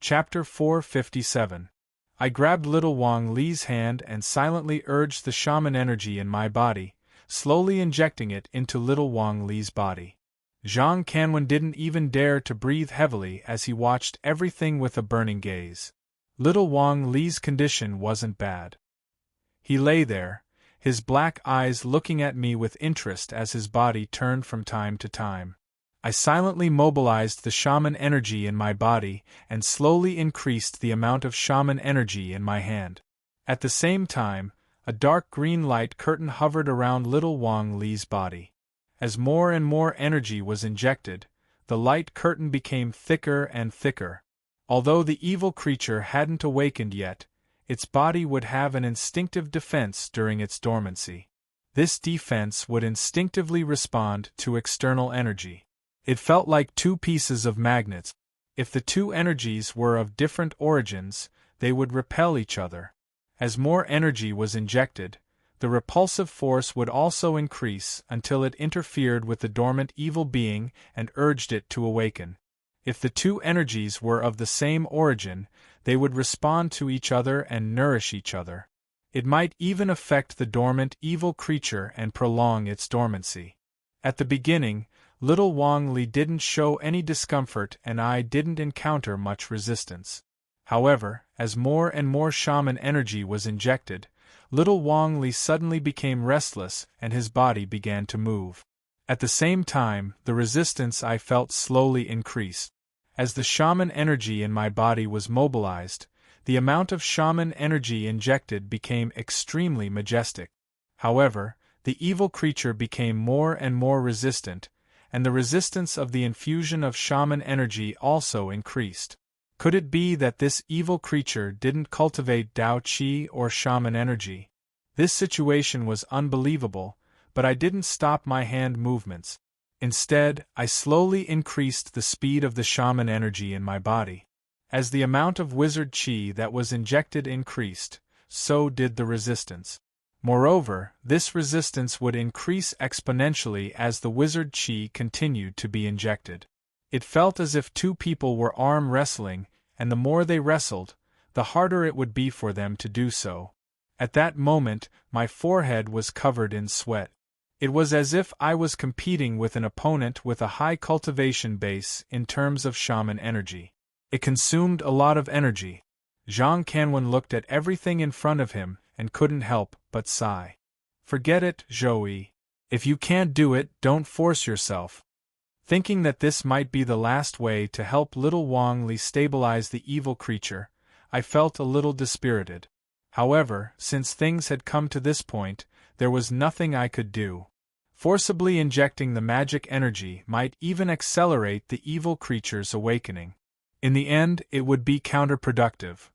Chapter 457. I grabbed little Wang Li's hand and silently urged the shaman energy in my body, slowly injecting it into little Wang Li's body. Zhang Kanwen didn't even dare to breathe heavily as he watched everything with a burning gaze. Little Wang Li's condition wasn't bad. He lay there, his black eyes looking at me with interest as his body turned from time to time. I silently mobilized the shaman energy in my body and slowly increased the amount of shaman energy in my hand. At the same time, a dark green light curtain hovered around little Wang Li's body. As more and more energy was injected, the light curtain became thicker and thicker. Although the evil creature hadn't awakened yet, its body would have an instinctive defense during its dormancy. This defense would instinctively respond to external energy. It felt like two pieces of magnets. If the two energies were of different origins, they would repel each other. As more energy was injected, the repulsive force would also increase until it interfered with the dormant evil being and urged it to awaken. If the two energies were of the same origin, they would respond to each other and nourish each other. It might even affect the dormant evil creature and prolong its dormancy. At the beginning, little Wang Li didn't show any discomfort and I didn't encounter much resistance. However, as more and more shaman energy was injected, little Wang Li suddenly became restless and his body began to move. At the same time, the resistance I felt slowly increased. As the shaman energy in my body was mobilized, the amount of shaman energy injected became extremely majestic. However, the evil creature became more and more resistant, and the resistance of the infusion of shaman energy also increased. Could it be that this evil creature didn't cultivate Dao Qi or shaman energy? This situation was unbelievable, but I didn't stop my hand movements. Instead, I slowly increased the speed of the shaman energy in my body. As the amount of wizard qi that was injected increased, so did the resistance. Moreover, this resistance would increase exponentially as the wizard qi continued to be injected. It felt as if two people were arm wrestling, and the more they wrestled, the harder it would be for them to do so. At that moment, my forehead was covered in sweat. It was as if I was competing with an opponent with a high cultivation base in terms of shaman energy. It consumed a lot of energy. Zhang Kanwen looked at everything in front of him and couldn't help but sigh. Forget it, Zhou. If you can't do it, don't force yourself. Thinking that this might be the last way to help little Wang Li stabilize the evil creature, I felt a little dispirited. However, since things had come to this point, there was nothing I could do. Forcibly injecting the magic energy might even accelerate the evil creature's awakening. In the end, it would be counterproductive.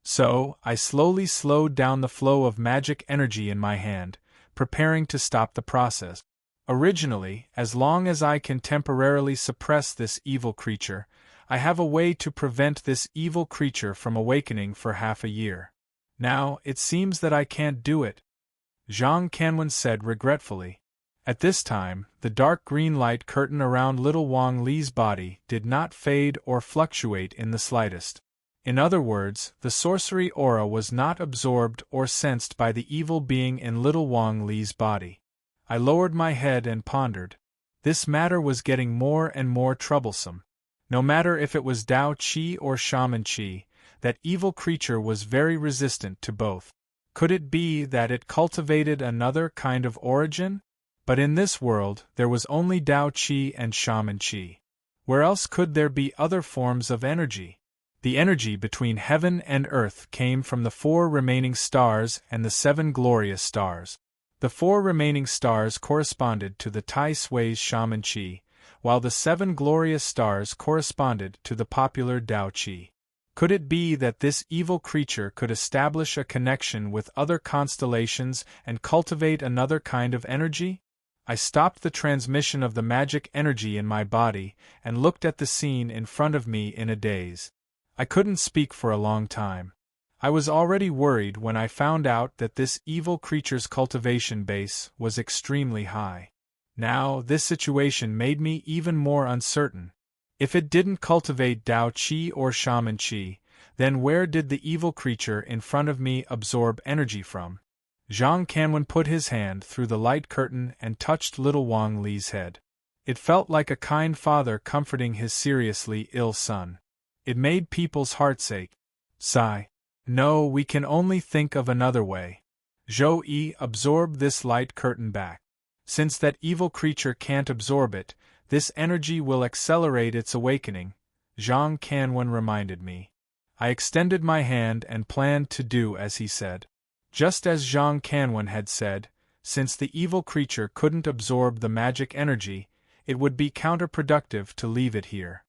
So, I slowly slowed down the flow of magic energy in my hand, preparing to stop the process. Originally, as long as I can temporarily suppress this evil creature, I have a way to prevent this evil creature from awakening for half a year. Now, it seems that I can't do it, Zhang Kanwen said regretfully. At this time, the dark green light curtain around little Wang Li's body did not fade or fluctuate in the slightest. In other words, the sorcery aura was not absorbed or sensed by the evil being in little Wang Li's body. I lowered my head and pondered. This matter was getting more and more troublesome. No matter if it was Dao Qi or Shaman Qi, that evil creature was very resistant to both. Could it be that it cultivated another kind of origin? But in this world, there was only Dao Qi and Shaman Qi. Where else could there be other forms of energy? The energy between heaven and earth came from the 4 remaining stars and the 7 glorious stars. The 4 remaining stars corresponded to the Tai Sui's Shaman Qi, while the 7 glorious stars corresponded to the popular Dao Qi. Could it be that this evil creature could establish a connection with other constellations and cultivate another kind of energy? I stopped the transmission of the magic energy in my body and looked at the scene in front of me in a daze. I couldn't speak for a long time. I was already worried when I found out that this evil creature's cultivation base was extremely high. Now, this situation made me even more uncertain. If it didn't cultivate Tao Qi or Shaman Qi, then where did the evil creature in front of me absorb energy from? Zhang Kanwen put his hand through the light curtain and touched little Wang Li's head. It felt like a kind father comforting his seriously ill son. It made people's hearts ache. Sigh. No, we can only think of another way. Zhou Yi, absorb this light curtain back. Since that evil creature can't absorb it, this energy will accelerate its awakening, Zhang Kanwen reminded me. I extended my hand and planned to do as he said. Just as Zhang Kanwen had said, since the evil creature couldn't absorb the magic energy, it would be counterproductive to leave it here.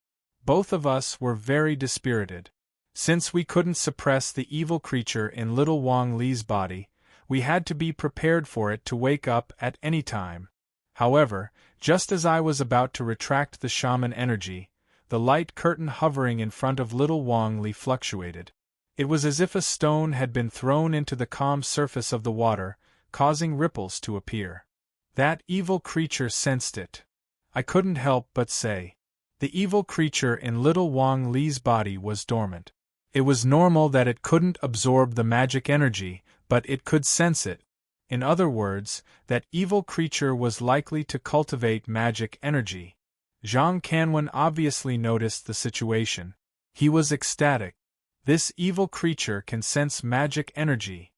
Both of us were very dispirited. Since we couldn't suppress the evil creature in little Wang Li's body, we had to be prepared for it to wake up at any time. However, just as I was about to retract the shaman energy, the light curtain hovering in front of little Wang Li fluctuated. It was as if a stone had been thrown into the calm surface of the water, causing ripples to appear. That evil creature sensed it. I couldn't help but say. The evil creature in little Wang Li's body was dormant. It was normal that it couldn't absorb the magic energy, but it could sense it. In other words, that evil creature was likely to cultivate magic energy. Zhang Kanwen obviously noticed the situation. He was ecstatic. This evil creature can sense magic energy.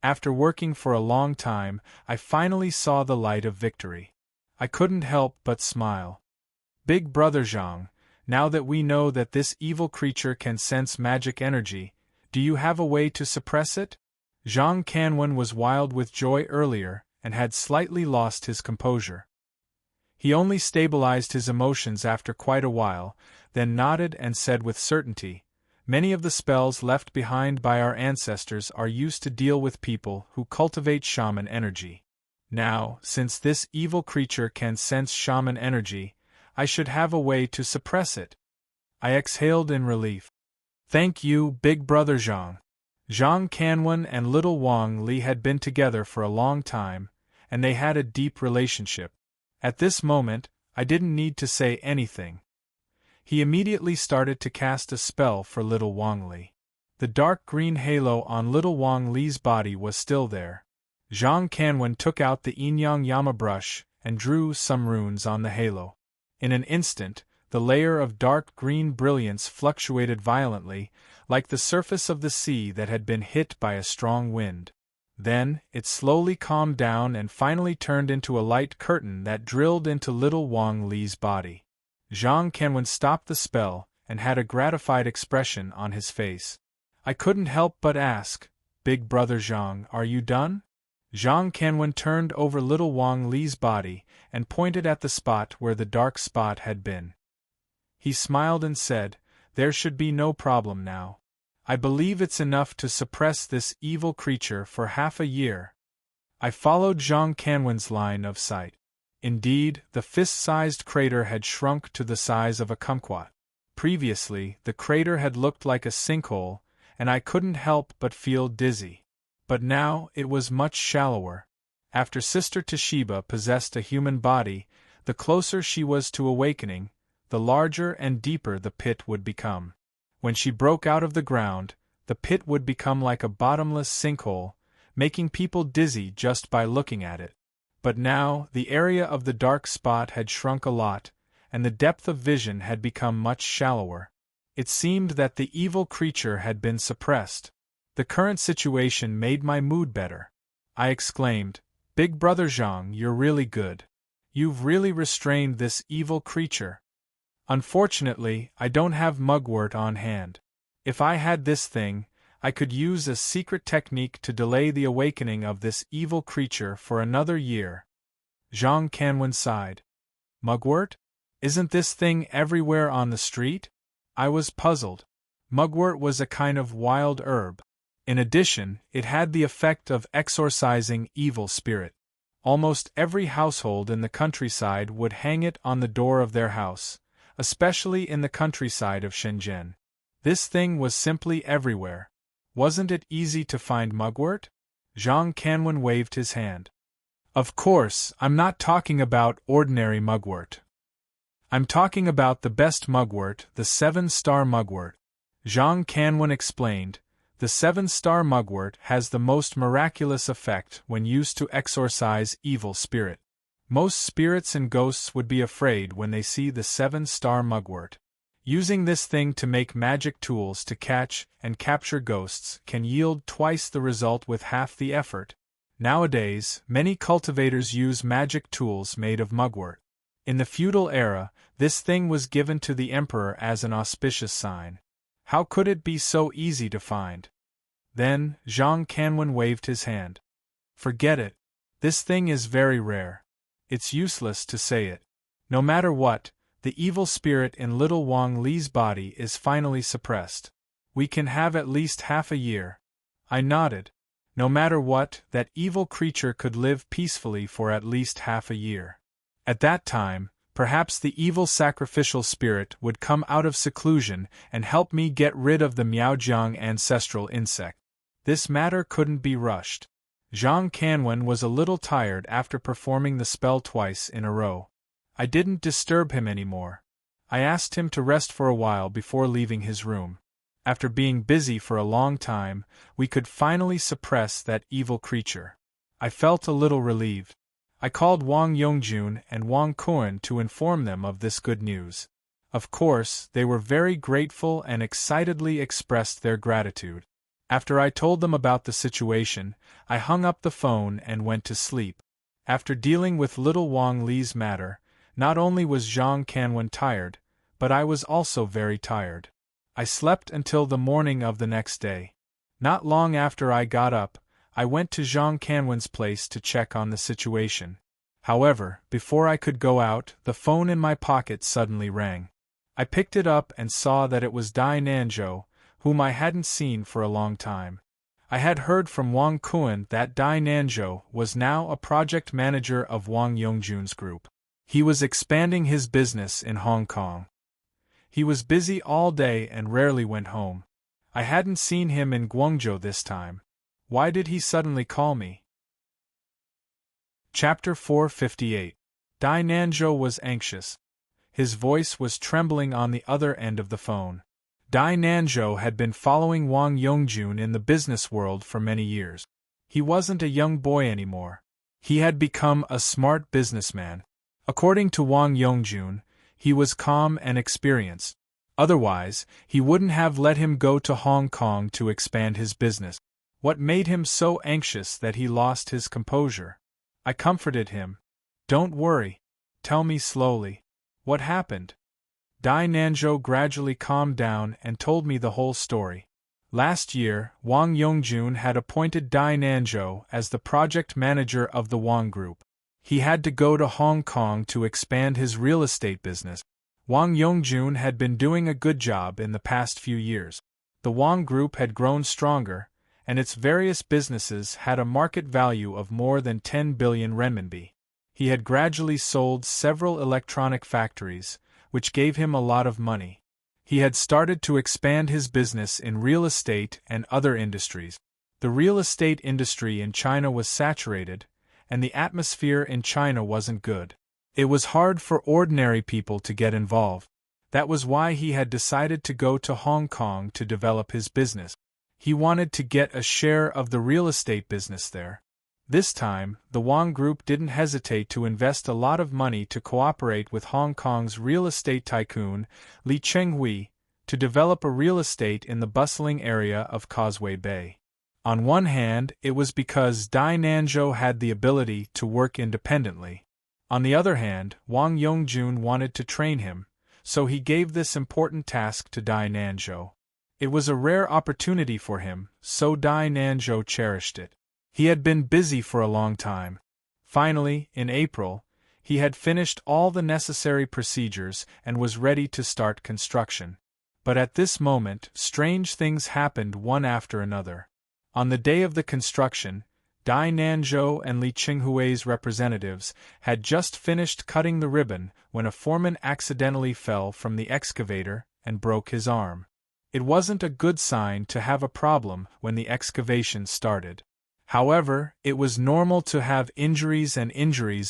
After working for a long time, I finally saw the light of victory. I couldn't help but smile. Big Brother Zhang, now that we know that this evil creature can sense magic energy, do you have a way to suppress it? Zhang Kanwen was wild with joy earlier and had slightly lost his composure. He only stabilized his emotions after quite a while, then nodded and said with certainty, many of the spells left behind by our ancestors are used to deal with people who cultivate shaman energy. Now, since this evil creature can sense shaman energy, I should have a way to suppress it. I exhaled in relief. Thank you, Big Brother Zhang. Zhang Kanwen and little Wang Li had been together for a long time, and they had a deep relationship. At this moment, I didn't need to say anything. He immediately started to cast a spell for little Wang Li. The dark green halo on little Wang Li's body was still there. Zhang Kanwen took out the Yin-Yang Yama brush and drew some runes on the halo. In an instant, the layer of dark green brilliance fluctuated violently, like the surface of the sea that had been hit by a strong wind. Then, it slowly calmed down and finally turned into a light curtain that drilled into little Wang Li's body. Zhang Kanwen stopped the spell and had a gratified expression on his face. I couldn't help but ask, Big Brother Zhang, are you done? Zhang Kanwen turned over little Wang Li's body and pointed at the spot where the dark spot had been. He smiled and said, there should be no problem now. I believe it's enough to suppress this evil creature for half a year. I followed Zhang Kanwen's line of sight. Indeed, the fist-sized crater had shrunk to the size of a kumquat. Previously, the crater had looked like a sinkhole, and I couldn't help but feel dizzy. But now, it was much shallower. After Sister Toshiba possessed a human body, the closer she was to awakening, the larger and deeper the pit would become. When she broke out of the ground, the pit would become like a bottomless sinkhole, making people dizzy just by looking at it. But now, the area of the dark spot had shrunk a lot, and the depth of vision had become much shallower. It seemed that the evil creature had been suppressed. The current situation made my mood better. I exclaimed, Big Brother Zhang, you're really good. You've really restrained this evil creature. Unfortunately, I don't have mugwort on hand. If I had this thing, I could use a secret technique to delay the awakening of this evil creature for another year. Zhang Kanwen sighed. Mugwort? Isn't this thing everywhere on the street? I was puzzled. Mugwort was a kind of wild herb. In addition, it had the effect of exorcising evil spirit. Almost every household in the countryside would hang it on the door of their house, especially in the countryside of Shenzhen. This thing was simply everywhere. Wasn't it easy to find mugwort? Zhang Kanwen waved his hand. Of course, I'm not talking about ordinary mugwort. I'm talking about the best mugwort, the 7-star mugwort. Zhang Kanwen explained. The 7-star mugwort has the most miraculous effect when used to exorcise evil spirit. Most spirits and ghosts would be afraid when they see the 7-star mugwort. Using this thing to make magic tools to catch and capture ghosts can yield twice the result with half the effort. Nowadays, many cultivators use magic tools made of mugwort. In the feudal era, this thing was given to the emperor as an auspicious sign. How could it be so easy to find? Then, Zhang Kanwen waved his hand. Forget it. This thing is very rare. It's useless to say it. No matter what, the evil spirit in little Wang Li's body is finally suppressed. We can have at least half a year. I nodded. No matter what, that evil creature could live peacefully for at least half a year. At that time, perhaps the evil sacrificial spirit would come out of seclusion and help me get rid of the Miaojiang ancestral insect. This matter couldn't be rushed. Zhang Kanwen was a little tired after performing the spell twice in a row. I didn't disturb him anymore. I asked him to rest for a while before leaving his room. After being busy for a long time, we could finally suppress that evil creature. I felt a little relieved. I called Wang Yongjun and Wang Kuan to inform them of this good news. Of course, they were very grateful and excitedly expressed their gratitude. After I told them about the situation, I hung up the phone and went to sleep. After dealing with little Wang Li's matter, not only was Zhang Kanwen tired, but I was also very tired. I slept until the morning of the next day. Not long after I got up, I went to Zhang Kanwen's place to check on the situation. However, before I could go out, the phone in my pocket suddenly rang. I picked it up and saw that it was Dai Nanzhou, whom I hadn't seen for a long time. I had heard from Wang Kuan that Dai Nanzhou was now a project manager of Wang Yongjun's group. He was expanding his business in Hong Kong. He was busy all day and rarely went home. I hadn't seen him in Guangzhou this time. Why did he suddenly call me? Chapter 458. Dai Nanzhou was anxious. His voice was trembling on the other end of the phone. Dai Nanzhou had been following Wang Yongjun in the business world for many years. He wasn't a young boy anymore. He had become a smart businessman. According to Wang Yongjun, he was calm and experienced. Otherwise, he wouldn't have let him go to Hong Kong to expand his business. What made him so anxious that he lost his composure? I comforted him. Don't worry. Tell me slowly. What happened? Dai Nanzhou gradually calmed down and told me the whole story. Last year, Wang Yongjun had appointed Dai Nanzhou as the project manager of the Wang Group. He had to go to Hong Kong to expand his real estate business. Wang Yongjun had been doing a good job in the past few years. The Wang Group had grown stronger, and its various businesses had a market value of more than 10 billion renminbi. He had gradually sold several electronic factories, which gave him a lot of money. He had started to expand his business in real estate and other industries. The real estate industry in China was saturated, and the atmosphere in China wasn't good. It was hard for ordinary people to get involved. That was why he had decided to go to Hong Kong to develop his business. He wanted to get a share of the real estate business there. This time, the Wang Group didn't hesitate to invest a lot of money to cooperate with Hong Kong's real estate tycoon, Li Chenghui, to develop a real estate in the bustling area of Causeway Bay. On one hand, it was because Dai Nanzhou had the ability to work independently. On the other hand, Wang Yongjun wanted to train him, so he gave this important task to Dai Nanzhou. It was a rare opportunity for him, so Dai Nanzhou cherished it. He had been busy for a long time. Finally, in April, he had finished all the necessary procedures and was ready to start construction. But at this moment, strange things happened one after another. On the day of the construction, Dai Nanzhou and Li Chenghui's representatives had just finished cutting the ribbon when a foreman accidentally fell from the excavator and broke his arm. It wasn't a good sign to have a problem when the excavation started. However, it was normal to have injuries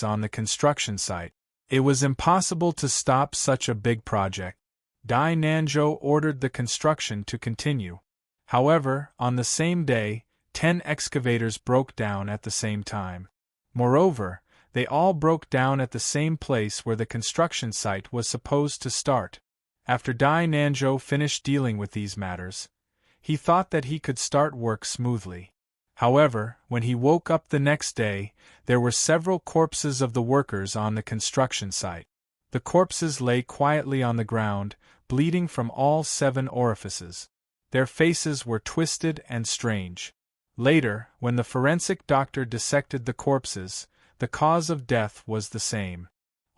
on the construction site. It was impossible to stop such a big project. Dai Nanzhou ordered the construction to continue. However, on the same day, 10 excavators broke down at the same time. Moreover, they all broke down at the same place where the construction site was supposed to start. After Dai Nanzhou finished dealing with these matters, he thought that he could start work smoothly. However, when he woke up the next day, there were several corpses of the workers on the construction site. The corpses lay quietly on the ground, bleeding from all 7 orifices. Their faces were twisted and strange. Later, when the forensic doctor dissected the corpses, the cause of death was the same.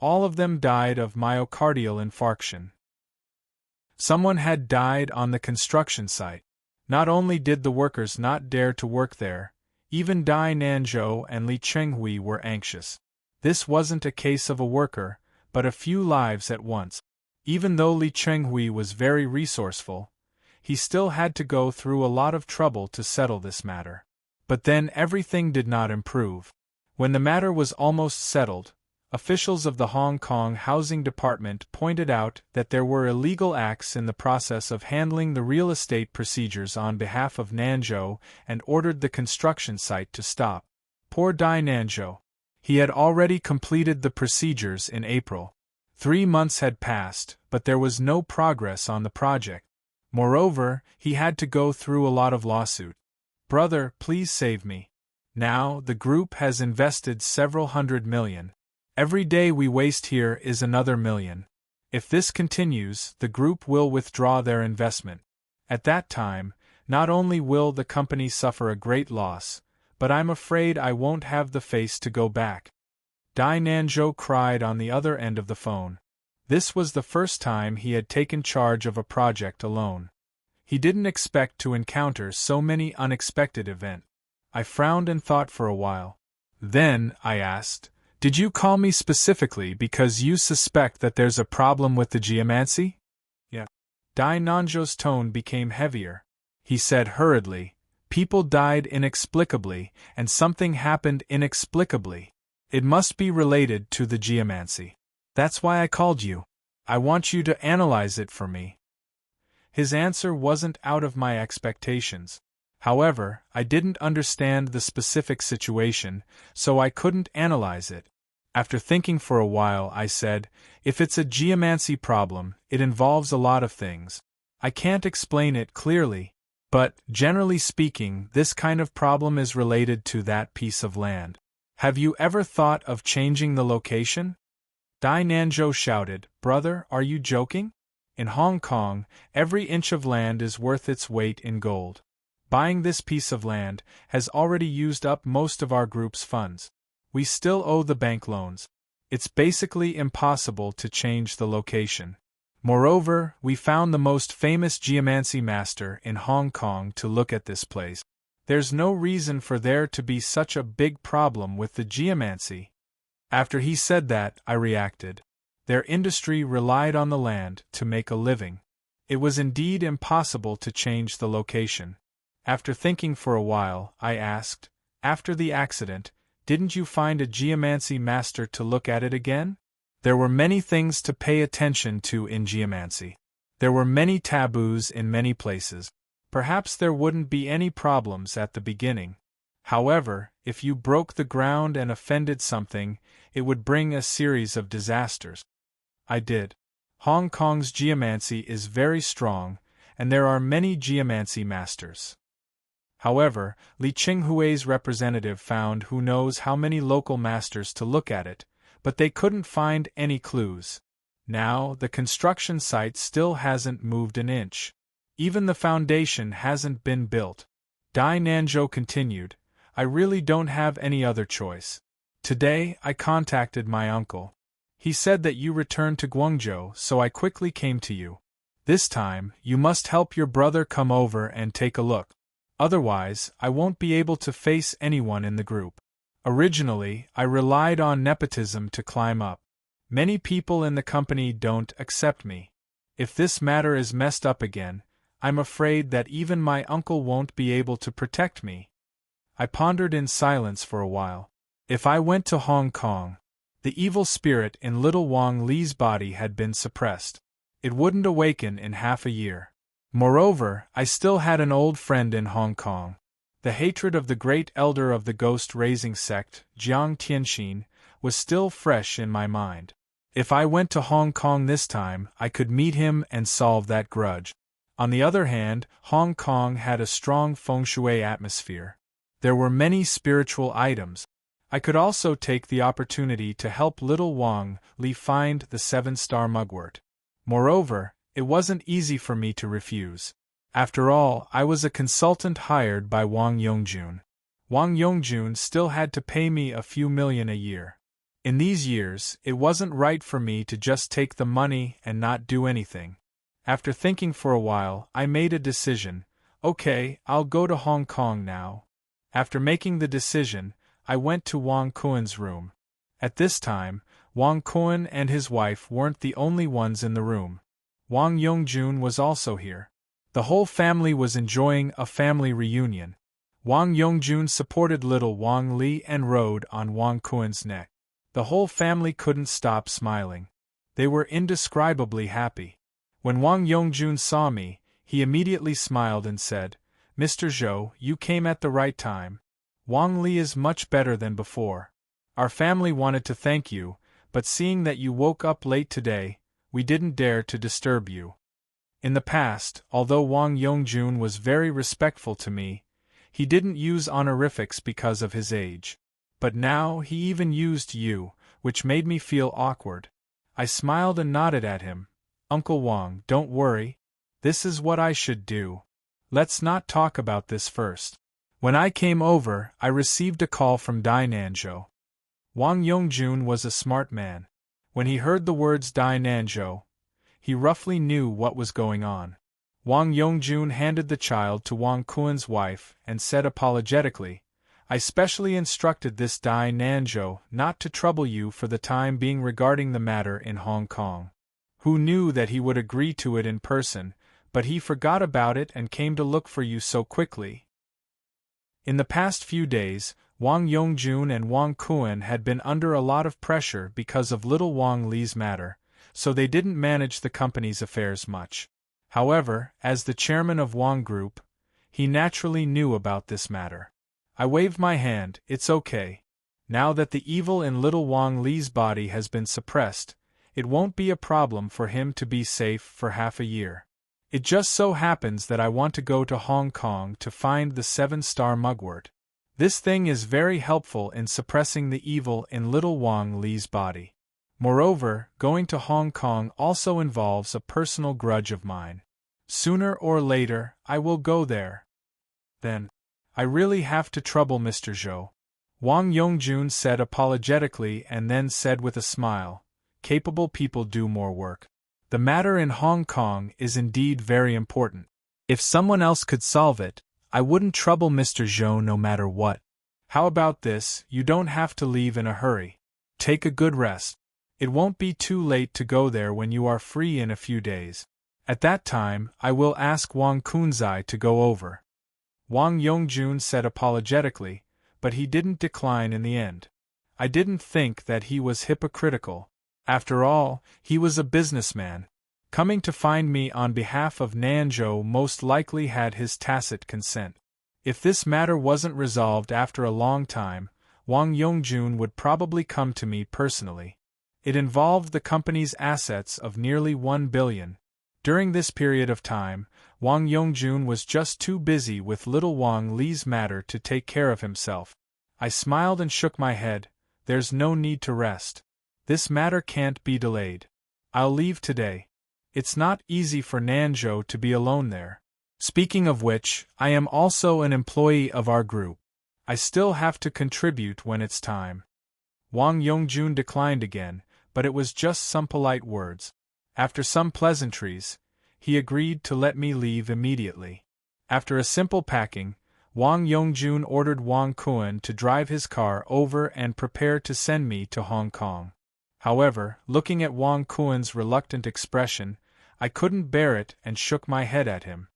All of them died of myocardial infarction. Someone had died on the construction site. Not only did the workers not dare to work there, even Dai Nanzhou and Li Chenghui were anxious. This wasn't a case of a worker, but a few lives at once. Even though Li Chenghui was very resourceful, he still had to go through a lot of trouble to settle this matter. But then everything did not improve. When the matter was almost settled, officials of the Hong Kong Housing Department pointed out that there were illegal acts in the process of handling the real estate procedures on behalf of Nanzhou and ordered the construction site to stop. Poor Dai Nanzhou. He had already completed the procedures in April. 3 months had passed, but there was no progress on the project. Moreover, he had to go through a lot of lawsuits. Brother, please save me. Now, the group has invested several hundred million. Every day we waste here is another million. If this continues, the group will withdraw their investment. At that time, not only will the company suffer a great loss, but I'm afraid I won't have the face to go back. Dai Nanzhou cried on the other end of the phone. This was the first time he had taken charge of a project alone. He didn't expect to encounter so many unexpected events. I frowned and thought for a while. Then, I asked, did you call me specifically because you suspect that there's a problem with the geomancy? Yeah. Dai Nanzhou's tone became heavier. He said hurriedly, people died inexplicably, and something happened inexplicably. It must be related to the geomancy. That's why I called you. I want you to analyze it for me. His answer wasn't out of my expectations. However, I didn't understand the specific situation, so I couldn't analyze it. After thinking for a while, I said, if it's a geomancy problem, it involves a lot of things. I can't explain it clearly, but, generally speaking, this kind of problem is related to that piece of land. Have you ever thought of changing the location? Dai Nanzhou shouted, brother, are you joking? In Hong Kong, every inch of land is worth its weight in gold. Buying this piece of land has already used up most of our group's funds. We still owe the bank loans. It's basically impossible to change the location. Moreover, we found the most famous geomancy master in Hong Kong to look at this place. There's no reason for there to be such a big problem with the geomancy. After he said that, I reacted. Their industry relied on the land to make a living. It was indeed impossible to change the location. After thinking for a while, I asked, after the accident, didn't you find a geomancy master to look at it again? There were many things to pay attention to in geomancy. There were many taboos in many places. Perhaps there wouldn't be any problems at the beginning. However, if you broke the ground and offended something, it would bring a series of disasters. I did. Hong Kong's geomancy is very strong, and there are many geomancy masters. However, Li Chenghui's representative found who knows how many local masters to look at it, but they couldn't find any clues. Now, the construction site still hasn't moved an inch. Even the foundation hasn't been built. Dai Nanzhou continued, I really don't have any other choice. Today, I contacted my uncle. He said that you returned to Guangzhou, so I quickly came to you. This time, you must help your brother come over and take a look. Otherwise, I won't be able to face anyone in the group. Originally, I relied on nepotism to climb up. Many people in the company don't accept me. If this matter is messed up again, I'm afraid that even my uncle won't be able to protect me. I pondered in silence for a while. If I went to Hong Kong, The evil spirit in little Wang Li's body had been suppressed. It wouldn't awaken in half a year. Moreover, I still had an old friend in Hong Kong. The hatred of the great elder of the ghost-raising sect, Jiang Tianxin, was still fresh in my mind. If I went to Hong Kong this time, I could meet him and solve that grudge. On the other hand, Hong Kong had a strong feng shui atmosphere. There were many spiritual items. I could also take the opportunity to help little Wang Li find the 7-star mugwort. Moreover, it wasn't easy for me to refuse. After all, I was a consultant hired by Wang Yongjun. Wang Yongjun still had to pay me a few million a year. In these years, it wasn't right for me to just take the money and not do anything. After thinking for a while, I made a decision. Okay, I'll go to Hong Kong now. After making the decision, I went to Wang Kuen's room. At this time, Wang Kuen and his wife weren't the only ones in the room. Wang Yongjun was also here. The whole family was enjoying a family reunion. Wang Yongjun supported little Wang Li and rode on Wang Kuen's neck. The whole family couldn't stop smiling. They were indescribably happy. When Wang Yongjun saw me, he immediately smiled and said, "Mr. Zhou, you came at the right time. Wang Li is much better than before. Our family wanted to thank you, but seeing that you woke up late today, we didn't dare to disturb you." In the past, although Wang Yongjun was very respectful to me, he didn't use honorifics because of his age. But now he even used you, which made me feel awkward. I smiled and nodded at him. "Uncle Wang, don't worry. This is what I should do. Let's not talk about this first." When I came over, I received a call from Dai Nanzhou. Wang Yongjun was a smart man. When he heard the words Dai Nanzhou, he roughly knew what was going on. Wang Yongjun handed the child to Wang Kuen's wife and said apologetically, "I specially instructed this Dai Nanzhou not to trouble you for the time being regarding the matter in Hong Kong." Who knew that he would agree to it in person, but he forgot about it and came to look for you so quickly. In the past few days, Wang Yongjun and Wang Kuen had been under a lot of pressure because of little Wang Li's matter, so they didn't manage the company's affairs much. However, as the chairman of Wang Group, he naturally knew about this matter. I waved my hand. "It's okay. Now that the evil in little Wang Li's body has been suppressed, it won't be a problem for him to be safe for half a year. It just so happens that I want to go to Hong Kong to find the 7-star mugwort. This thing is very helpful in suppressing the evil in little Wang Li's body. Moreover, going to Hong Kong also involves a personal grudge of mine. Sooner or later, I will go there. Then, I really have to trouble Mr. Zhou." Wang Yongjun said apologetically and then said with a smile, "Capable people do more work. The matter in Hong Kong is indeed very important. If someone else could solve it, I wouldn't trouble Mr. Zhou no matter what. How about this? You don't have to leave in a hurry. Take a good rest. It won't be too late to go there when you are free in a few days. At that time, I will ask Wang Kunzai to go over." Wang Yongjun said apologetically, but he didn't decline in the end. I didn't think that he was hypocritical. After all, he was a businessman. Coming to find me on behalf of Nanzhou most likely had his tacit consent. If this matter wasn't resolved after a long time, Wang Yongjun would probably come to me personally. It involved the company's assets of nearly 1 billion. During this period of time, Wang Yongjun was just too busy with little Wang Li's matter to take care of himself. I smiled and shook my head. "There's no need to rest. This matter can't be delayed. I'll leave today. It's not easy for Nanzhou to be alone there. Speaking of which, I am also an employee of our group. I still have to contribute when it's time." Wang Yongjun declined again, but it was just some polite words. After some pleasantries, he agreed to let me leave immediately. After a simple packing, Wang Yongjun ordered Wang Kuen to drive his car over and prepare to send me to Hong Kong. However, looking at Wang Kuen's reluctant expression, I couldn't bear it and shook my head at him.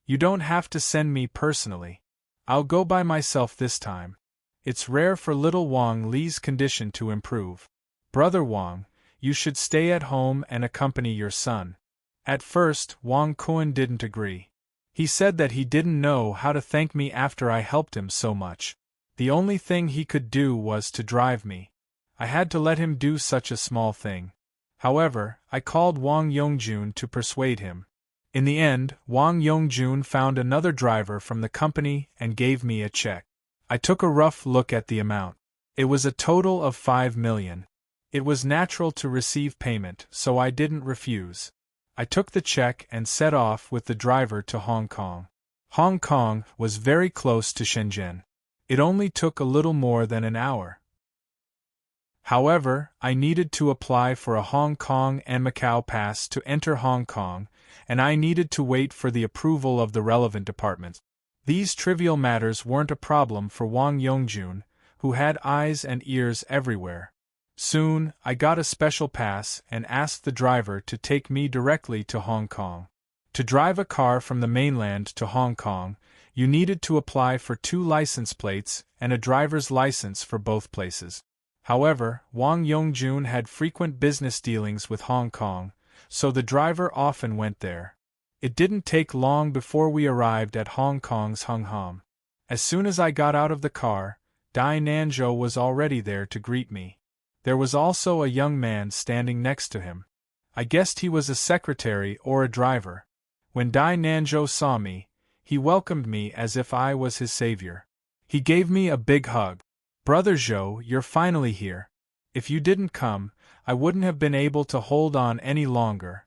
"You don't have to send me personally. I'll go by myself this time. It's rare for little Wang Li's condition to improve. "Brother Wang, you should stay at home and accompany your son." At first, Wang Kuan didn't agree. He said that he didn't know how to thank me after I helped him so much. The only thing he could do was to drive me. I had to let him do such a small thing. However, I called Wang Yongjun to persuade him. In the end, Wang Yongjun found another driver from the company and gave me a check. I took a rough look at the amount. It was a total of 5 million. It was natural to receive payment, so I didn't refuse. I took the check and set off with the driver to Hong Kong. Hong Kong was very close to Shenzhen. It only took a little more than an hour. However, I needed to apply for a Hong Kong and Macau pass to enter Hong Kong, and I needed to wait for the approval of the relevant departments. These trivial matters weren't a problem for Wang Yongjun, who had eyes and ears everywhere. Soon, I got a special pass and asked the driver to take me directly to Hong Kong. To drive a car from the mainland to Hong Kong, you needed to apply for 2 license plates and a driver's license for both places. However, Wang Yongjun had frequent business dealings with Hong Kong, so the driver often went there. It didn't take long before we arrived at Hong Kong's Hung Hom. As soon as I got out of the car, Dai Nanzhou was already there to greet me. There was also a young man standing next to him. I guessed he was a secretary or a driver. When Dai Nanzhou saw me, he welcomed me as if I was his savior. He gave me a big hug. "Brother Zhou, you're finally here. If you didn't come, I wouldn't have been able to hold on any longer."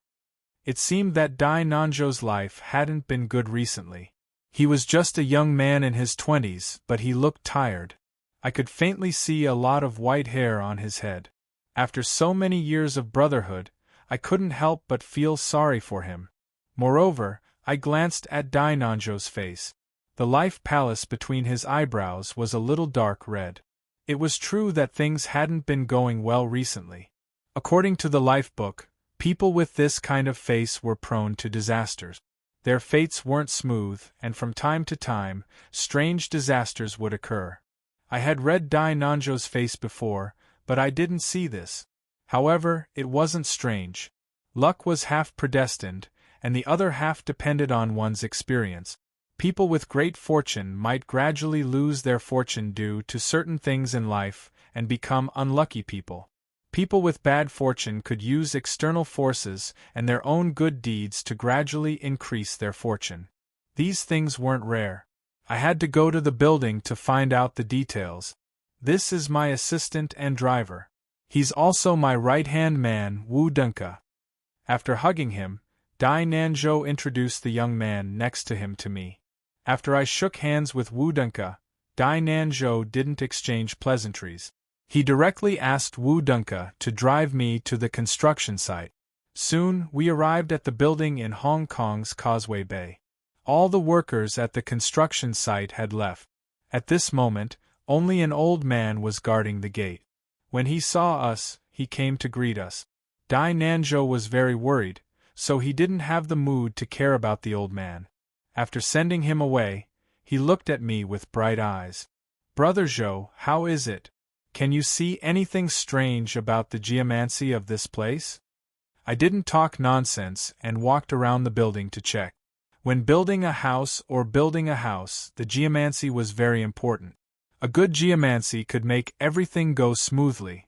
It seemed that Dai Nanzhou's life hadn't been good recently. He was just a young man in his 20s, but he looked tired. I could faintly see a lot of white hair on his head. After so many years of brotherhood, I couldn't help but feel sorry for him. Moreover, I glanced at Dai Nanzhou's face. The life palace between his eyebrows was a little dark red. It was true that things hadn't been going well recently. According to the life book, people with this kind of face were prone to disasters. Their fates weren't smooth, and from time to time, strange disasters would occur. I had read Dai Nanzhou's face before, but I didn't see this. However, it wasn't strange. Luck was half predestined, and the other half depended on one's experience. People with great fortune might gradually lose their fortune due to certain things in life and become unlucky people. People with bad fortune could use external forces and their own good deeds to gradually increase their fortune. These things weren't rare. I had to go to the building to find out the details. "This is my assistant and driver. He's also my right-hand man, Wu Dunka." After hugging him, Dai Nanzhou introduced the young man next to him to me. After I shook hands with Wu Dunka, Dai Nanzhou didn't exchange pleasantries. He directly asked Wu Dunka to drive me to the construction site. Soon, we arrived at the building in Hong Kong's Causeway Bay. All the workers at the construction site had left. At this moment, only an old man was guarding the gate. When he saw us, he came to greet us. Dai Nanzhou was very worried, so he didn't have the mood to care about the old man. After sending him away, he looked at me with bright eyes. "Brother Zhou, how is it? Can you see anything strange about the geomancy of this place?" I didn't talk nonsense and walked around the building to check. When building a house, the geomancy was very important. A good geomancy could make everything go smoothly.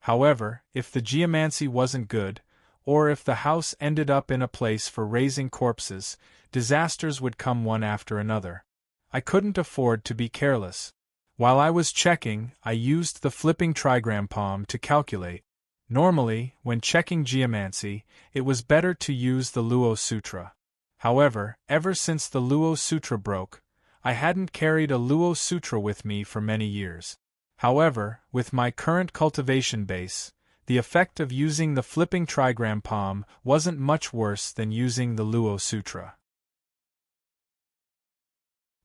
However, if the geomancy wasn't good, or if the house ended up in a place for raising corpses, disasters would come one after another. I couldn't afford to be careless. While I was checking, I used the flipping trigram palm to calculate. Normally, when checking geomancy, it was better to use the Luo Sutra. However, ever since the Luo Sutra broke, I hadn't carried a Luo Sutra with me for many years. However, with my current cultivation base, the effect of using the flipping trigram palm wasn't much worse than using the Luo Sutra.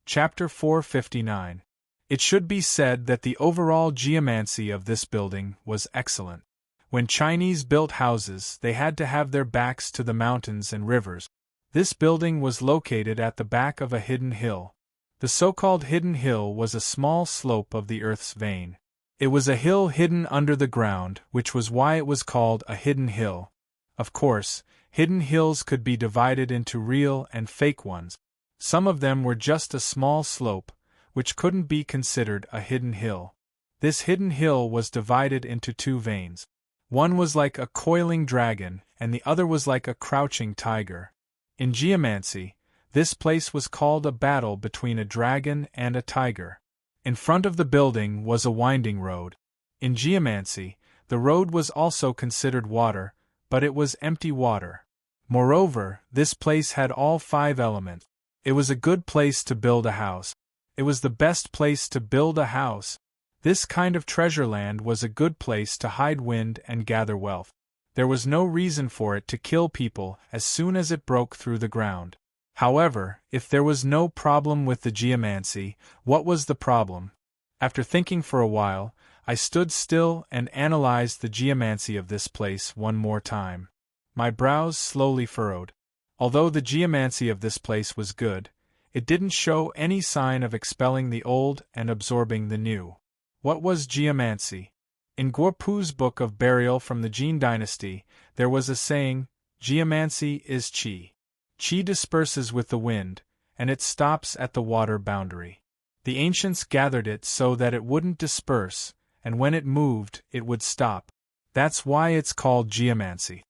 Chapter 459. It should be said that the overall geomancy of this building was excellent. When Chinese built houses, they had to have their backs to the mountains and rivers. This building was located at the back of a hidden hill. The so-called hidden hill was a small slope of the Earth's vein. It was a hill hidden under the ground, which was why it was called a hidden hill. Of course, hidden hills could be divided into real and fake ones. Some of them were just a small slope, which couldn't be considered a hidden hill. This hidden hill was divided into two veins. One was like a coiling dragon, and the other was like a crouching tiger. In geomancy, this place was called a battle between a dragon and a tiger. In front of the building was a winding road. In geomancy, the road was also considered water, but it was empty water. Moreover, this place had all 5 elements. It was a good place to build a house. It was the best place to build a house. This kind of treasure land was a good place to hide wind and gather wealth. There was no reason for it to kill people as soon as it broke through the ground. However, if there was no problem with the geomancy, what was the problem? After thinking for a while, I stood still and analyzed the geomancy of this place one more time. My brows slowly furrowed. Although the geomancy of this place was good, it didn't show any sign of expelling the old and absorbing the new. What was geomancy? In Guopu's book of burial from the Jin dynasty, there was a saying, "Geomancy is qi." Qi disperses with the wind, and it stops at the water boundary. The ancients gathered it so that it wouldn't disperse, and when it moved, it would stop. That's why it's called geomancy.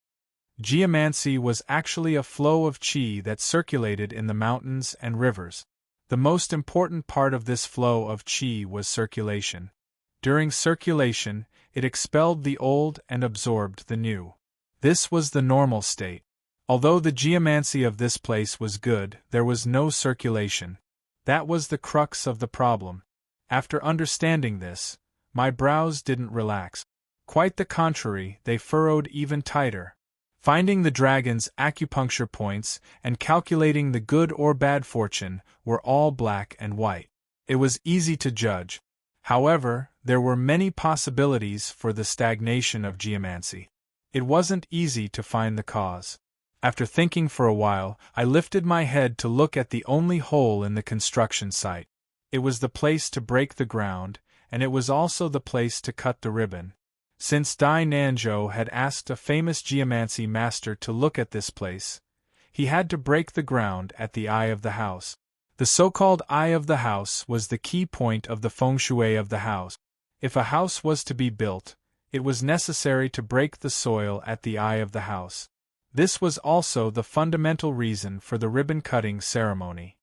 Geomancy was actually a flow of qi that circulated in the mountains and rivers. The most important part of this flow of qi was circulation. During circulation, it expelled the old and absorbed the new. This was the normal state. Although the geomancy of this place was good, there was no circulation. That was the crux of the problem. After understanding this, my brows didn't relax. Quite the contrary, they furrowed even tighter. Finding the dragon's acupuncture points and calculating the good or bad fortune were all black and white. It was easy to judge. However, there were many possibilities for the stagnation of geomancy. It wasn't easy to find the cause. After thinking for a while, I lifted my head to look at the only hole in the construction site. It was the place to break the ground, and it was also the place to cut the ribbon. Since Dai Nanzhou had asked a famous geomancy master to look at this place, he had to break the ground at the eye of the house. The so-called eye of the house was the key point of the feng shui of the house. If a house was to be built, it was necessary to break the soil at the eye of the house. This was also the fundamental reason for the ribbon-cutting ceremony.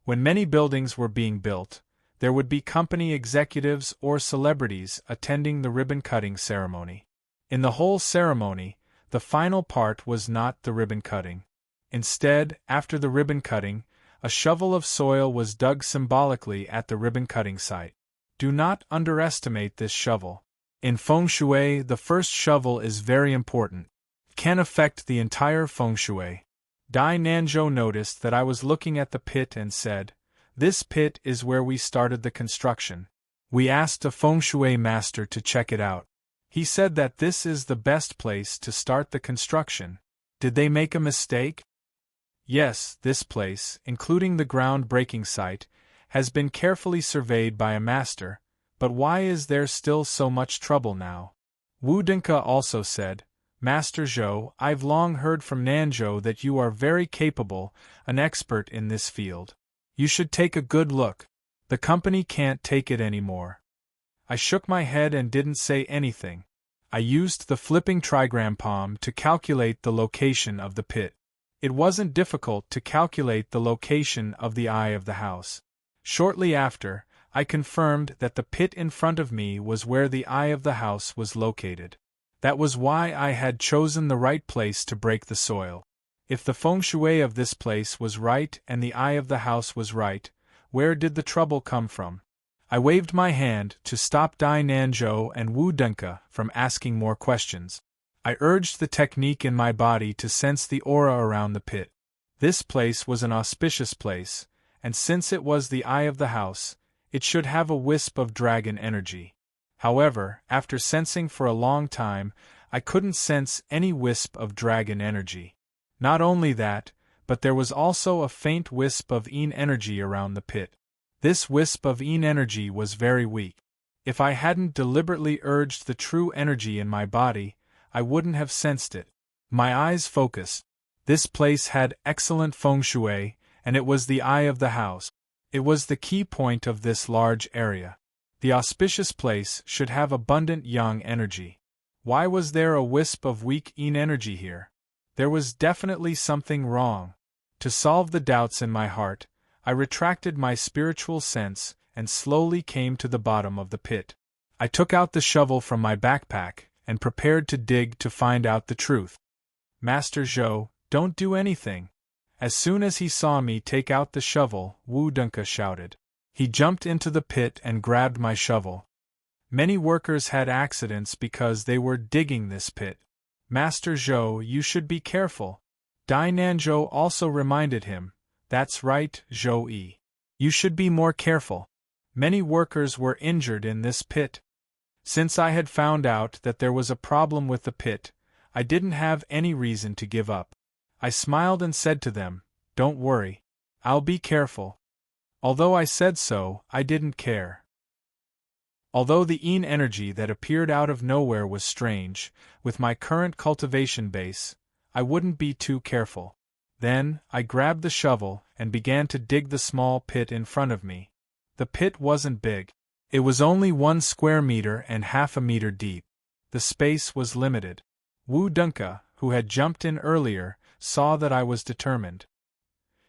When many buildings were being built, there would be company executives or celebrities attending the ribbon-cutting ceremony. In the whole ceremony, the final part was not the ribbon-cutting. Instead, after the ribbon-cutting, a shovel of soil was dug symbolically at the ribbon-cutting site. Do not underestimate this shovel. In feng shui, the first shovel is very important. It can affect the entire feng shui. Dai Nanzhou noticed that I was looking at the pit and said, "This pit is where we started the construction. We asked a feng shui master to check it out. He said that this is the best place to start the construction. Did they make a mistake?" Yes, this place, including the ground-breaking site, has been carefully surveyed by a master, but why is there still so much trouble now? Wu Dinka also said, "Master Zhou, I've long heard from Nanzhou that you are very capable, an expert in this field. You should take a good look. The company can't take it anymore." I shook my head and didn't say anything. I used the flipping trigram palm to calculate the location of the pit. It wasn't difficult to calculate the location of the eye of the house. Shortly after, I confirmed that the pit in front of me was where the eye of the house was located. That was why I had chosen the right place to break the soil. If the feng shui of this place was right and the eye of the house was right, where did the trouble come from? I waved my hand to stop Dai Nanzhou and Wu Denka from asking more questions. I urged the technique in my body to sense the aura around the pit. This place was an auspicious place, and since it was the eye of the house, it should have a wisp of dragon energy. However, after sensing for a long time, I couldn't sense any wisp of dragon energy. Not only that, but there was also a faint wisp of yin energy around the pit. This wisp of yin energy was very weak. If I hadn't deliberately urged the true energy in my body, I wouldn't have sensed it. My eyes focused. This place had excellent feng shui, and it was the eye of the house. It was the key point of this large area. The auspicious place should have abundant yang energy. Why was there a wisp of weak yin energy here? There was definitely something wrong. To solve the doubts in my heart, I retracted my spiritual sense and slowly came to the bottom of the pit. I took out the shovel from my backpack and prepared to dig to find out the truth. Master Zhou, don't do anything. As soon as he saw me take out the shovel, Wu Dunka shouted. He jumped into the pit and grabbed my shovel. Many workers had accidents because they were digging this pit. Master Zhou, you should be careful. Dai Nanzhou also reminded him. That's right, Zhou Yi. You should be more careful. Many workers were injured in this pit. Since I had found out that there was a problem with the pit, I didn't have any reason to give up. I smiled and said to them, don't worry. I'll be careful. Although I said so, I didn't care. Although the yin energy that appeared out of nowhere was strange, with my current cultivation base, I wouldn't be too careful. Then, I grabbed the shovel and began to dig the small pit in front of me. The pit wasn't big. It was only 1 square meter and half a meter deep. The space was limited. Wu Dunka, who had jumped in earlier, saw that I was determined.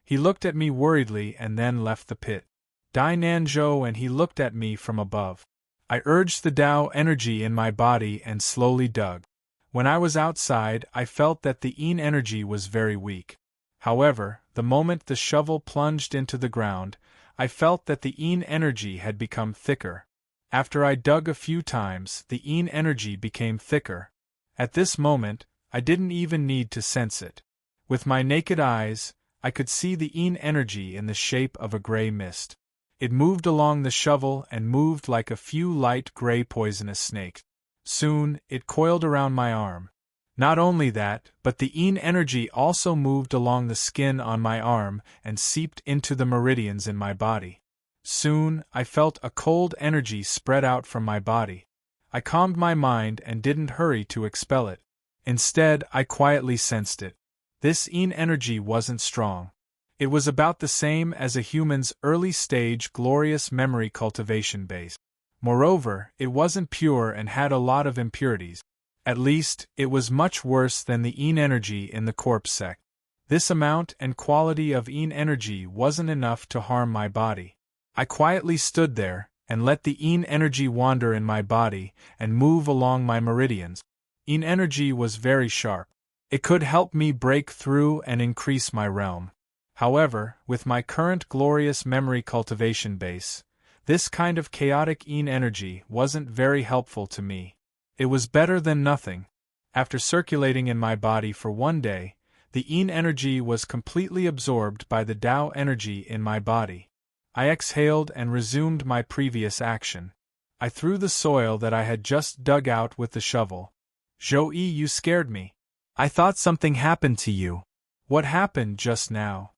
He looked at me worriedly and then left the pit. Dai Nanzhou and he looked at me from above. I urged the Tao energy in my body and slowly dug. When I was outside, I felt that the yin energy was very weak. However, the moment the shovel plunged into the ground, I felt that the yin energy had become thicker. After I dug a few times, the yin energy became thicker. At this moment, I didn't even need to sense it. With my naked eyes, I could see the yin energy in the shape of a gray mist. It moved along the shovel and moved like a few light gray poisonous snakes. Soon, it coiled around my arm. Not only that, but the yin energy also moved along the skin on my arm and seeped into the meridians in my body. Soon, I felt a cold energy spread out from my body. I calmed my mind and didn't hurry to expel it. Instead, I quietly sensed it. This yin energy wasn't strong. It was about the same as a human's early-stage glorious memory cultivation base. Moreover, it wasn't pure and had a lot of impurities. At least, it was much worse than the yin energy in the corpse sect. This amount and quality of yin energy wasn't enough to harm my body. I quietly stood there, and let the yin energy wander in my body and move along my meridians. Yin energy was very sharp. It could help me break through and increase my realm. However, with my current glorious memory cultivation base, this kind of chaotic yin energy wasn't very helpful to me. It was better than nothing. After circulating in my body for 1 day, the yin energy was completely absorbed by the Tao energy in my body. I exhaled and resumed my previous action. I threw the soil that I had just dug out with the shovel. Zhou Yi, you scared me. I thought something happened to you. What happened just now?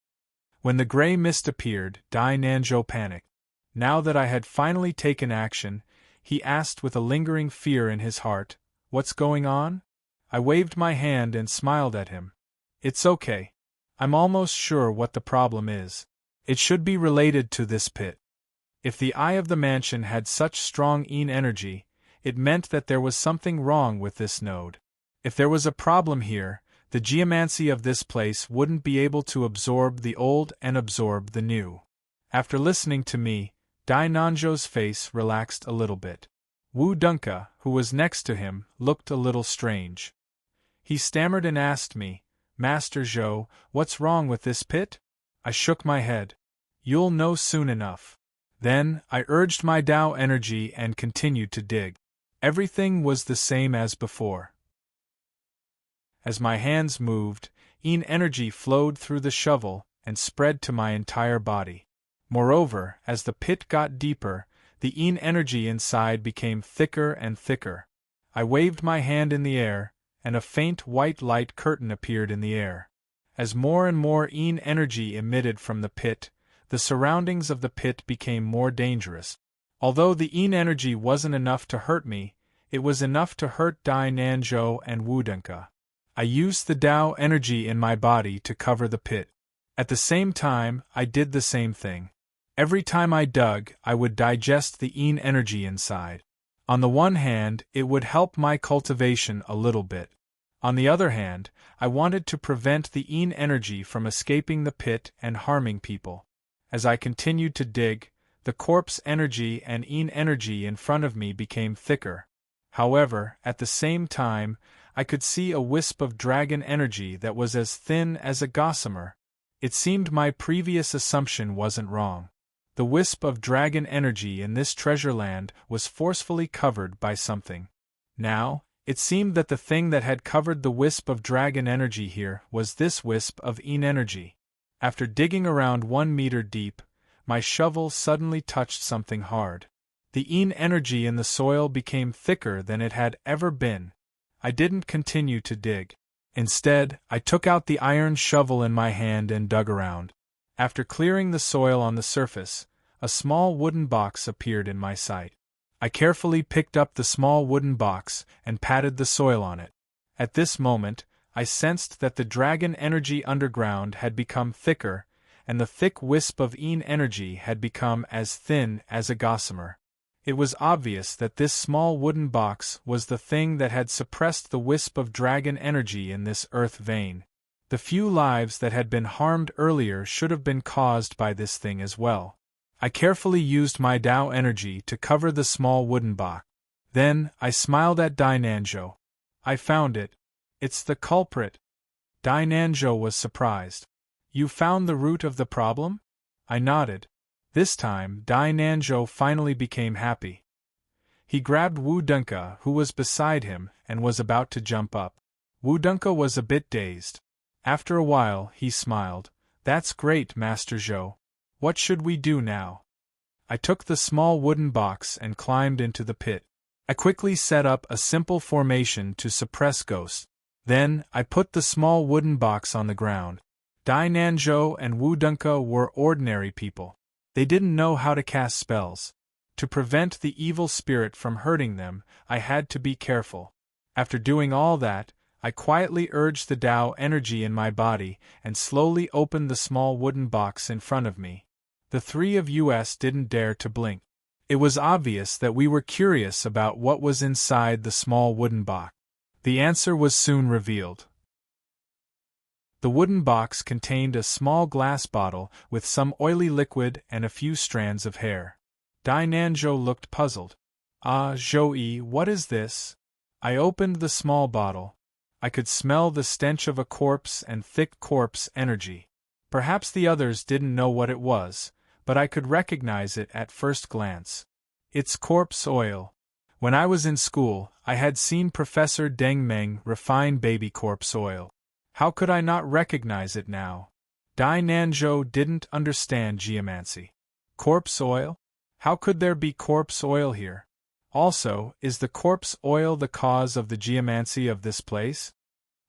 When the gray mist appeared, Dai Nanzhou panicked. Now that I had finally taken action, he asked with a lingering fear in his heart, "What's going on?" I waved my hand and smiled at him. "It's okay. I'm almost sure what the problem is. It should be related to this pit." If the eye of the mansion had such strong yin energy, it meant that there was something wrong with this node. If there was a problem here, the geomancy of this place wouldn't be able to absorb the old and absorb the new. After listening to me, Dai Nanzhou's face relaxed a little bit. Wu Dunka, who was next to him, looked a little strange. He stammered and asked me, "Master Zhou, what's wrong with this pit?" I shook my head. "You'll know soon enough." Then, I urged my Tao energy and continued to dig. Everything was the same as before. As my hands moved, yin energy flowed through the shovel and spread to my entire body. Moreover, as the pit got deeper, the yin energy inside became thicker and thicker. I waved my hand in the air, and a faint white light curtain appeared in the air. As more and more yin energy emitted from the pit, the surroundings of the pit became more dangerous. Although the Yin energy wasn't enough to hurt me, it was enough to hurt Dai Nanzhou and Wu Dunke. I used the Tao energy in my body to cover the pit. At the same time, I did the same thing. Every time I dug, I would digest the Yin energy inside. On the one hand, it would help my cultivation a little bit. On the other hand, I wanted to prevent the Yin energy from escaping the pit and harming people. As I continued to dig, the corpse energy and Yin energy in front of me became thicker. However, at the same time, I could see a wisp of dragon energy that was as thin as a gossamer. It seemed my previous assumption wasn't wrong. The wisp of dragon energy in this treasure land was forcefully covered by something. Now, it seemed that the thing that had covered the wisp of dragon energy here was this wisp of Yin energy. After digging around 1 meter deep, my shovel suddenly touched something hard. The Yin energy in the soil became thicker than it had ever been. I didn't continue to dig. Instead, I took out the iron shovel in my hand and dug around. After clearing the soil on the surface, a small wooden box appeared in my sight. I carefully picked up the small wooden box and patted the soil on it. At this moment, I sensed that the dragon energy underground had become thicker, and the thick wisp of Yin energy had become as thin as a gossamer. It was obvious that this small wooden box was the thing that had suppressed the wisp of dragon energy in this earth vein. The few lives that had been harmed earlier should have been caused by this thing as well. I carefully used my Tao energy to cover the small wooden box. Then, I smiled at Dai Nanzhou. I found it. It's the culprit. Dai Nanzhou was surprised. You found the root of the problem? I nodded. This time, Dai Nanzhou finally became happy. He grabbed Wu Dunke, who was beside him, and was about to jump up. Wu Dunke was a bit dazed. After a while, he smiled. That's great, Master Zhou. What should we do now? I took the small wooden box and climbed into the pit. I quickly set up a simple formation to suppress ghosts. Then, I put the small wooden box on the ground. Dai Nanzhou and Wu Dunke were ordinary people. They didn't know how to cast spells. To prevent the evil spirit from hurting them, I had to be careful. After doing all that, I quietly urged the Tao energy in my body and slowly opened the small wooden box in front of me. The three of us didn't dare to blink. It was obvious that we were curious about what was inside the small wooden box. The answer was soon revealed. The wooden box contained a small glass bottle with some oily liquid and a few strands of hair. Dai Nanzhou looked puzzled. Ah, Zhou-yi, what is this? I opened the small bottle. I could smell the stench of a corpse and thick corpse energy. Perhaps the others didn't know what it was, but I could recognize it at first glance. It's corpse oil. When I was in school, I had seen Professor Deng Meng refine baby corpse oil. How could I not recognize it now? Dai Nanzhou didn't understand geomancy. Corpse oil? How could there be corpse oil here? Also, is the corpse oil the cause of the geomancy of this place?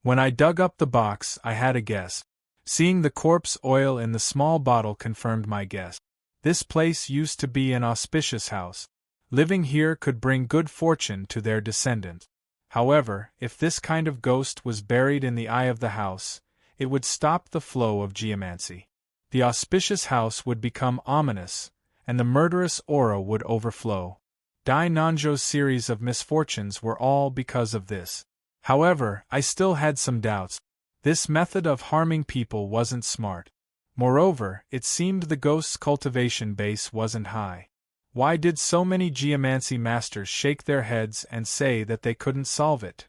When I dug up the box, I had a guess. Seeing the corpse oil in the small bottle confirmed my guess. This place used to be an auspicious house. Living here could bring good fortune to their descendants. However, if this kind of ghost was buried in the eye of the house, it would stop the flow of geomancy. The auspicious house would become ominous, and the murderous aura would overflow. Dai Nanzhou's series of misfortunes were all because of this. However, I still had some doubts. This method of harming people wasn't smart. Moreover, it seemed the ghost's cultivation base wasn't high. Why did so many geomancy masters shake their heads and say that they couldn't solve it?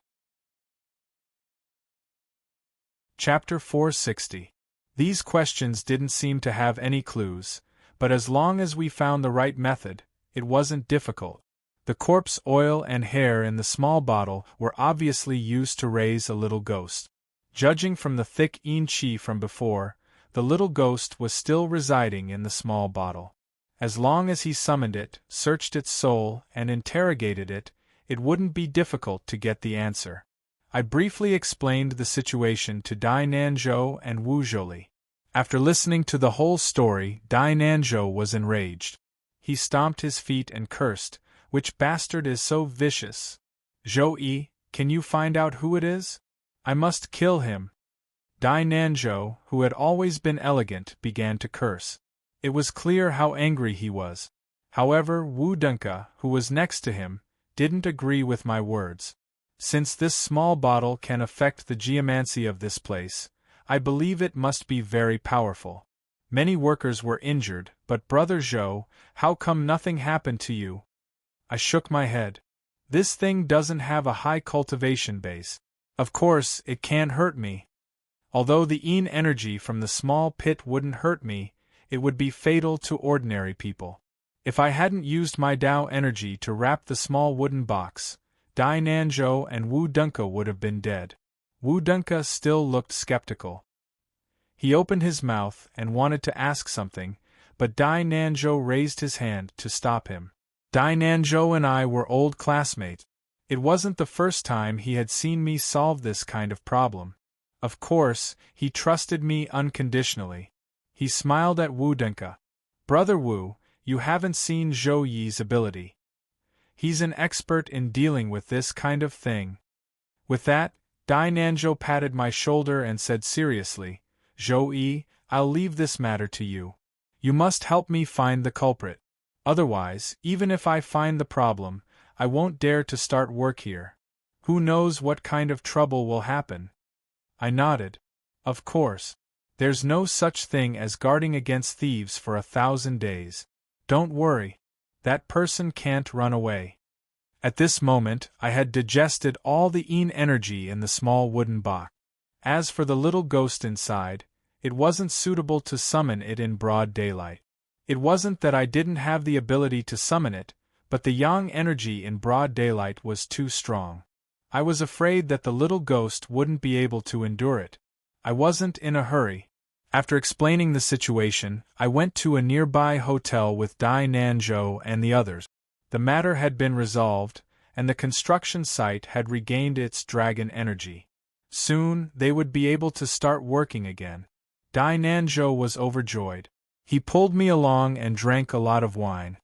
Chapter 460. These questions didn't seem to have any clues, but as long as we found the right method, it wasn't difficult. The corpse oil and hair in the small bottle were obviously used to raise a little ghost. Judging from the thick yin qi from before, the little ghost was still residing in the small bottle. As long as he summoned it, searched its soul, and interrogated it, it wouldn't be difficult to get the answer. I briefly explained the situation to Dai Nanzhou and Wu Zholi. After listening to the whole story, Dai Nanzhou was enraged. he stomped his feet and cursed, "Which bastard is so vicious? Zhou-yi, can you find out who it is? I must kill him." Dai Nanzhou, who had always been elegant, began to curse. It was clear how angry he was. However, Wu Dunka, who was next to him, didn't agree with my words. "Since this small bottle can affect the geomancy of this place, I believe it must be very powerful. Many workers were injured, but Brother Zhou, how come nothing happened to you?" I shook my head. "This thing doesn't have a high cultivation base. Of course, it can't hurt me. Although the yin energy from the small pit wouldn't hurt me, it would be fatal to ordinary people. If I hadn't used my Tao energy to wrap the small wooden box, Dai Nanzhou and Wu Dunka would have been dead." Wu Dunka still looked skeptical. He opened his mouth and wanted to ask something, but Dai Nanzhou raised his hand to stop him. Dai Nanzhou and I were old classmates. It wasn't the first time he had seen me solve this kind of problem. Of course, he trusted me unconditionally. He smiled at Wu Dunka. "Brother Wu, you haven't seen Zhou Yi's ability. He's an expert in dealing with this kind of thing." With that, Dai Nanzhou patted my shoulder and said seriously, "Zhou Yi, I'll leave this matter to you. You must help me find the culprit. Otherwise, even if I find the problem, I won't dare to start work here. Who knows what kind of trouble will happen?" I nodded. "Of course. There's no such thing as guarding against thieves for 1,000 days. Don't worry. That person can't run away." At this moment, I had digested all the yin energy in the small wooden box. As for the little ghost inside, it wasn't suitable to summon it in broad daylight. It wasn't that I didn't have the ability to summon it, but the yang energy in broad daylight was too strong. I was afraid that the little ghost wouldn't be able to endure it. I wasn't in a hurry. After explaining the situation, I went to a nearby hotel with Dai Nanzhou and the others. The matter had been resolved, and the construction site had regained its dragon energy. Soon, they would be able to start working again. Dai Nanzhou was overjoyed. He pulled me along and drank a lot of wine.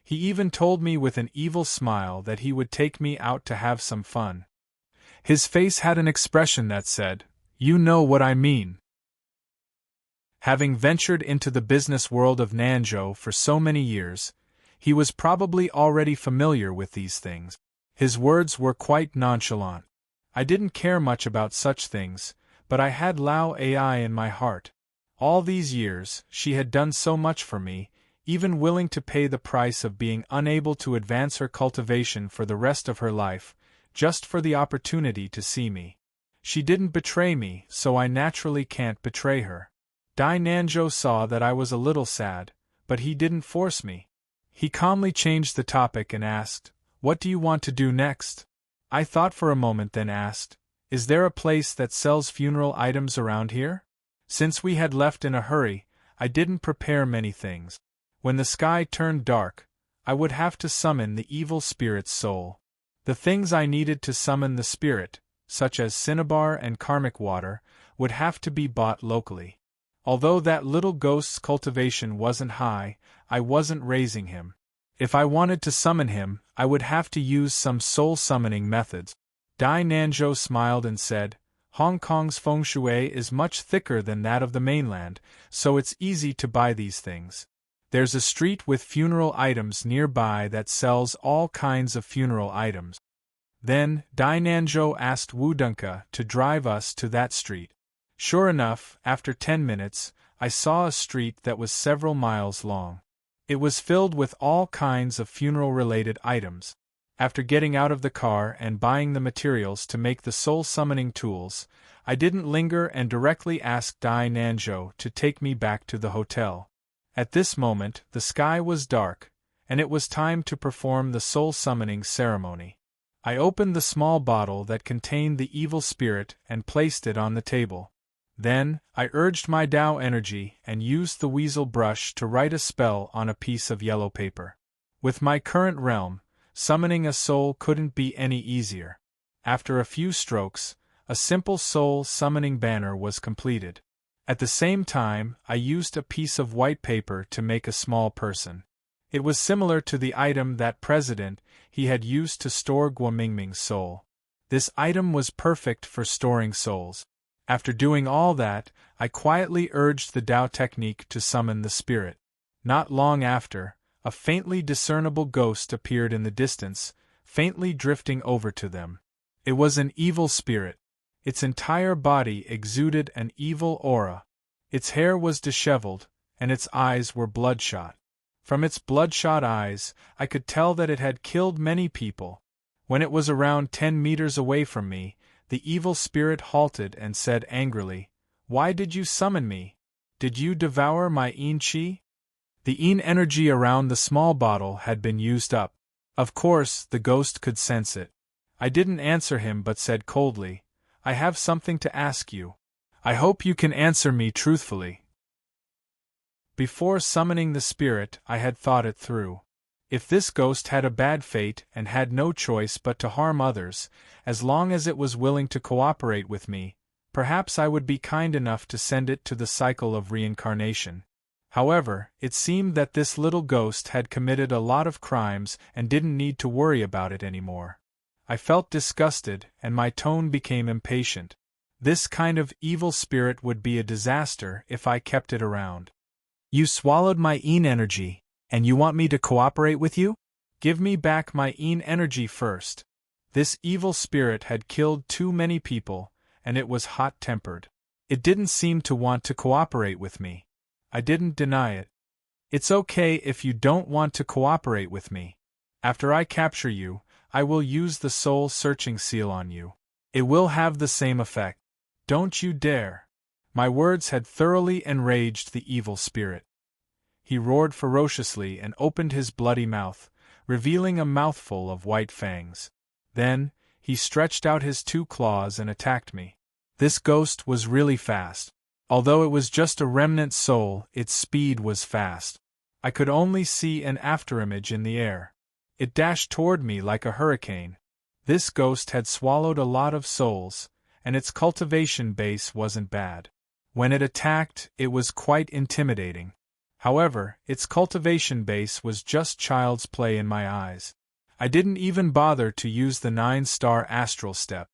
He even told me with an evil smile that he would take me out to have some fun. His face had an expression that said, "You know what I mean." Having ventured into the business world of Nanzhou for so many years, he was probably already familiar with these things. His words were quite nonchalant. I didn't care much about such things, but I had Lao Ai in my heart. All these years, she had done so much for me, even willing to pay the price of being unable to advance her cultivation for the rest of her life, just for the opportunity to see me. She didn't betray me, so I naturally can't betray her. Dai Nanzhou saw that I was a little sad, but he didn't force me. He calmly changed the topic and asked, "What do you want to do next?" I thought for a moment, then asked, "Is there a place that sells funeral items around here?" Since we had left in a hurry, I didn't prepare many things. When the sky turned dark, I would have to summon the evil spirit's soul. The things I needed to summon the spirit, such as cinnabar and karmic water, would have to be bought locally. Although that little ghost's cultivation wasn't high, I wasn't raising him. If I wanted to summon him, I would have to use some soul-summoning methods. Dai Nanzhou smiled and said, "Hong Kong's feng shui is much thicker than that of the mainland, so it's easy to buy these things. There's a street with funeral items nearby that sells all kinds of funeral items." Then, Dai Nanzhou asked Wu Dunka to drive us to that street. Sure enough, after 10 minutes, I saw a street that was several miles long. It was filled with all kinds of funeral-related items. After getting out of the car and buying the materials to make the soul-summoning tools, I didn't linger and directly asked Dai Nanzhou to take me back to the hotel. At this moment, the sky was dark, and it was time to perform the soul-summoning ceremony. I opened the small bottle that contained the evil spirit and placed it on the table. Then, I urged my Tao energy and used the weasel brush to write a spell on a piece of yellow paper. With my current realm, summoning a soul couldn't be any easier. After a few strokes, a simple soul-summoning banner was completed. At the same time, I used a piece of white paper to make a small person. It was similar to the item that president he had used to store Guomingming's soul. This item was perfect for storing souls. After doing all that, I quietly urged the Tao technique to summon the spirit. Not long after, a faintly discernible ghost appeared in the distance, faintly drifting over to them. It was an evil spirit. Its entire body exuded an evil aura. Its hair was disheveled, and its eyes were bloodshot. From its bloodshot eyes, I could tell that it had killed many people. When it was around 10 meters away from me, the evil spirit halted and said angrily, "Why did you summon me? Did you devour my yin qi?" The yin energy around the small bottle had been used up. Of course, the ghost could sense it. I didn't answer him but said coldly, "I have something to ask you. I hope you can answer me truthfully." Before summoning the spirit, I had thought it through. If this ghost had a bad fate and had no choice but to harm others, as long as it was willing to cooperate with me, perhaps I would be kind enough to send it to the cycle of reincarnation. However, it seemed that this little ghost had committed a lot of crimes and didn't need to worry about it anymore. I felt disgusted, and my tone became impatient. This kind of evil spirit would be a disaster if I kept it around. "You swallowed my yin energy, and you want me to cooperate with you? Give me back my yin energy first." This evil spirit had killed too many people, and it was hot-tempered. It didn't seem to want to cooperate with me. I didn't deny it. "It's okay if you don't want to cooperate with me. After I capture you, I will use the soul-searching seal on you. It will have the same effect. Don't you dare." My words had thoroughly enraged the evil spirit. He roared ferociously and opened his bloody mouth, revealing a mouthful of white fangs. Then, he stretched out his 2 claws and attacked me. This ghost was really fast. Although it was just a remnant soul, its speed was fast. I could only see an afterimage in the air. It dashed toward me like a hurricane. This ghost had swallowed a lot of souls, and its cultivation base wasn't bad. When it attacked, it was quite intimidating. However, its cultivation base was just child's play in my eyes. I didn't even bother to use the 9-star astral step.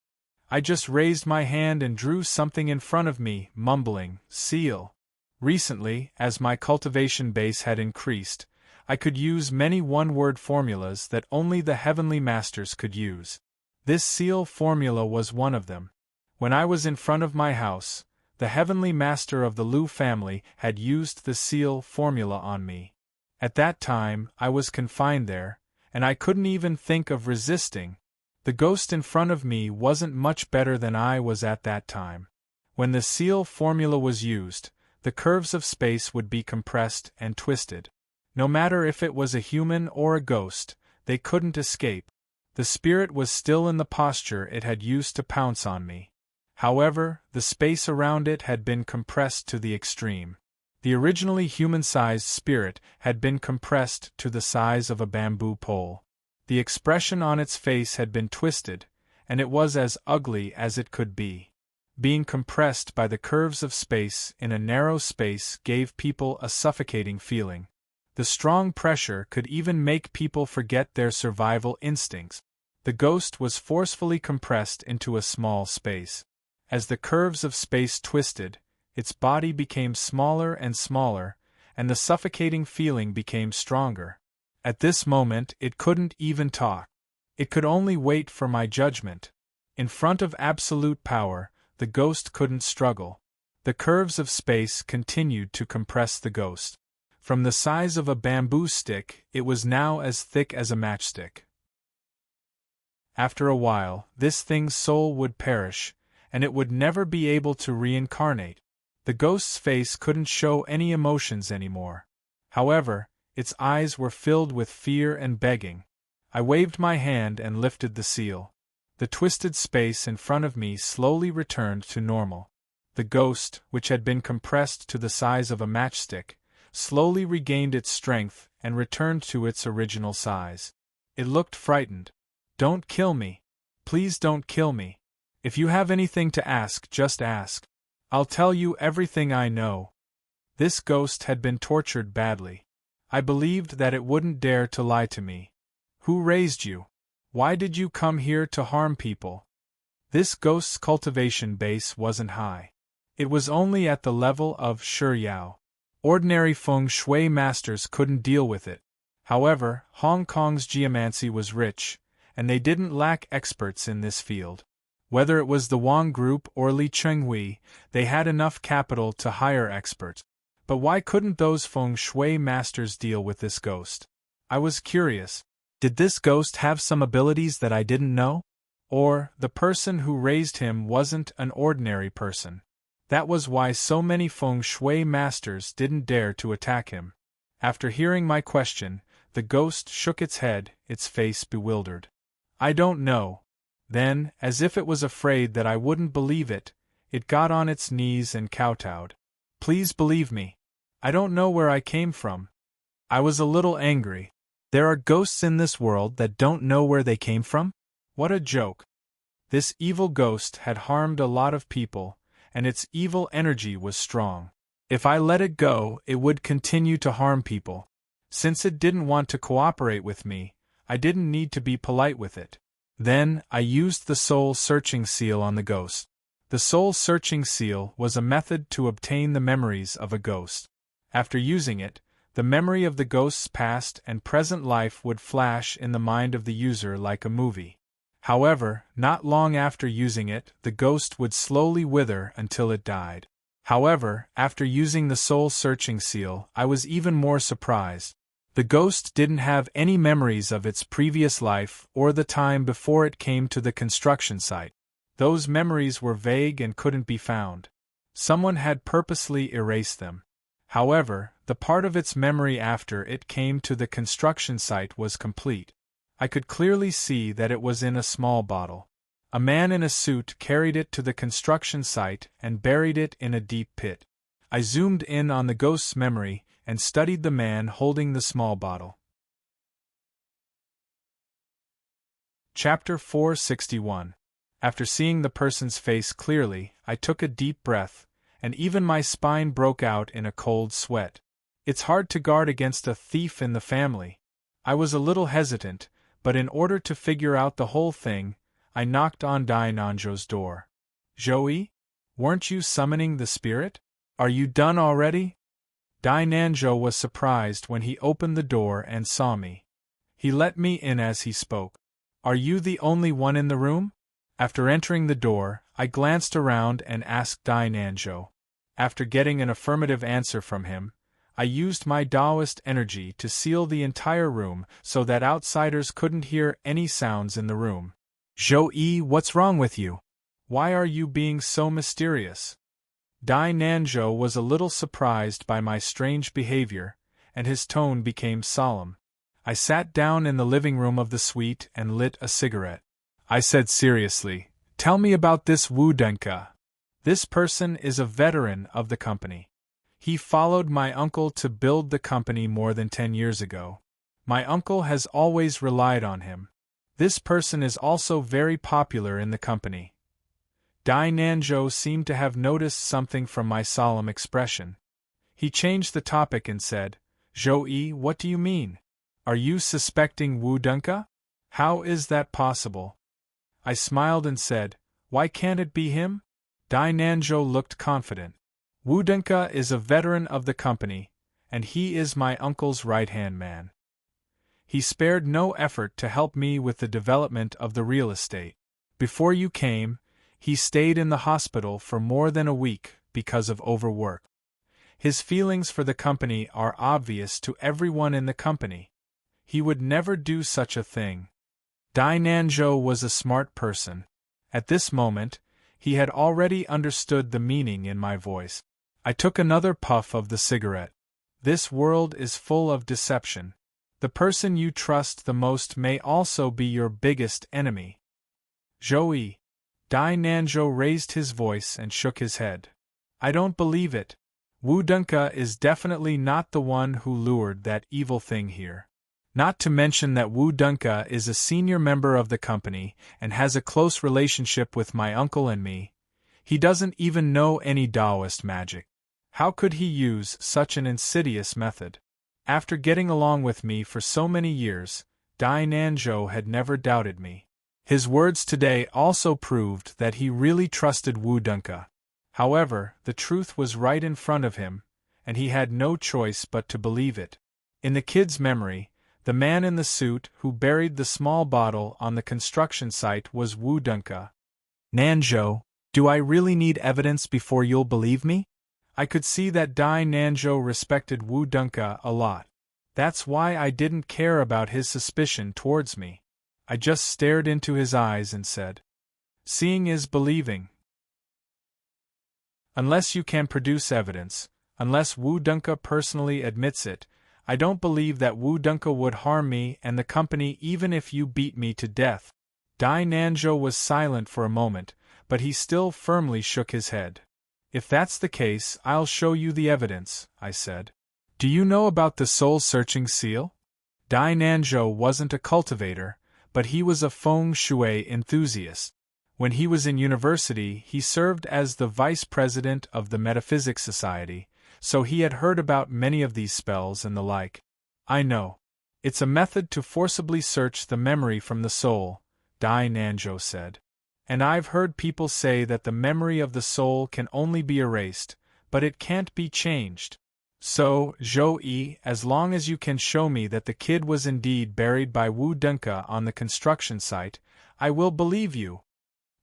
I just raised my hand and drew something in front of me, mumbling, "Seal." Recently, as my cultivation base had increased, I could use many one-word formulas that only the heavenly masters could use. This seal formula was one of them. When I was in front of my house, the heavenly master of the Liu family had used the seal formula on me. At that time, I was confined there, and I couldn't even think of resisting. The ghost in front of me wasn't much better than I was at that time. When the seal formula was used, the curves of space would be compressed and twisted. No matter if it was a human or a ghost, they couldn't escape. The spirit was still in the posture it had used to pounce on me. However, the space around it had been compressed to the extreme. The originally human-sized spirit had been compressed to the size of a bamboo pole. The expression on its face had been twisted, and it was as ugly as it could be. Being compressed by the curves of space in a narrow space gave people a suffocating feeling. The strong pressure could even make people forget their survival instincts. The ghost was forcefully compressed into a small space. As the curves of space twisted, its body became smaller and smaller, and the suffocating feeling became stronger. At this moment it couldn't even talk. It could only wait for my judgment. In front of absolute power, the ghost couldn't struggle. The curves of space continued to compress the ghost. From the size of a bamboo stick, it was now as thick as a matchstick. After a while, this thing's soul would perish, and it would never be able to reincarnate. The ghost's face couldn't show any emotions anymore. However, its eyes were filled with fear and begging. I waved my hand and lifted the seal. The twisted space in front of me slowly returned to normal. The ghost, which had been compressed to the size of a matchstick, slowly regained its strength and returned to its original size. It looked frightened. "Don't kill me. Please don't kill me. If you have anything to ask, just ask. I'll tell you everything I know." This ghost had been tortured badly. I believed that it wouldn't dare to lie to me. Who raised you? Why did you come here to harm people? This ghost's cultivation base wasn't high. It was only at the level of Shuyao. Ordinary feng shui masters couldn't deal with it. However, Hong Kong's geomancy was rich, and they didn't lack experts in this field. Whether it was the Wang Group or Li Chenghui, they had enough capital to hire experts. But why couldn't those feng shui masters deal with this ghost? I was curious. Did this ghost have some abilities that I didn't know? Or, the person who raised him wasn't an ordinary person? That was why so many feng shui masters didn't dare to attack him. After hearing my question, the ghost shook its head, its face bewildered. I don't know. Then, as if it was afraid that I wouldn't believe it, it got on its knees and kowtowed. Please believe me. I don't know where I came from. I was a little angry. There are ghosts in this world that don't know where they came from? What a joke. This evil ghost had harmed a lot of people, and its evil energy was strong. If I let it go, it would continue to harm people. Since it didn't want to cooperate with me, I didn't need to be polite with it. Then, I used the soul-searching seal on the ghost. The soul-searching seal was a method to obtain the memories of a ghost. After using it, the memory of the ghost's past and present life would flash in the mind of the user like a movie. However, not long after using it, the ghost would slowly wither until it died. However, after using the soul-searching seal, I was even more surprised. The ghost didn't have any memories of its previous life or the time before it came to the construction site. Those memories were vague and couldn't be found. Someone had purposely erased them. However, the part of its memory after it came to the construction site was complete. I could clearly see that it was in a small bottle. A man in a suit carried it to the construction site and buried it in a deep pit. I zoomed in on the ghost's memory and studied the man holding the small bottle. Chapter 461. After seeing the person's face clearly, I took a deep breath, and even my spine broke out in a cold sweat. It's hard to guard against a thief in the family. I was a little hesitant, but in order to figure out the whole thing, I knocked on Dai Nanzhou's door. Joey? Weren't you summoning the spirit? Are you done already? Dai Nanzhou was surprised when he opened the door and saw me. He let me in as he spoke. Are you the only one in the room? After entering the door, I glanced around and asked Dai Nanzhou. After getting an affirmative answer from him, I used my Taoist energy to seal the entire room so that outsiders couldn't hear any sounds in the room. Zhou-Yi, what's wrong with you? Why are you being so mysterious? Dai Nanzhou was a little surprised by my strange behavior, and his tone became solemn. I sat down in the living room of the suite and lit a cigarette. I said seriously, "Tell me about this Wu Dunka. This person is a veteran of the company. He followed my uncle to build the company more than 10 years ago. My uncle has always relied on him. This person is also very popular in the company." Dai Nanzhou seemed to have noticed something from my solemn expression. He changed the topic and said, "Zhou-Yi, what do you mean? Are you suspecting Wu Dunka? How is that possible?" I smiled and said, "Why can't it be him?" Dai Nanzhou looked confident. "Wu Dunka is a veteran of the company, and he is my uncle's right-hand man. He spared no effort to help me with the development of the real estate. Before you came, he stayed in the hospital for more than a week because of overwork. His feelings for the company are obvious to everyone in the company. He would never do such a thing." Dai Nanzhou was a smart person. At this moment, he had already understood the meaning in my voice. I took another puff of the cigarette. This world is full of deception. The person you trust the most may also be your biggest enemy. Zhou-Yi. Dai Nanzhou raised his voice and shook his head. "I don't believe it. Wu Dunka is definitely not the one who lured that evil thing here. Not to mention that Wu Dunka is a senior member of the company and has a close relationship with my uncle and me. He doesn't even know any Taoist magic. How could he use such an insidious method? After getting along with me for so many years, Dai Nanzhou had never doubted me. His words today also proved that he really trusted Wu Dunke. However, the truth was right in front of him, and he had no choice but to believe it. In the kid's memory, the man in the suit who buried the small bottle on the construction site was Wu Dunke. Nanzhou, do I really need evidence before you'll believe me? I could see that Dai Nanzhou respected Wu Dunke a lot. That's why I didn't care about his suspicion towards me. I just stared into his eyes and said, "Seeing is believing. Unless you can produce evidence, unless Wu Dunke personally admits it, I don't believe that Wu Dunke would harm me and the company even if you beat me to death." Dai Nanzhou was silent for a moment, but he still firmly shook his head. "If that's the case, I'll show you the evidence," I said. "Do you know about the soul-searching seal?" Dai Nanzhou wasn't a cultivator, but he was a feng shui enthusiast. When he was in university, he served as the vice president of the Metaphysics Society, so he had heard about many of these spells and the like. "I know. It's a method to forcibly search the memory from the soul," Dai Nanzhou said. "And I've heard people say that the memory of the soul can only be erased, but it can't be changed. So, Zhou-Yi, as long as you can show me that the kid was indeed buried by Wu Dunke on the construction site, I will believe you."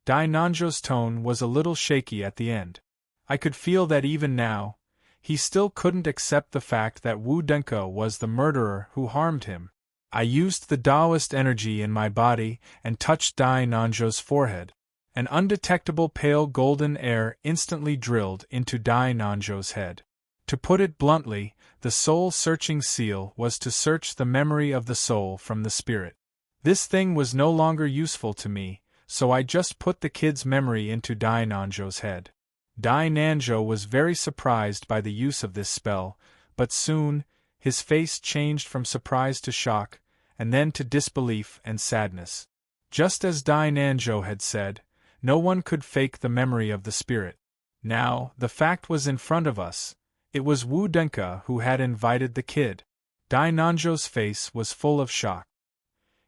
Dai Nanzhou's tone was a little shaky at the end. I could feel that even now, he still couldn't accept the fact that Wu Dunke was the murderer who harmed him. I used the Taoist energy in my body and touched Dai Nanzhou's forehead. An undetectable pale golden air instantly drilled into Dai Nanzhou's head. To put it bluntly, the soul-searching seal was to search the memory of the soul from the spirit. This thing was no longer useful to me, so I just put the kid's memory into Dai Nanzhou's head. Dai Nanzhou was very surprised by the use of this spell, but soon, his face changed from surprise to shock, and then to disbelief and sadness. Just as Dai Nanzhou had said, no one could fake the memory of the spirit. Now, the fact was in front of us. It was Wu Dunke who had invited the kid. Dai Nanzhou's face was full of shock.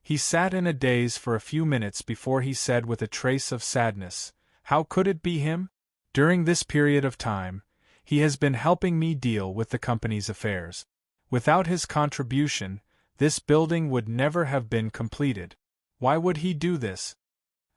He sat in a daze for a few minutes before he said with a trace of sadness, "How could it be him? During this period of time, he has been helping me deal with the company's affairs. Without his contribution, this building would never have been completed. Why would he do this?"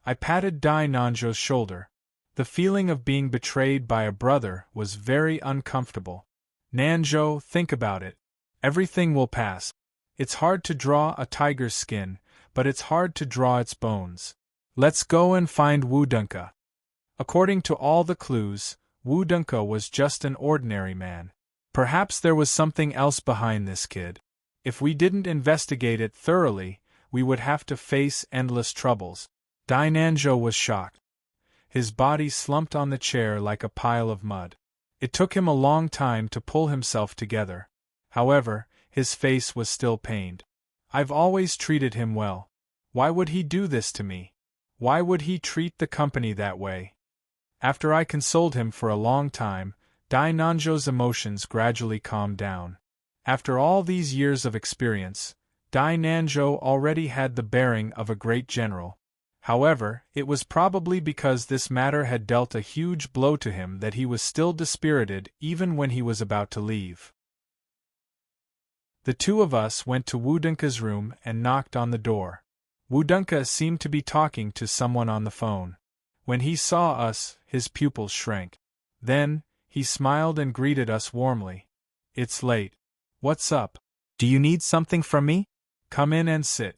I patted Dai Nanzhou's shoulder. The feeling of being betrayed by a brother was very uncomfortable. "Nanzhou, think about it. Everything will pass. It's hard to draw a tiger's skin, but it's hard to draw its bones. Let's go and find Wu Dunke." According to all the clues, Wu Dunke was just an ordinary man. Perhaps there was something else behind this kid. If we didn't investigate it thoroughly, we would have to face endless troubles. Dai Nanzhou was shocked. His body slumped on the chair like a pile of mud. It took him a long time to pull himself together. However, his face was still pained. "I've always treated him well. Why would he do this to me? Why would he treat the company that way?" After I consoled him for a long time, Dai Nanzhou's emotions gradually calmed down. After all these years of experience, Dai Nanzhou already had the bearing of a great general. However, it was probably because this matter had dealt a huge blow to him that he was still dispirited even when he was about to leave. The two of us went to Wu Dunke's room and knocked on the door. Wu Dunke seemed to be talking to someone on the phone. When he saw us, his pupils shrank. Then, he smiled and greeted us warmly. "It's late. What's up? Do you need something from me? Come in and sit."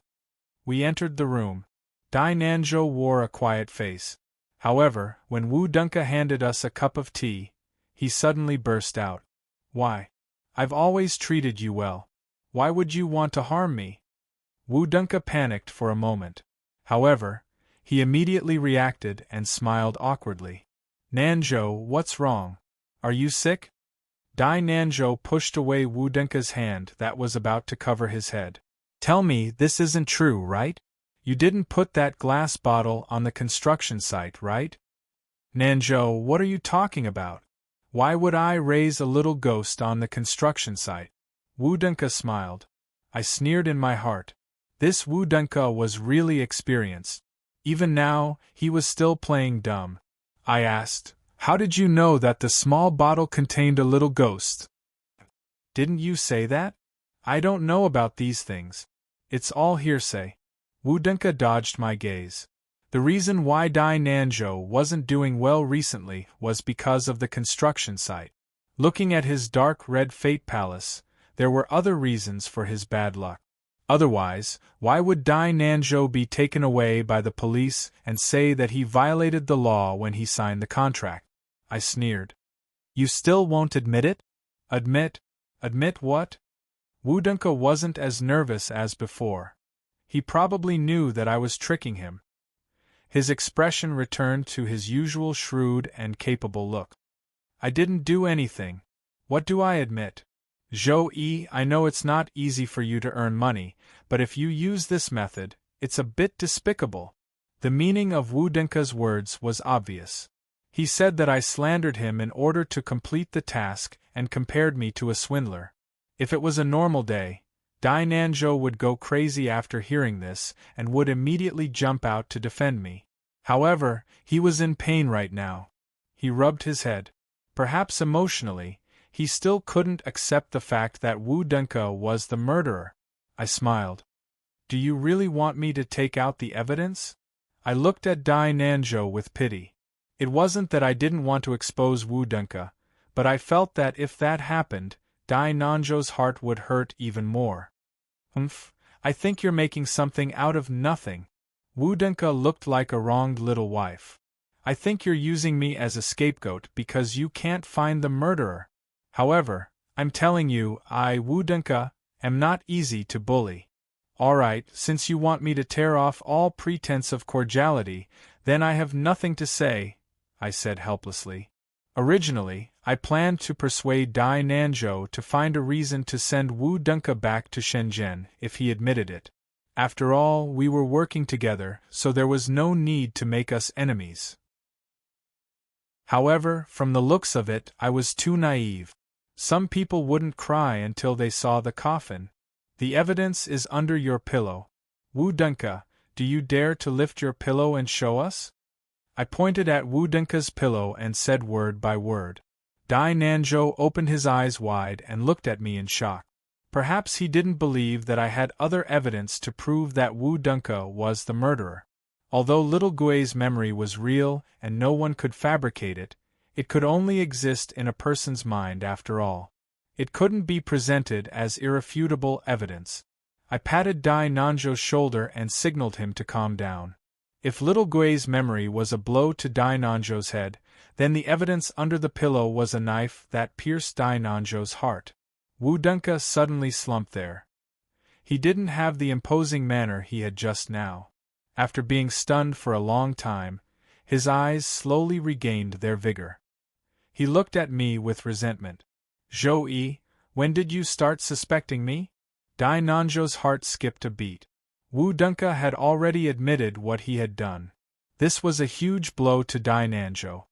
We entered the room. Dai Nanzhou wore a quiet face. However, when Wu Dunke handed us a cup of tea, he suddenly burst out. "Why? I've always treated you well. Why would you want to harm me?" Wu Dunke panicked for a moment. However, he immediately reacted and smiled awkwardly. "Nanzhou, what's wrong? Are you sick?" Dai Nanzhou pushed away Wu Dunke's hand that was about to cover his head. "Tell me this isn't true, right? You didn't put that glass bottle on the construction site, right?" "Nanzhou, what are you talking about? Why would I raise a little ghost on the construction site?" Woodenka smiled. I sneered in my heart. This Woodenka was really experienced. Even now, he was still playing dumb. I asked, "How did you know that the small bottle contained a little ghost?" "Didn't you say that?" "I don't know about these things. It's all hearsay." Woodenka dodged my gaze. The reason why Dai Nanzhou wasn't doing well recently was because of the construction site. Looking at his dark red fate palace, there were other reasons for his bad luck. Otherwise, why would Dai Nanzhou be taken away by the police and say that he violated the law when he signed the contract? I sneered. "You still won't admit it?" "Admit? Admit what?" Woodenka wasn't as nervous as before. He probably knew that I was tricking him. His expression returned to his usual shrewd and capable look. "I didn't do anything. What do I admit? Zhou-Yi, I know it's not easy for you to earn money, but if you use this method, it's a bit despicable." The meaning of Woodenka's words was obvious. He said that I slandered him in order to complete the task and compared me to a swindler. If it was a normal day, Dai Nanzhou would go crazy after hearing this and would immediately jump out to defend me. However, he was in pain right now. He rubbed his head. Perhaps emotionally, he still couldn't accept the fact that Woodenka was the murderer. I smiled. "Do you really want me to take out the evidence?" I looked at Dai Nanzhou with pity. It wasn't that I didn't want to expose Woodenka, but I felt that if that happened, Dai Nanzhou's heart would hurt even more. I think you're making something out of nothing." Woodenka looked like a wronged little wife. "I think you're using me as a scapegoat because you can't find the murderer. However, I'm telling you, I, Woodenka, am not easy to bully." "Alright, since you want me to tear off all pretense of cordiality, then I have nothing to say," I said helplessly. Originally, I planned to persuade Dai Nanzhou to find a reason to send Woodenka back to Shenzhen if he admitted it. After all, we were working together, so there was no need to make us enemies. However, from the looks of it, I was too naive. Some people wouldn't cry until they saw the coffin. "The evidence is under your pillow. Woodenka, do you dare to lift your pillow and show us?" I pointed at Woodenka's pillow and said word by word. Dai Nanzhou opened his eyes wide and looked at me in shock. Perhaps he didn't believe that I had other evidence to prove that Woodenka was the murderer. Although little Gui's memory was real and no one could fabricate it, it could only exist in a person's mind after all. It couldn't be presented as irrefutable evidence. I patted Dai Nanzhou's shoulder and signaled him to calm down. If little Gui's memory was a blow to Dai Nanzhou's head, then the evidence under the pillow was a knife that pierced Dai Nanzhou's heart. Woodenka suddenly slumped there. He didn't have the imposing manner he had just now. After being stunned for a long time, his eyes slowly regained their vigor. He looked at me with resentment. "Zhou-Yi, when did you start suspecting me?" Dai Nanzhou's heart skipped a beat. Woodenka had already admitted what he had done. This was a huge blow to Dai Nanzhou.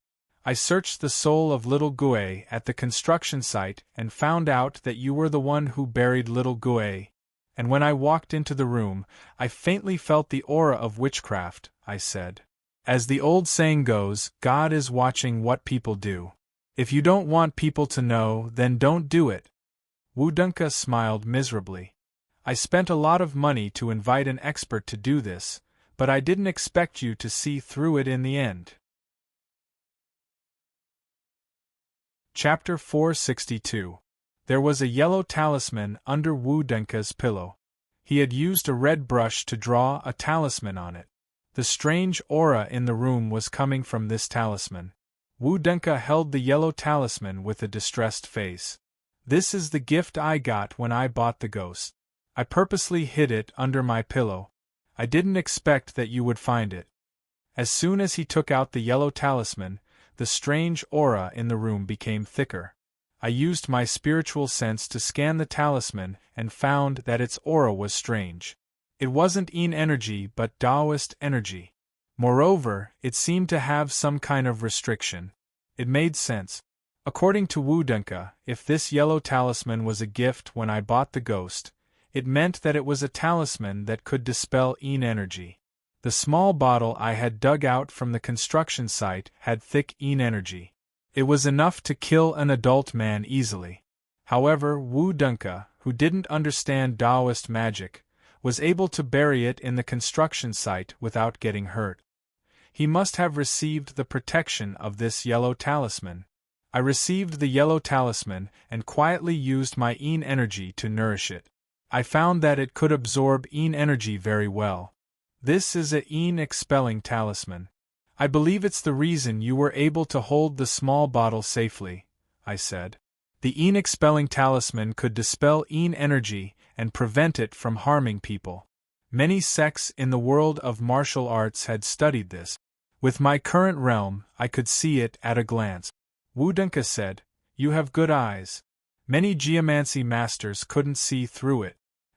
"I searched the soul of little Gui at the construction site and found out that you were the one who buried little Gui. And when I walked into the room, I faintly felt the aura of witchcraft," I said. "As the old saying goes, God is watching what people do. If you don't want people to know, then don't do it." Woodenka smiled miserably. "I spent a lot of money to invite an expert to do this, but I didn't expect you to see through it in the end." Chapter 462. There was a yellow talisman under Woodenka's pillow. He had used a red brush to draw a talisman on it. The strange aura in the room was coming from this talisman. Woodenka held the yellow talisman with a distressed face. "This is the gift I got when I bought the ghost. I purposely hid it under my pillow. I didn't expect that you would find it." As soon as he took out the yellow talisman, the strange aura in the room became thicker. I used my spiritual sense to scan the talisman and found that its aura was strange. It wasn't Yin energy but Taoist energy. Moreover, it seemed to have some kind of restriction. It made sense. According to Woodenka, if this yellow talisman was a gift when I bought the ghost, it meant that it was a talisman that could dispel energy. The small bottle I had dug out from the construction site had thick energy. It was enough to kill an adult man easily. However, Woodenka, who didn't understand Taoist magic, was able to bury it in the construction site without getting hurt. He must have received the protection of this yellow talisman. I received the yellow talisman and quietly used my energy to nourish it. I found that it could absorb energy very well. This is a expelling talisman. I believe it's the reason you were able to hold the small bottle safely, I said. The expelling talisman could dispel energy and prevent it from harming people. Many sects in the world of martial arts had studied this. With my current realm, I could see it at a glance. Woodenka said, "You have good eyes." Many geomancy masters couldn't see through it.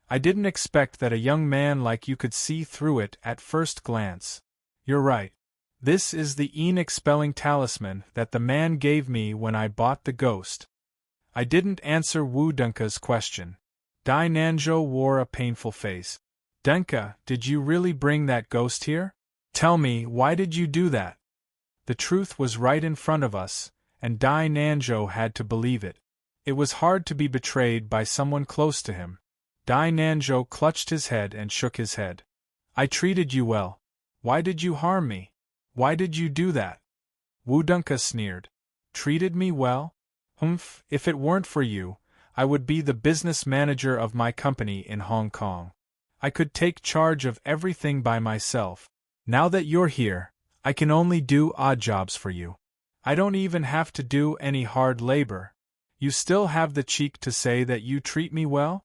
I didn't expect that a young man like you could see through it at first glance. You're right. This is the expelling talisman that the man gave me when I bought the ghost. I didn't answer Woodenka's question. Dai Nanzhou wore a painful face. Denka, did you really bring that ghost here? Tell me, why did you do that? The truth was right in front of us, and Dai Nanzhou had to believe it. It was hard to be betrayed by someone close to him. Dai Nanzhou clutched his head and shook his head. I treated you well. Why did you harm me? Why did you do that? Woodenka sneered. Treated me well? Humph, if it weren't for you, I would be the business manager of my company in Hong Kong. I could take charge of everything by myself. Now that you're here, I can only do odd jobs for you. I don't even have to do any hard labor. You still have the cheek to say that you treat me well?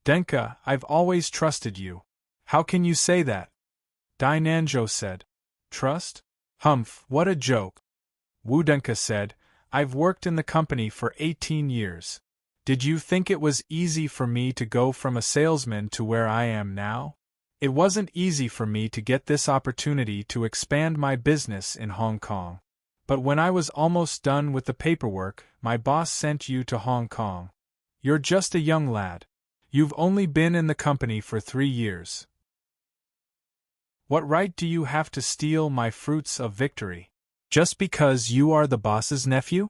Denka, I've always trusted you. How can you say that? Dai Nanzhou said. Trust? Humph, what a joke. Woodenka said, I've worked in the company for 18 years. Did you think it was easy for me to go from a salesman to where I am now? It wasn't easy for me to get this opportunity to expand my business in Hong Kong. But when I was almost done with the paperwork, my boss sent you to Hong Kong. You're just a young lad. You've only been in the company for 3 years. What right do you have to steal my fruits of victory? Just because you are the boss's nephew?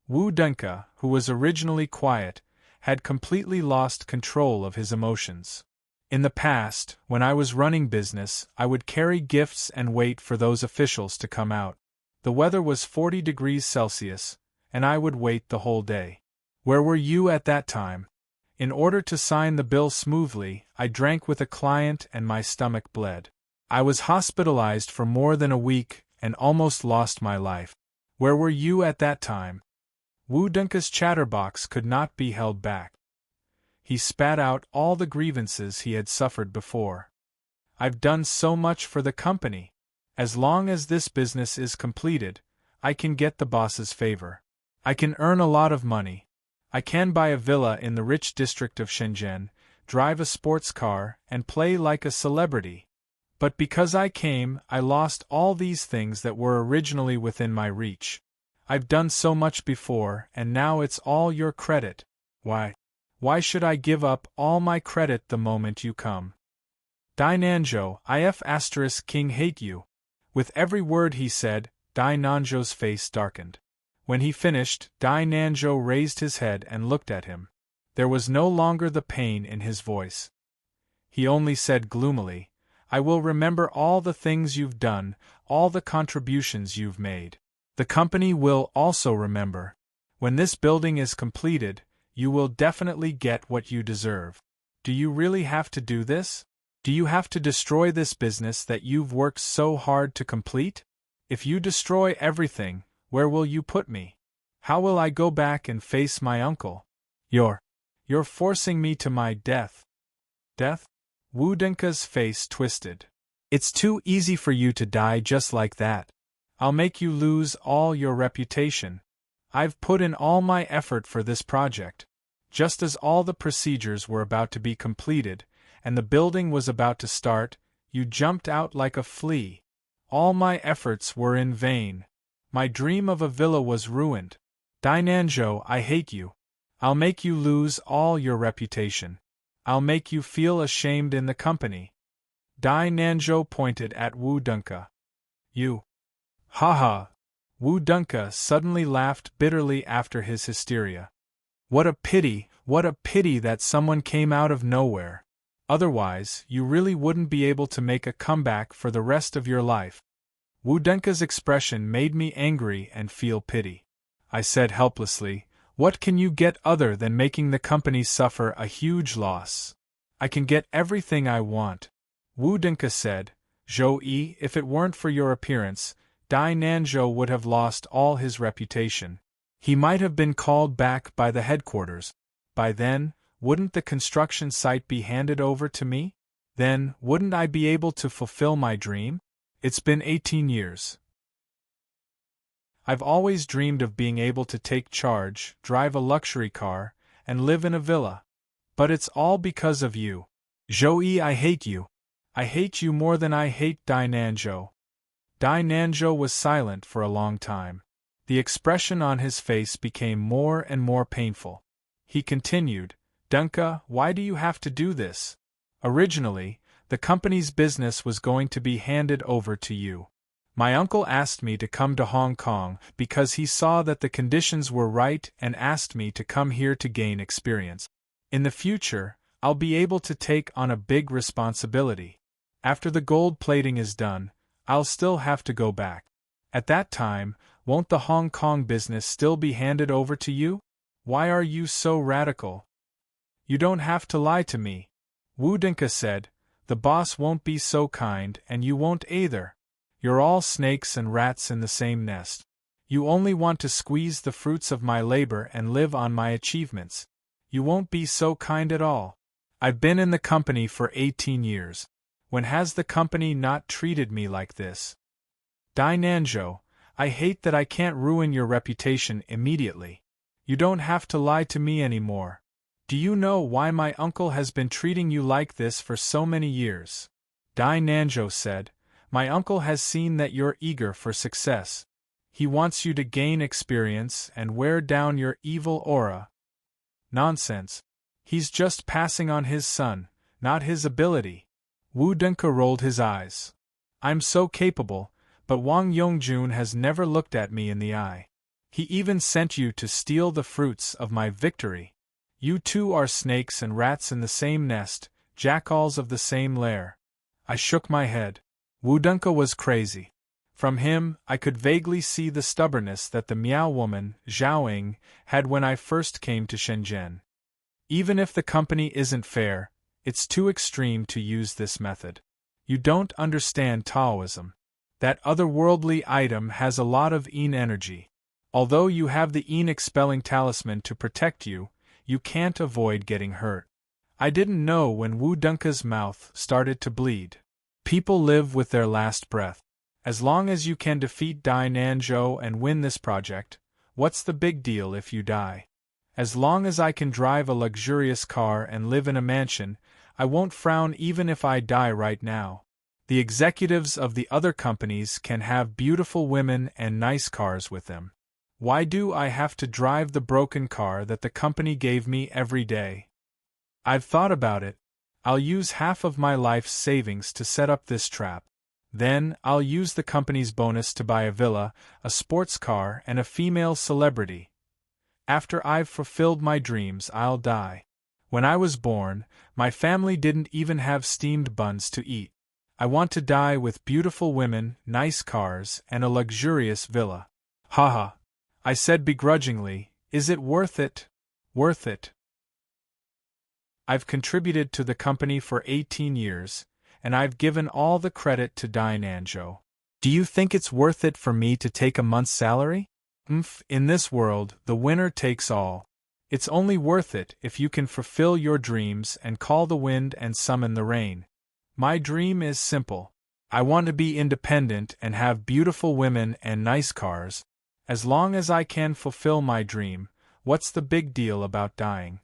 Woodenka, who was originally quiet, had completely lost control of his emotions. In the past, when I was running business, I would carry gifts and wait for those officials to come out. The weather was 40 degrees Celsius, and I would wait the whole day. Where were you at that time? In order to sign the bill smoothly, I drank with a client and my stomach bled. I was hospitalized for more than a week and almost lost my life. Where were you at that time? Woodenka's chatterbox could not be held back. He spat out all the grievances he had suffered before. I've done so much for the company. As long as this business is completed, I can get the boss's favor. I can earn a lot of money. I can buy a villa in the rich district of Shenzhen, drive a sports car, and play like a celebrity. But because I came, I lost all these things that were originally within my reach. I've done so much before, and now it's all your credit. Why should I give up all my credit the moment you come? Dai Nanzhou, if king hate you. With every word he said, Dai Nanzhou's face darkened. When he finished, Dai Nanzhou raised his head and looked at him. There was no longer the pain in his voice. He only said gloomily, I will remember all the things you've done, all the contributions you've made. The company will also remember. When this building is completed, you will definitely get what you deserve. Do you really have to do this? Do you have to destroy this business that you've worked so hard to complete? If you destroy everything, where will you put me? How will I go back and face my uncle? You're forcing me to my death. Death? Woodenka's face twisted. It's too easy for you to die just like that. I'll make you lose all your reputation. I've put in all my effort for this project. Just as all the procedures were about to be completed, and the building was about to start, you jumped out like a flea. All my efforts were in vain. My dream of a villa was ruined. Dai Nanzhou, I hate you. I'll make you lose all your reputation. I'll make you feel ashamed in the company. Dai Nanzhou pointed at Wu Dunke. You. Ha ha. Wu Dunke suddenly laughed bitterly after his hysteria. What a pity that someone came out of nowhere. Otherwise, you really wouldn't be able to make a comeback for the rest of your life. Wu Dunke's expression made me angry and feel pity. I said helplessly, what can you get other than making the company suffer a huge loss? I can get everything I want. Wu Dunke said, Zhou Yi, if it weren't for your appearance, Dai Nanzhou would have lost all his reputation. He might have been called back by the headquarters. By then, wouldn't the construction site be handed over to me? Then, wouldn't I be able to fulfill my dream? It's been 18 years. I've always dreamed of being able to take charge, drive a luxury car, and live in a villa. But it's all because of you. Zhou Yi, I hate you. I hate you more than I hate Dai Nanzhou. Dai Nanzhou was silent for a long time. The expression on his face became more and more painful. He continued, Dunke, why do you have to do this? Originally, the company's business was going to be handed over to you. My uncle asked me to come to Hong Kong because he saw that the conditions were right and asked me to come here to gain experience. In the future, I'll be able to take on a big responsibility. After the gold plating is done, I'll still have to go back. At that time, won't the Hong Kong business still be handed over to you? Why are you so radical? You don't have to lie to me. Wu Dunke said, the boss won't be so kind and you won't either. You're all snakes and rats in the same nest. You only want to squeeze the fruits of my labor and live on my achievements. You won't be so kind at all. I've been in the company for 18 years. When has the company not treated me like this? Dai Nanzhou, I hate that I can't ruin your reputation immediately. You don't have to lie to me anymore. Do you know why my uncle has been treating you like this for so many years? Dai Nanzhou said, my uncle has seen that you're eager for success. He wants you to gain experience and wear down your evil aura. Nonsense. He's just passing on his son, not his ability. Wu Dunke rolled his eyes. I'm so capable, but Wang Yongjun has never looked at me in the eye. He even sent you to steal the fruits of my victory. You two are snakes and rats in the same nest, jackals of the same lair. I shook my head. Wu Dunke was crazy. From him, I could vaguely see the stubbornness that the Miao woman, Zhaoying, had when I first came to Shenzhen. Even if the company isn't fair, it's too extreme to use this method. You don't understand Taoism. That otherworldly item has a lot of yin energy. Although you have the yin expelling talisman to protect you, you can't avoid getting hurt. I didn't know when Wu Dunke's mouth started to bleed. People live with their last breath. As long as you can defeat Dai Nanzhou and win this project, what's the big deal if you die? As long as I can drive a luxurious car and live in a mansion, I won't frown even if I die right now. The executives of the other companies can have beautiful women and nice cars with them. Why do I have to drive the broken car that the company gave me every day? I've thought about it. I'll use half of my life's savings to set up this trap. Then, I'll use the company's bonus to buy a villa, a sports car, and a female celebrity. After I've fulfilled my dreams, I'll die. When I was born, my family didn't even have steamed buns to eat. I want to die with beautiful women, nice cars, and a luxurious villa. Haha. I said begrudgingly, is it worth it? Worth it. I've contributed to the company for 18 years, and I've given all the credit to Dai Nanzhou. Do you think it's worth it for me to take a month's salary? In this world, the winner takes all. It's only worth it if you can fulfill your dreams and call the wind and summon the rain. My dream is simple. I want to be independent and have beautiful women and nice cars. As long as I can fulfill my dream, what's the big deal about dying?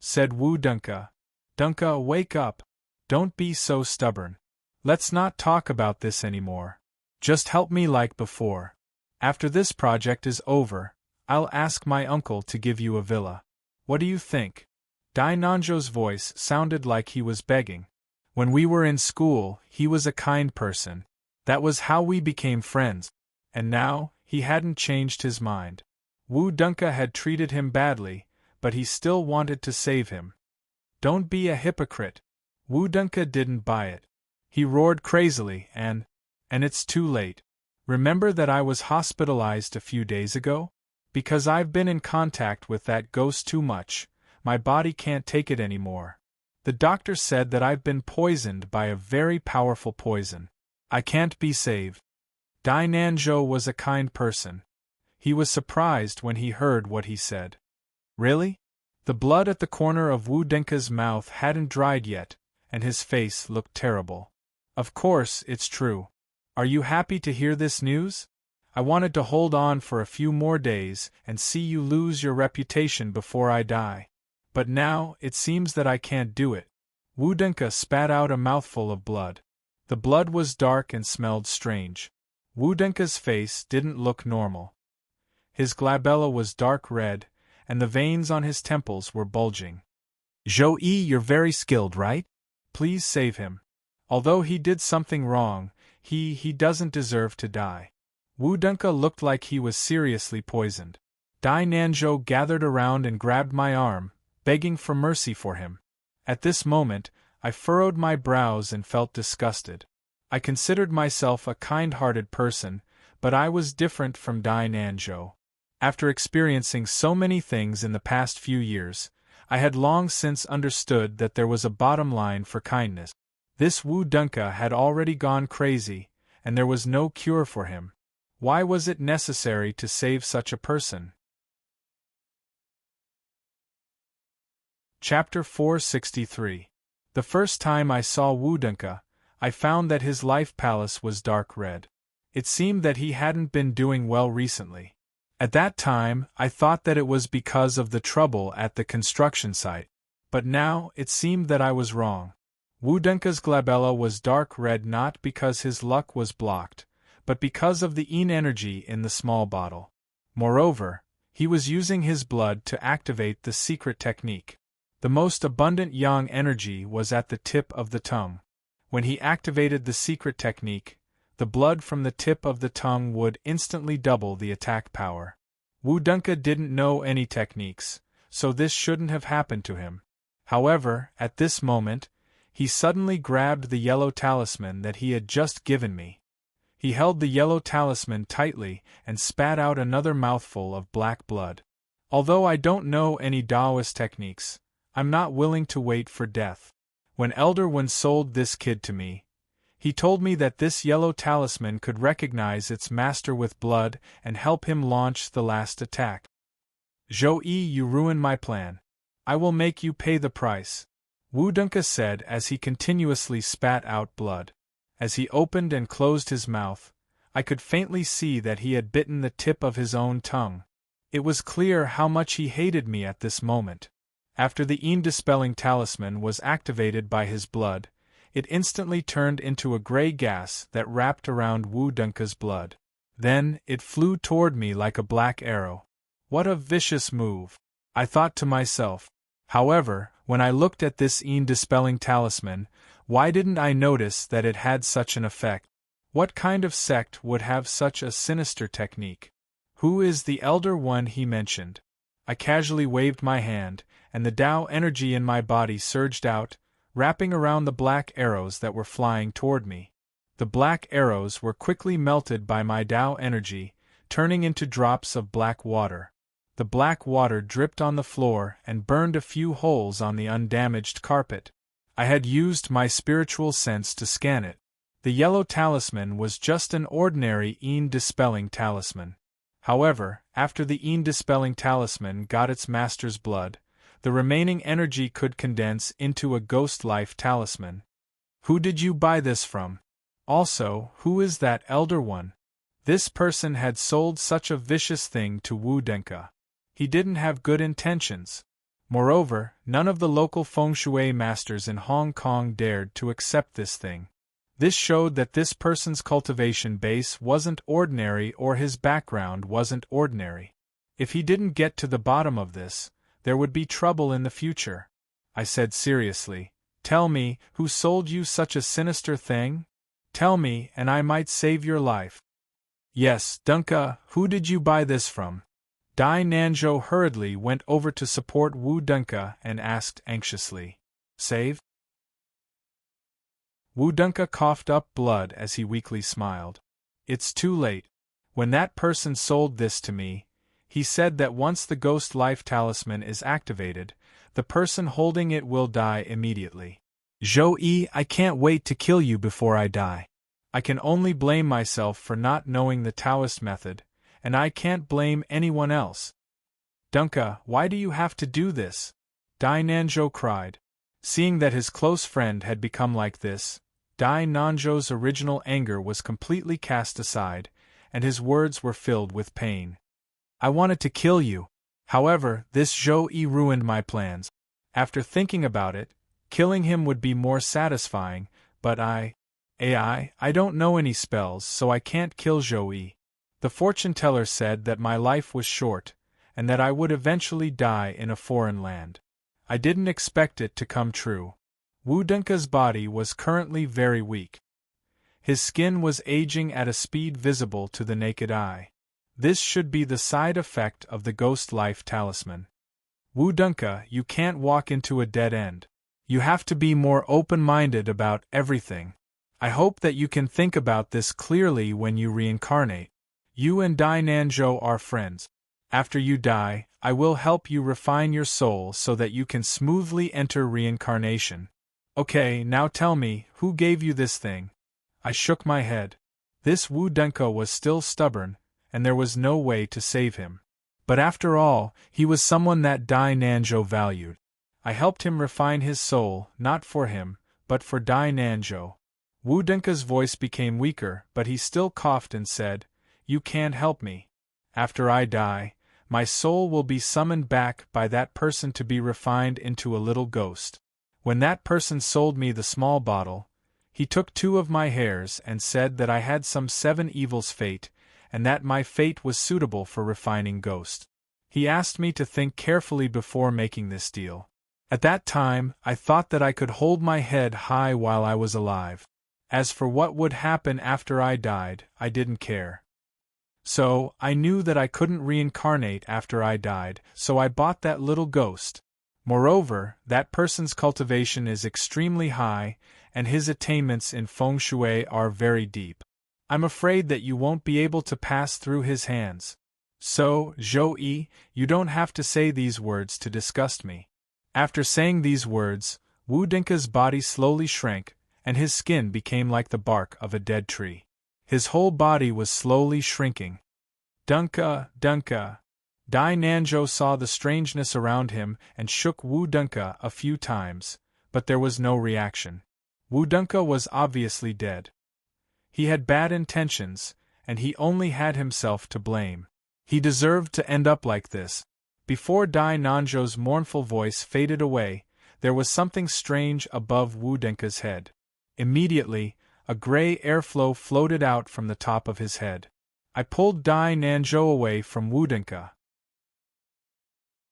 Said Wu Dunke. Dunke, wake up. Don't be so stubborn. Let's not talk about this anymore. Just help me like before. After this project is over, I'll ask my uncle to give you a villa. What do you think? Dai Nanzhou's voice sounded like he was begging. When we were in school, he was a kind person. That was how we became friends. And now, he hadn't changed his mind. Wu Dunka had treated him badly, but he still wanted to save him. Don't be a hypocrite. Wu Dunka didn't buy it. He roared crazily, and it's too late. Remember that I was hospitalized a few days ago? Because I've been in contact with that ghost too much, my body can't take it anymore. The doctor said that I've been poisoned by a very powerful poison. I can't be saved. Dai Nanzhou was a kind person. He was surprised when he heard what he said. Really? The blood at the corner of Wu Dunka's mouth hadn't dried yet, and his face looked terrible. Of course, it's true. Are you happy to hear this news? I wanted to hold on for a few more days and see you lose your reputation before I die. But now, it seems that I can't do it. Wu Dunka spat out a mouthful of blood. The blood was dark and smelled strange. Wu Dunka's face didn't look normal. His glabella was dark red, and the veins on his temples were bulging. Zhou Yi, you're very skilled, right? Please save him. Although he did something wrong, he doesn't deserve to die. Wu Dunka looked like he was seriously poisoned. Dai Nanzhou gathered around and grabbed my arm, begging for mercy for him. At this moment, I furrowed my brows and felt disgusted. I considered myself a kind-hearted person, but I was different from Dai Nanzhou. After experiencing so many things in the past few years, I had long since understood that there was a bottom line for kindness. This Wu Dunka had already gone crazy, and there was no cure for him. Why was it necessary to save such a person? Chapter 463. The first time I saw Wu Dunka, I found that his life palace was dark red. It seemed that he hadn't been doing well recently. At that time, I thought that it was because of the trouble at the construction site. But now, it seemed that I was wrong. Wu Dunka's glabella was dark red not because his luck was blocked, but because of the yin energy in the small bottle. Moreover, he was using his blood to activate the secret technique. The most abundant yang energy was at the tip of the tongue. When he activated the secret technique, the blood from the tip of the tongue would instantly double the attack power. Wu Dunka didn't know any techniques, so this shouldn't have happened to him. However, at this moment, he suddenly grabbed the yellow talisman that he had just given me. He held the yellow talisman tightly and spat out another mouthful of black blood. Although I don't know any Taoist techniques, I'm not willing to wait for death. When Elder Wen sold this kid to me, he told me that this yellow talisman could recognize its master with blood and help him launch the last attack. Zhou Yi, you ruined my plan. I will make you pay the price, Wu Dunka said as he continuously spat out blood. As he opened and closed his mouth, I could faintly see that he had bitten the tip of his own tongue. It was clear how much he hated me at this moment. After the yin-dispelling talisman was activated by his blood, it instantly turned into a gray gas that wrapped around Wu Dunka's blood. Then, it flew toward me like a black arrow. What a vicious move, I thought to myself. However, when I looked at this yin-dispelling talisman, why didn't I notice that it had such an effect? What kind of sect would have such a sinister technique? Who is the Elder One he mentioned? I casually waved my hand, and the Tao energy in my body surged out, wrapping around the black arrows that were flying toward me. The black arrows were quickly melted by my Tao energy, turning into drops of black water. The black water dripped on the floor and burned a few holes on the undamaged carpet. I had used my spiritual sense to scan it. The yellow talisman was just an ordinary yin-dispelling talisman. However, after the yin-dispelling talisman got its master's blood, the remaining energy could condense into a ghost-life talisman. Who did you buy this from? Also, who is that Elder One? This person had sold such a vicious thing to Wu Dunka. He didn't have good intentions. Moreover, none of the local feng shui masters in Hong Kong dared to accept this thing. This showed that this person's cultivation base wasn't ordinary or his background wasn't ordinary. If he didn't get to the bottom of this, there would be trouble in the future. I said seriously, "Tell me, who sold you such a sinister thing? Tell me, and I might save your life." "Yes, Dunka, who did you buy this from?" Dai Nanzhou hurriedly went over to support Wu Dunka and asked anxiously, "Save?" Wu Dunka coughed up blood as he weakly smiled. "It's too late. When that person sold this to me, he said that once the ghost life talisman is activated, the person holding it will die immediately. Zhou-Yi, I can't wait to kill you before I die. I can only blame myself for not knowing the Taoist method, and I can't blame anyone else." "Dunka, why do you have to do this?" Dai Nanzhou cried. Seeing that his close friend had become like this, Dai Nanzhou's original anger was completely cast aside, and his words were filled with pain. "I wanted to kill you. However, this Zhou-Yi ruined my plans. After thinking about it, killing him would be more satisfying, but I don't know any spells, so I can't kill Zhou-Yi. The fortune teller said that my life was short, and that I would eventually die in a foreign land. I didn't expect it to come true." Wu Dunka's body was currently very weak. His skin was aging at a speed visible to the naked eye. This should be the side effect of the ghost life talisman. "Wu Dunka, you can't walk into a dead end. You have to be more open-minded about everything. I hope that you can think about this clearly when you reincarnate. You and Dai Nanzhou are friends. After you die, I will help you refine your soul so that you can smoothly enter reincarnation. Okay, now tell me, who gave you this thing?" I shook my head. This Wu Dunka was still stubborn, and there was no way to save him. But after all, he was someone that Dai Nanzhou valued. I helped him refine his soul, not for him, but for Dai Nanzhou. Wu Dunka's voice became weaker, but he still coughed and said, "You can't help me. After I die, my soul will be summoned back by that person to be refined into a little ghost. When that person sold me the small bottle, he took 2 of my hairs and said that I had some 7 evils fate, and that my fate was suitable for refining ghost. He asked me to think carefully before making this deal. At that time, I thought that I could hold my head high while I was alive. As for what would happen after I died, I didn't care. So, I knew that I couldn't reincarnate after I died, so I bought that little ghost. Moreover, that person's cultivation is extremely high, and his attainments in feng shui are very deep. I'm afraid that you won't be able to pass through his hands. So, Zhou-Yi, you don't have to say these words to disgust me." After saying these words, Wu Dunka's body slowly shrank, and his skin became like the bark of a dead tree. His whole body was slowly shrinking. "Dunka, Dunka." Dai Nanzhou saw the strangeness around him and shook Wu Dunka a few times, but there was no reaction. Wu Dunka was obviously dead. He had bad intentions, and he only had himself to blame. He deserved to end up like this. Before Dai Nanzhou's mournful voice faded away, there was something strange above Wu Dunka's head. Immediately, a gray airflow floated out from the top of his head. I pulled Dai Nanzhou away from Wu Dunka.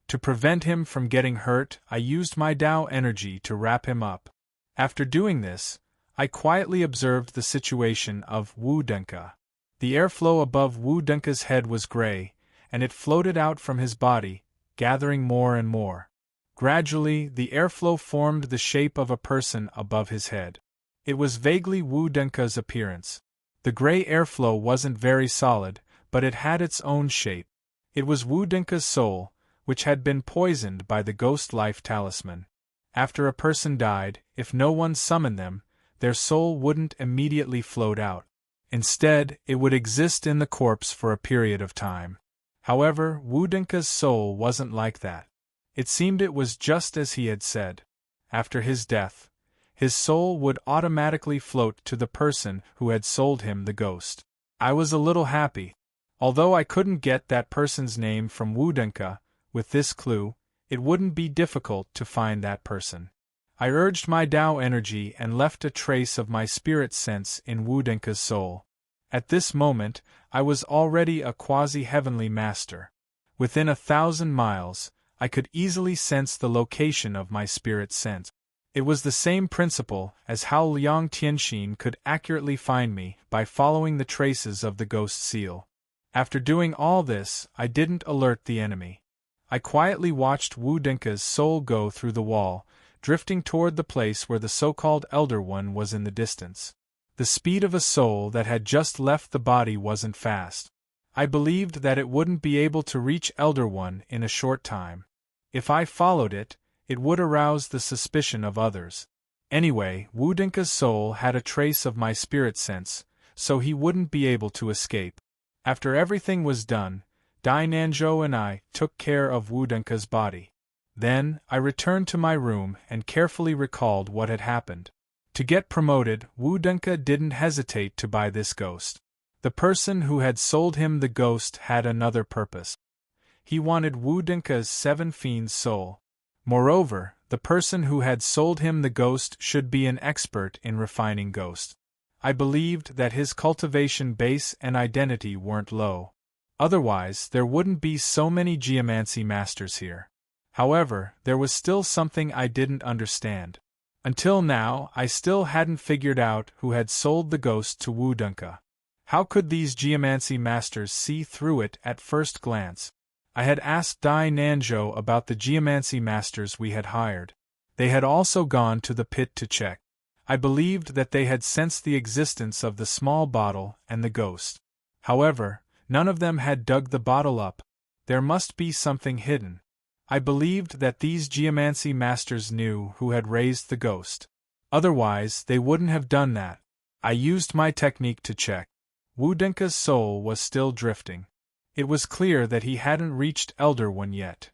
To prevent him from getting hurt, I used my Tao energy to wrap him up. After doing this, I quietly observed the situation of Wu Dunka. The airflow above Wu Dunka's head was gray, and it floated out from his body, gathering more and more. Gradually, the airflow formed the shape of a person above his head. It was vaguely Wu Dunka's appearance. The gray airflow wasn't very solid, but it had its own shape. It was Wu Dunka's soul, which had been poisoned by the ghost life talisman. After a person died, if no one summoned them, their soul wouldn't immediately float out. Instead, it would exist in the corpse for a period of time. However, Wu Dunka's soul wasn't like that. It seemed it was just as he had said. After his death, his soul would automatically float to the person who had sold him the ghost. I was a little happy. Although I couldn't get that person's name from Wu Dunka, with this clue, it wouldn't be difficult to find that person. I urged my Tao energy and left a trace of my spirit sense in Wu Dunka's soul. At this moment, I was already a quasi-heavenly master. Within 1,000 miles, I could easily sense the location of my spirit scent. It was the same principle as how Liang Tianxin could accurately find me by following the traces of the ghost seal. After doing all this, I didn't alert the enemy. I quietly watched Wu Dinka's soul go through the wall, drifting toward the place where the so-called Elder One was in the distance. The speed of a soul that had just left the body wasn't fast. I believed that it wouldn't be able to reach Elder One in a short time. If I followed it, it would arouse the suspicion of others. Anyway, Wu Dinka's soul had a trace of my spirit sense, so he wouldn't be able to escape. After everything was done, Dai Nanzhou and I took care of Wu Dinka's body. Then, I returned to my room and carefully recalled what had happened. To get promoted, Wu Dinka didn't hesitate to buy this ghost. The person who had sold him the ghost had another purpose. He wanted Wu Dinka's 7 fiends' soul. Moreover, the person who had sold him the ghost should be an expert in refining ghosts. I believed that his cultivation base and identity weren't low. Otherwise, there wouldn't be so many geomancy masters here. However, there was still something I didn't understand. Until now, I still hadn't figured out who had sold the ghost to Wu Dinka. How could these geomancy masters see through it at first glance? I had asked Dai Nanzhou about the geomancy masters we had hired. They had also gone to the pit to check. I believed that they had sensed the existence of the small bottle and the ghost. However, none of them had dug the bottle up. There must be something hidden. I believed that these geomancy masters knew who had raised the ghost. Otherwise, they wouldn't have done that. I used my technique to check. Wu Dinka's soul was still drifting. It was clear that he hadn't reached Elder One yet.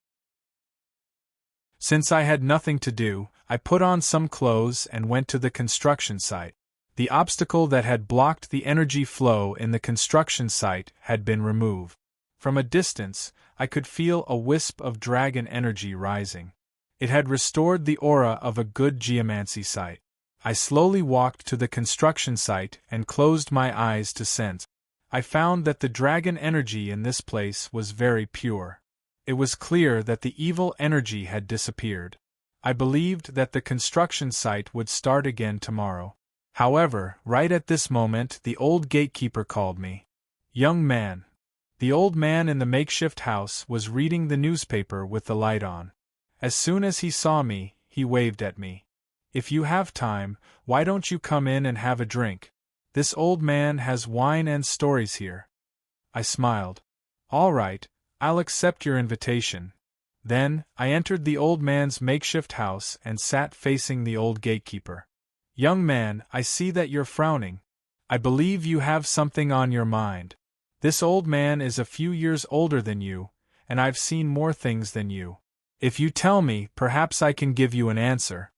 Since I had nothing to do, I put on some clothes and went to the construction site. The obstacle that had blocked the energy flow in the construction site had been removed. From a distance, I could feel a wisp of dragon energy rising. It had restored the aura of a good geomancy site. I slowly walked to the construction site and closed my eyes to sense. I found that the dragon energy in this place was very pure. It was clear that the evil energy had disappeared. I believed that the construction site would start again tomorrow. However, right at this moment the old gatekeeper called me. "Young man." The old man in the makeshift house was reading the newspaper with the light on. As soon as he saw me, he waved at me. "If you have time, why don't you come in and have a drink? This old man has wine and stories here." I smiled. "All right, I'll accept your invitation." Then, I entered the old man's makeshift house and sat facing the old gatekeeper. "Young man, I see that you're frowning. I believe you have something on your mind. This old man is a few years older than you, and I've seen more things than you. If you tell me, perhaps I can give you an answer."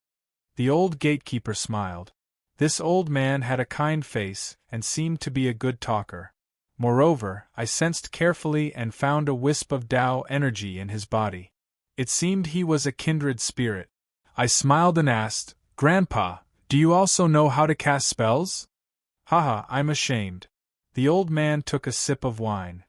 The old gatekeeper smiled. This old man had a kind face and seemed to be a good talker. Moreover, I sensed carefully and found a wisp of Tao energy in his body. It seemed he was a kindred spirit. I smiled and asked, "Grandpa, do you also know how to cast spells?" "Haha, I'm ashamed." The old man took a sip of wine.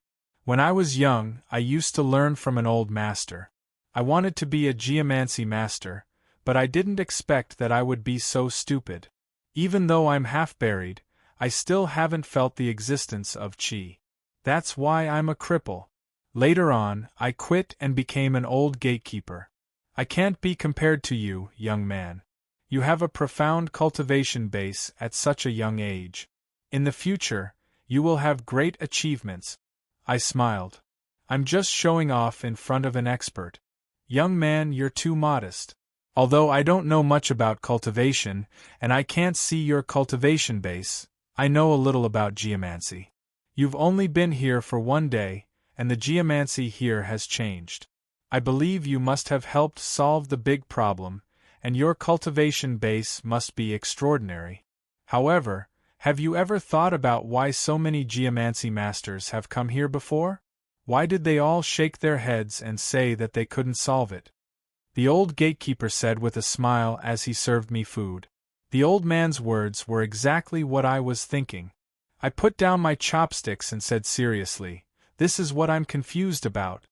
"When I was young, I used to learn from an old master. I wanted to be a geomancy master, but I didn't expect that I would be so stupid. Even though I'm half buried, I still haven't felt the existence of qi. That's why I'm a cripple. Later on, I quit and became an old gatekeeper. I can't be compared to you, young man. You have a profound cultivation base at such a young age. In the future, you will have great achievements." I smiled. "I'm just showing off in front of an expert." "Young man, you're too modest. Although I don't know much about cultivation, and I can't see your cultivation base, I know a little about geomancy. You've only been here for 1 day, and the geomancy here has changed. I believe you must have helped solve the big problem, and your cultivation base must be extraordinary. However, have you ever thought about why so many geomancy masters have come here before? Why did they all shake their heads and say that they couldn't solve it?" The old gatekeeper said with a smile as he served me food. The old man's words were exactly what I was thinking. I put down my chopsticks and said seriously, "This is what I'm confused about.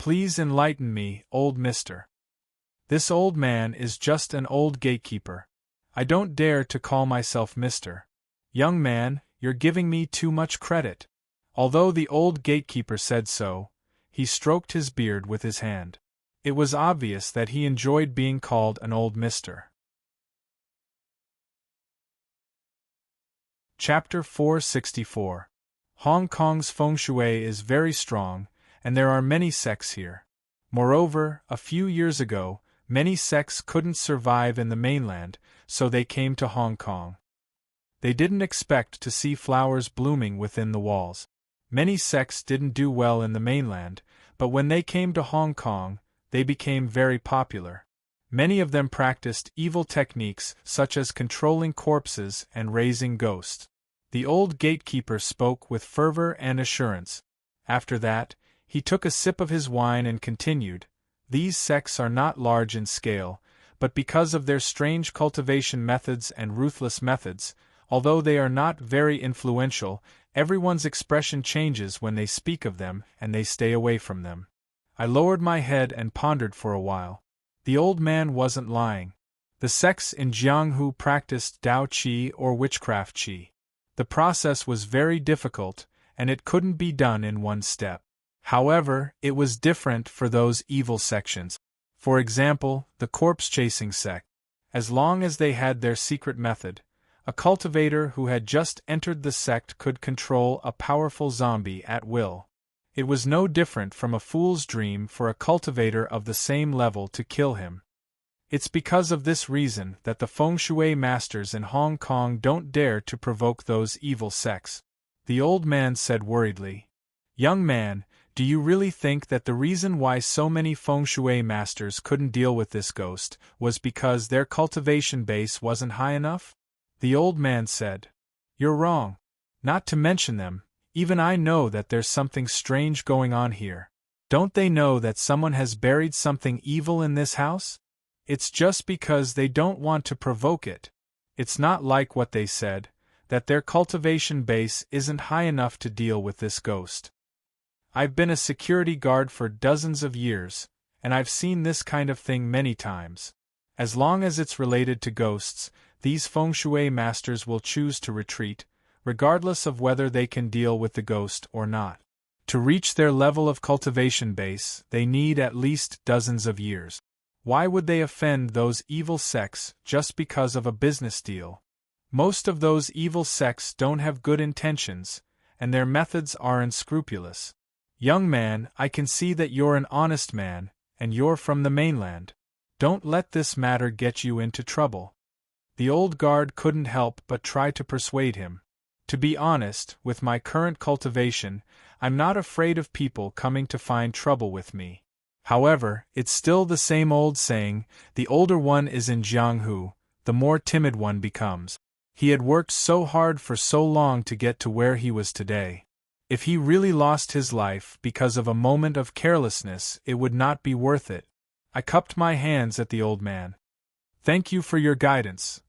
Please enlighten me, old mister. This old man is just an old gatekeeper. I don't dare to call myself mister. Young man, you're giving me too much credit. Although the old gatekeeper said so, he stroked his beard with his hand. It was obvious that he enjoyed being called an old mister. Chapter 464. Hong Kong's feng shui is very strong, and there are many sects here. Moreover, a few years ago, many sects couldn't survive in the mainland, so they came to Hong Kong. They didn't expect to see flowers blooming within the walls. Many sects didn't do well in the mainland, but when they came to Hong Kong, they became very popular. Many of them practiced evil techniques such as controlling corpses and raising ghosts. The old gatekeeper spoke with fervor and assurance. After that, he took a sip of his wine and continued, "These sects are not large in scale, but because of their strange cultivation methods and ruthless methods, although they are not very influential, everyone's expression changes when they speak of them and they stay away from them." I lowered my head and pondered for a while. The old man wasn't lying. The sects in Jianghu practiced Tao Qi or witchcraft Qi. The process was very difficult, and it couldn't be done in one step. However, it was different for those evil sections. For example, the corpse-chasing sect. As long as they had their secret method, a cultivator who had just entered the sect could control a powerful zombie at will. It was no different from a fool's dream for a cultivator of the same level to kill him. It's because of this reason that the feng shui masters in Hong Kong don't dare to provoke those evil sects. The old man said worriedly, "Young man, do you really think that the reason why so many feng shui masters couldn't deal with this ghost was because their cultivation base wasn't high enough?" The old man said, "You're wrong. Not to mention them, even I know that there's something strange going on here. Don't they know that someone has buried something evil in this house? It's just because they don't want to provoke it. It's not like what they said, that their cultivation base isn't high enough to deal with this ghost. I've been a security guard for dozens of years, and I've seen this kind of thing many times. As long as it's related to ghosts, these feng shui masters will choose to retreat, regardless of whether they can deal with the ghost or not. To reach their level of cultivation base, they need at least dozens of years. Why would they offend those evil sects just because of a business deal? Most of those evil sects don't have good intentions, and their methods are unscrupulous. Young man, I can see that you're an honest man, and you're from the mainland. Don't let this matter get you into trouble." The old guard couldn't help but try to persuade him. "To be honest, with my current cultivation, I'm not afraid of people coming to find trouble with me. However, it's still the same old saying, the older one is in Jianghu, the more timid one becomes. He had worked so hard for so long to get to where he was today. If he really lost his life because of a moment of carelessness, it would not be worth it." I cupped my hands at the old man. "Thank you for your guidance.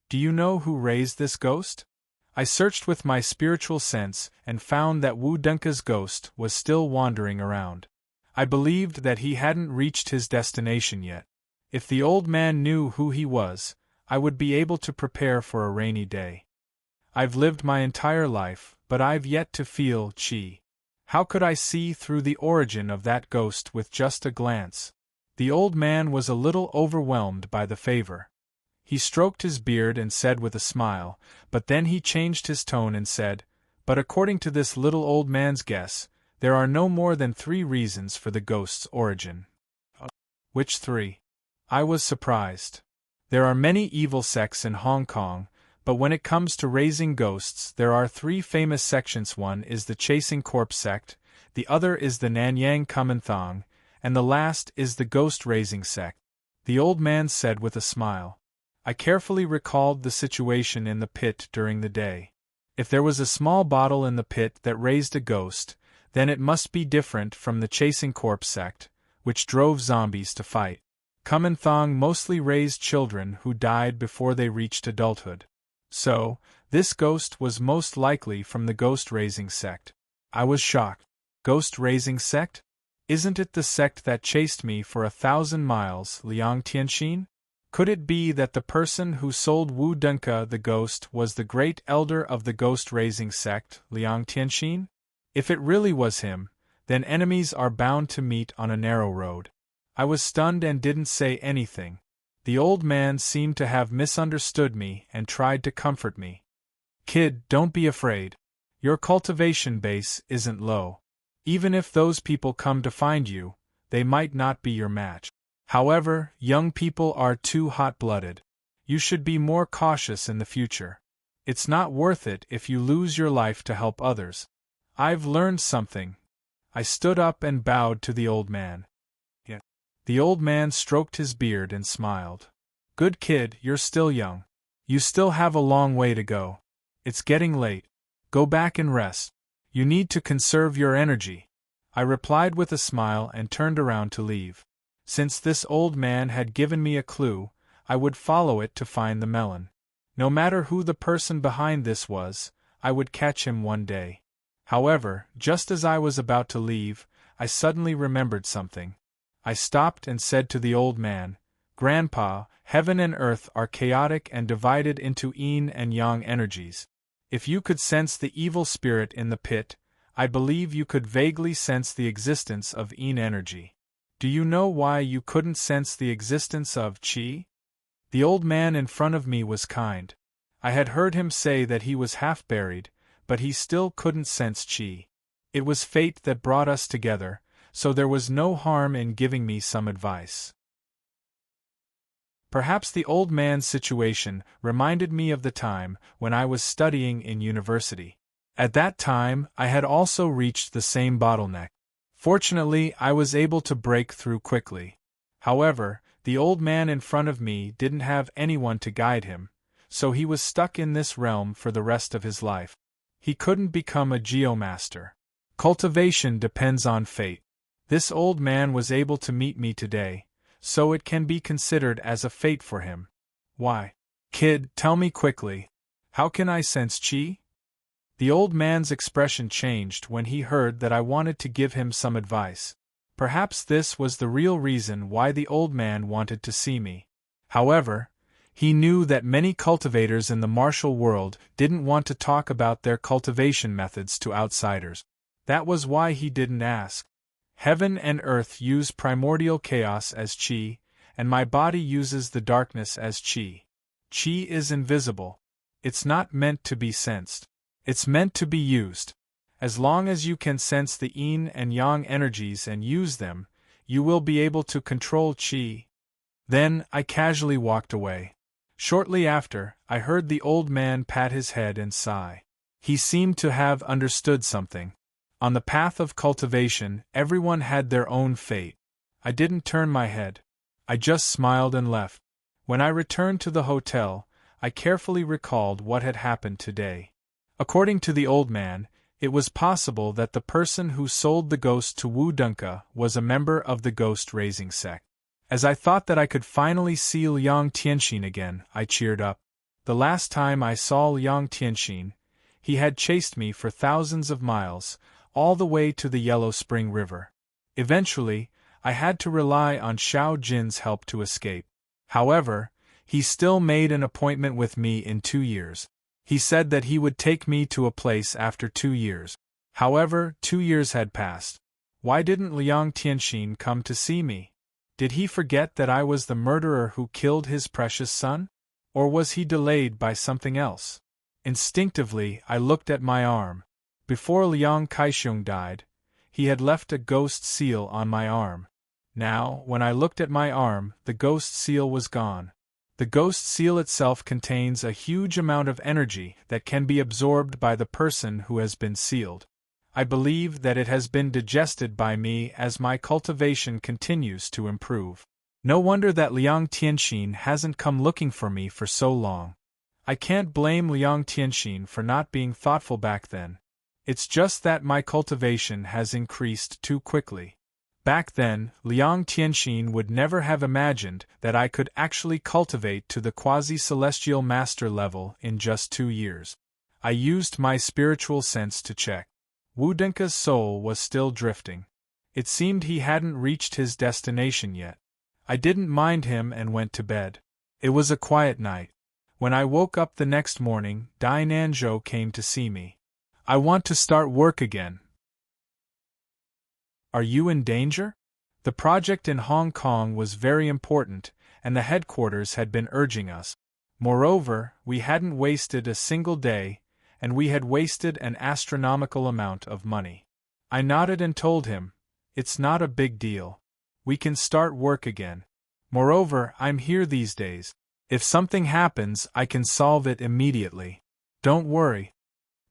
Do you know who raised this ghost?" I searched with my spiritual sense and found that Wu Dunka's ghost was still wandering around. I believed that he hadn't reached his destination yet. If the old man knew who he was, I would be able to prepare for a rainy day. I've lived my entire life, but I've yet to feel qi. How could I see through the origin of that ghost with just a glance? The old man was a little overwhelmed by the favor. He stroked his beard and said with a smile, but then he changed his tone and said, "But according to this little old man's guess, there are no more than 3 reasons for the ghost's origin." "Which 3? I was surprised. There are many evil sects in Hong Kong, but when it comes to raising ghosts, there are 3 famous sections. One is the Chasing Corpse sect, the other is the Nanyang Kumanthong, and the last is the Ghost-Raising sect," the old man said with a smile. I carefully recalled the situation in the pit during the day. If there was a small bottle in the pit that raised a ghost, then it must be different from the Chasing Corpse sect, which drove zombies to fight. Kumanthong mostly raised children who died before they reached adulthood. So, this ghost was most likely from the ghost-raising sect. I was shocked. Ghost-raising sect? Isn't it the sect that chased me for 1,000 miles, Liang Tianxin? Could it be that the person who sold Wu Dunke the ghost was the great elder of the ghost-raising sect, Liang Tianxin? If it really was him, then enemies are bound to meet on a narrow road. I was stunned and didn't say anything. The old man seemed to have misunderstood me and tried to comfort me. Kid, don't be afraid. Your cultivation base isn't low. Even if those people come to find you, they might not be your match. However, young people are too hot-blooded. You should be more cautious in the future. It's not worth it if you lose your life to help others. I've learned something. I stood up and bowed to the old man. The old man stroked his beard and smiled. Good kid, you're still young. You still have a long way to go. It's getting late. Go back and rest. You need to conserve your energy. I replied with a smile and turned around to leave. Since this old man had given me a clue, I would follow it to find the melon. No matter who the person behind this was, I would catch him one day. However, just as I was about to leave, I suddenly remembered something. I stopped and said to the old man, Grandpa, heaven and earth are chaotic and divided into yin and yang energies. If you could sense the evil spirit in the pit, I believe you could vaguely sense the existence of yin energy. Do you know why you couldn't sense the existence of qi? The old man in front of me was kind. I had heard him say that he was half buried, but he still couldn't sense qi. It was fate that brought us together, so there was no harm in giving me some advice. Perhaps the old man's situation reminded me of the time when I was studying in university. At that time, I had also reached the same bottleneck. Fortunately, I was able to break through quickly. However, the old man in front of me didn't have anyone to guide him, so he was stuck in this realm for the rest of his life. He couldn't become a geomaster. Cultivation depends on fate. This old man was able to meet me today, so it can be considered as a fate for him. Why? Kid, tell me quickly. How can I sense qi? The old man's expression changed when he heard that I wanted to give him some advice. Perhaps this was the real reason why the old man wanted to see me. However, he knew that many cultivators in the martial world didn't want to talk about their cultivation methods to outsiders. That was why he didn't ask. Heaven and earth use primordial chaos as qi, and my body uses the darkness as qi. Qi is invisible. It's not meant to be sensed. It's meant to be used. As long as you can sense the yin and yang energies and use them, you will be able to control qi. Then, I casually walked away. Shortly after, I heard the old man pat his head and sigh. He seemed to have understood something. On the path of cultivation, everyone had their own fate. I didn't turn my head. I just smiled and left. When I returned to the hotel, I carefully recalled what had happened today. According to the old man, it was possible that the person who sold the ghost to Wu Dunke was a member of the ghost-raising sect. As I thought that I could finally see Liang Tianxin again, I cheered up. The last time I saw Liang Tianxin, he had chased me for thousands of miles, all the way to the Yellow Spring River. Eventually, I had to rely on Xiao Jin's help to escape. However, he still made an appointment with me in 2 years. He said that he would take me to a place after 2 years. However, 2 years had passed. Why didn't Liang Tianxin come to see me? Did he forget that I was the murderer who killed his precious son? Or was he delayed by something else? Instinctively, I looked at my arm. Before Liang Kaixiong died, he had left a ghost seal on my arm. Now, when I looked at my arm, the ghost seal was gone. The ghost seal itself contains a huge amount of energy that can be absorbed by the person who has been sealed. I believe that it has been digested by me as my cultivation continues to improve. No wonder that Liang Tianxin hasn't come looking for me for so long. I can't blame Liang Tianxin for not being thoughtful back then. It's just that my cultivation has increased too quickly. Back then, Liang Tianxin would never have imagined that I could actually cultivate to the quasi-celestial master level in just 2 years. I used my spiritual sense to check. Woodenka's soul was still drifting. It seemed he hadn't reached his destination yet. I didn't mind him and went to bed. It was a quiet night. When I woke up the next morning, Dai Nanzhou came to see me. I want to start work again. Are you in danger? The project in Hong Kong was very important, and the headquarters had been urging us. Moreover, we hadn't wasted a single day, and we had wasted an astronomical amount of money. I nodded and told him, "It's not a big deal. We can start work again. Moreover, I'm here these days. If something happens, I can solve it immediately. Don't worry."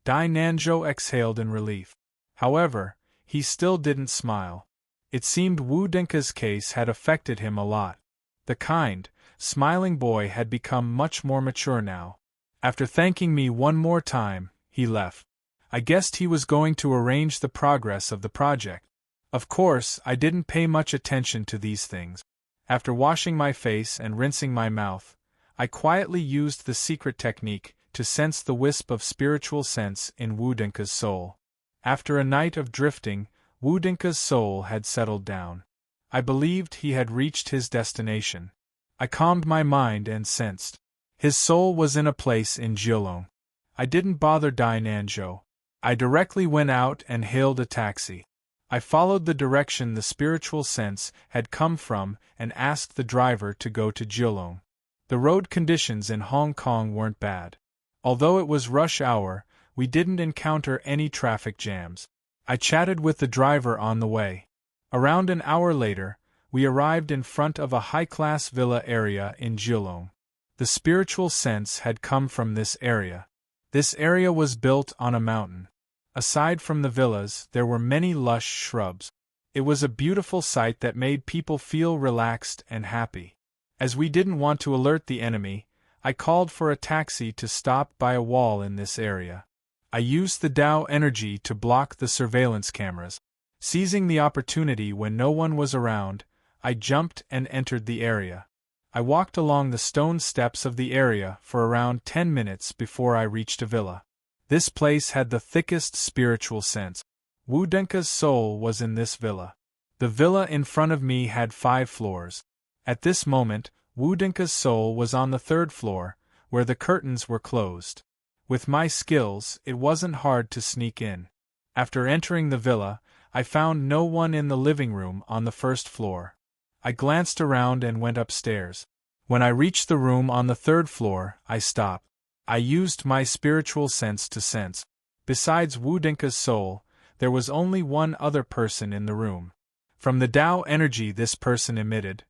Dai Nanzhou exhaled in relief. However, he still didn't smile. It seemed Wu Denka's case had affected him a lot. The kind, smiling boy had become much more mature now. After thanking me one more time, he left. I guessed he was going to arrange the progress of the project. Of course, I didn't pay much attention to these things. After washing my face and rinsing my mouth, I quietly used the secret technique to sense the wisp of spiritual sense in Woodenka's soul. After a night of drifting, Woodenka's soul had settled down. I believed he had reached his destination. I calmed my mind and sensed. His soul was in a place in Jilong. I didn't bother Dai Nanzhou. I directly went out and hailed a taxi. I followed the direction the spiritual sense had come from and asked the driver to go to Jilong. The road conditions in Hong Kong weren't bad. Although it was rush hour, we didn't encounter any traffic jams. I chatted with the driver on the way. Around an hour later, we arrived in front of a high-class villa area in Jilong. The spiritual sense had come from this area. This area was built on a mountain. Aside from the villas, there were many lush shrubs. It was a beautiful sight that made people feel relaxed and happy. As we didn't want to alert the enemy, I called for a taxi to stop by a wall in this area. I used the Tao energy to block the surveillance cameras. Seizing the opportunity when no one was around, I jumped and entered the area. I walked along the stone steps of the area for around 10 minutes before I reached a villa. This place had the thickest spiritual sense. Woodenka's soul was in this villa. The villa in front of me had 5 floors. At this moment, Woodenka's soul was on the 3rd floor, where the curtains were closed. With my skills, it wasn't hard to sneak in. After entering the villa, I found no one in the living room on the 1st floor. I glanced around and went upstairs. When I reached the room on the 3rd floor, I stopped. I used my spiritual sense to sense. Besides Woodenka's soul, there was only one other person in the room. From the Tao energy this person emitted,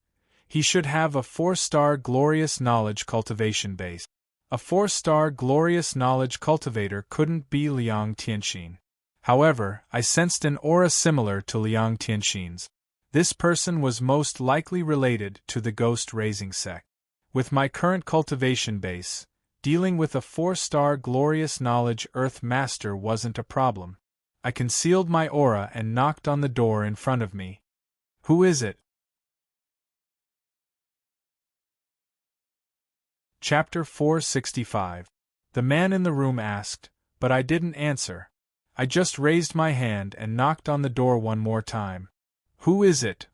he should have a 4-star glorious knowledge cultivation base. A 4-star glorious knowledge cultivator couldn't be Liang Tianxin. However, I sensed an aura similar to Liang Tianxin's. This person was most likely related to the ghost-raising sect. With my current cultivation base, dealing with a 4-star glorious knowledge Earth Master wasn't a problem. I concealed my aura and knocked on the door in front of me. "Who is it?" Chapter 465. The man in the room asked, but I didn't answer. I just raised my hand and knocked on the door one more time. "Who is it?"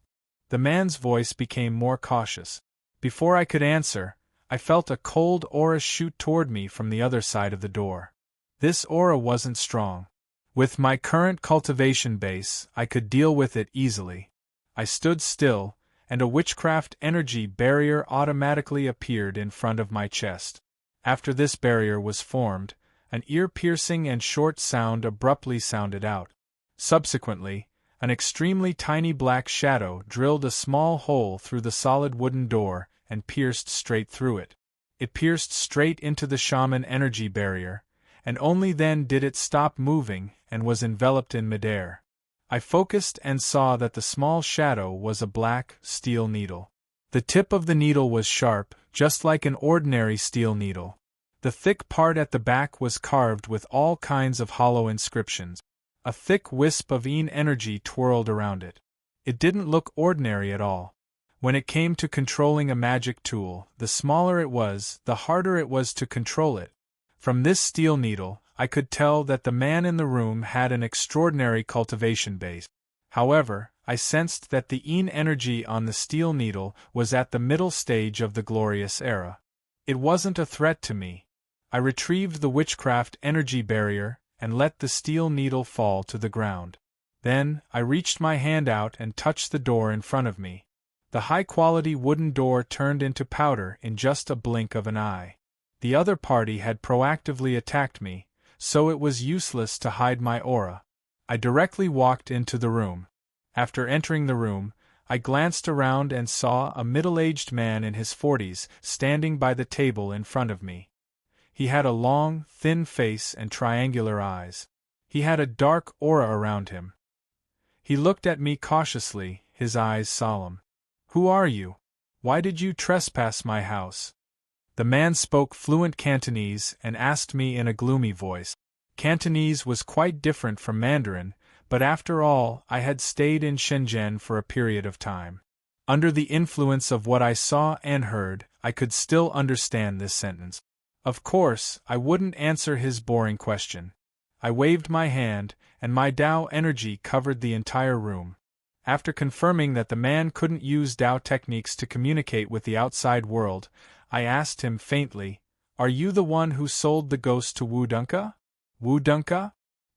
The man's voice became more cautious. Before I could answer, I felt a cold aura shoot toward me from the other side of the door. This aura wasn't strong. With my current cultivation base, I could deal with it easily. I stood still, and a witchcraft energy barrier automatically appeared in front of my chest. After this barrier was formed, an ear-piercing and short sound abruptly sounded out. Subsequently, an extremely tiny black shadow drilled a small hole through the solid wooden door and pierced straight through it. It pierced straight into the shaman energy barrier, and only then did it stop moving and was enveloped in midair. I focused and saw that the small shadow was a black, steel needle. The tip of the needle was sharp, just like an ordinary steel needle. The thick part at the back was carved with all kinds of hollow inscriptions. A thick wisp of Yin energy twirled around it. It didn't look ordinary at all. When it came to controlling a magic tool, the smaller it was, the harder it was to control it. From this steel needle, I could tell that the man in the room had an extraordinary cultivation base. However, I sensed that the energy on the steel needle was at the middle stage of the glorious era. It wasn't a threat to me. I retrieved the witchcraft energy barrier and let the steel needle fall to the ground. Then, I reached my hand out and touched the door in front of me. The high-quality wooden door turned into powder in just a blink of an eye. The other party had proactively attacked me, so it was useless to hide my aura. I directly walked into the room. After entering the room, I glanced around and saw a middle-aged man in his 40s standing by the table in front of me. He had a long, thin face and triangular eyes. He had a dark aura around him. He looked at me cautiously, his eyes solemn. "Who are you? Why did you trespass my house?" The man spoke fluent Cantonese and asked me in a gloomy voice. Cantonese was quite different from Mandarin, but after all, I had stayed in Shenzhen for a period of time. Under the influence of what I saw and heard, I could still understand this sentence. Of course, I wouldn't answer his boring question. I waved my hand, and my Tao energy covered the entire room. After confirming that the man couldn't use Tao techniques to communicate with the outside world, I asked him faintly, "Are you the one who sold the ghost to Wu Dunka?" "Wu Dunka?"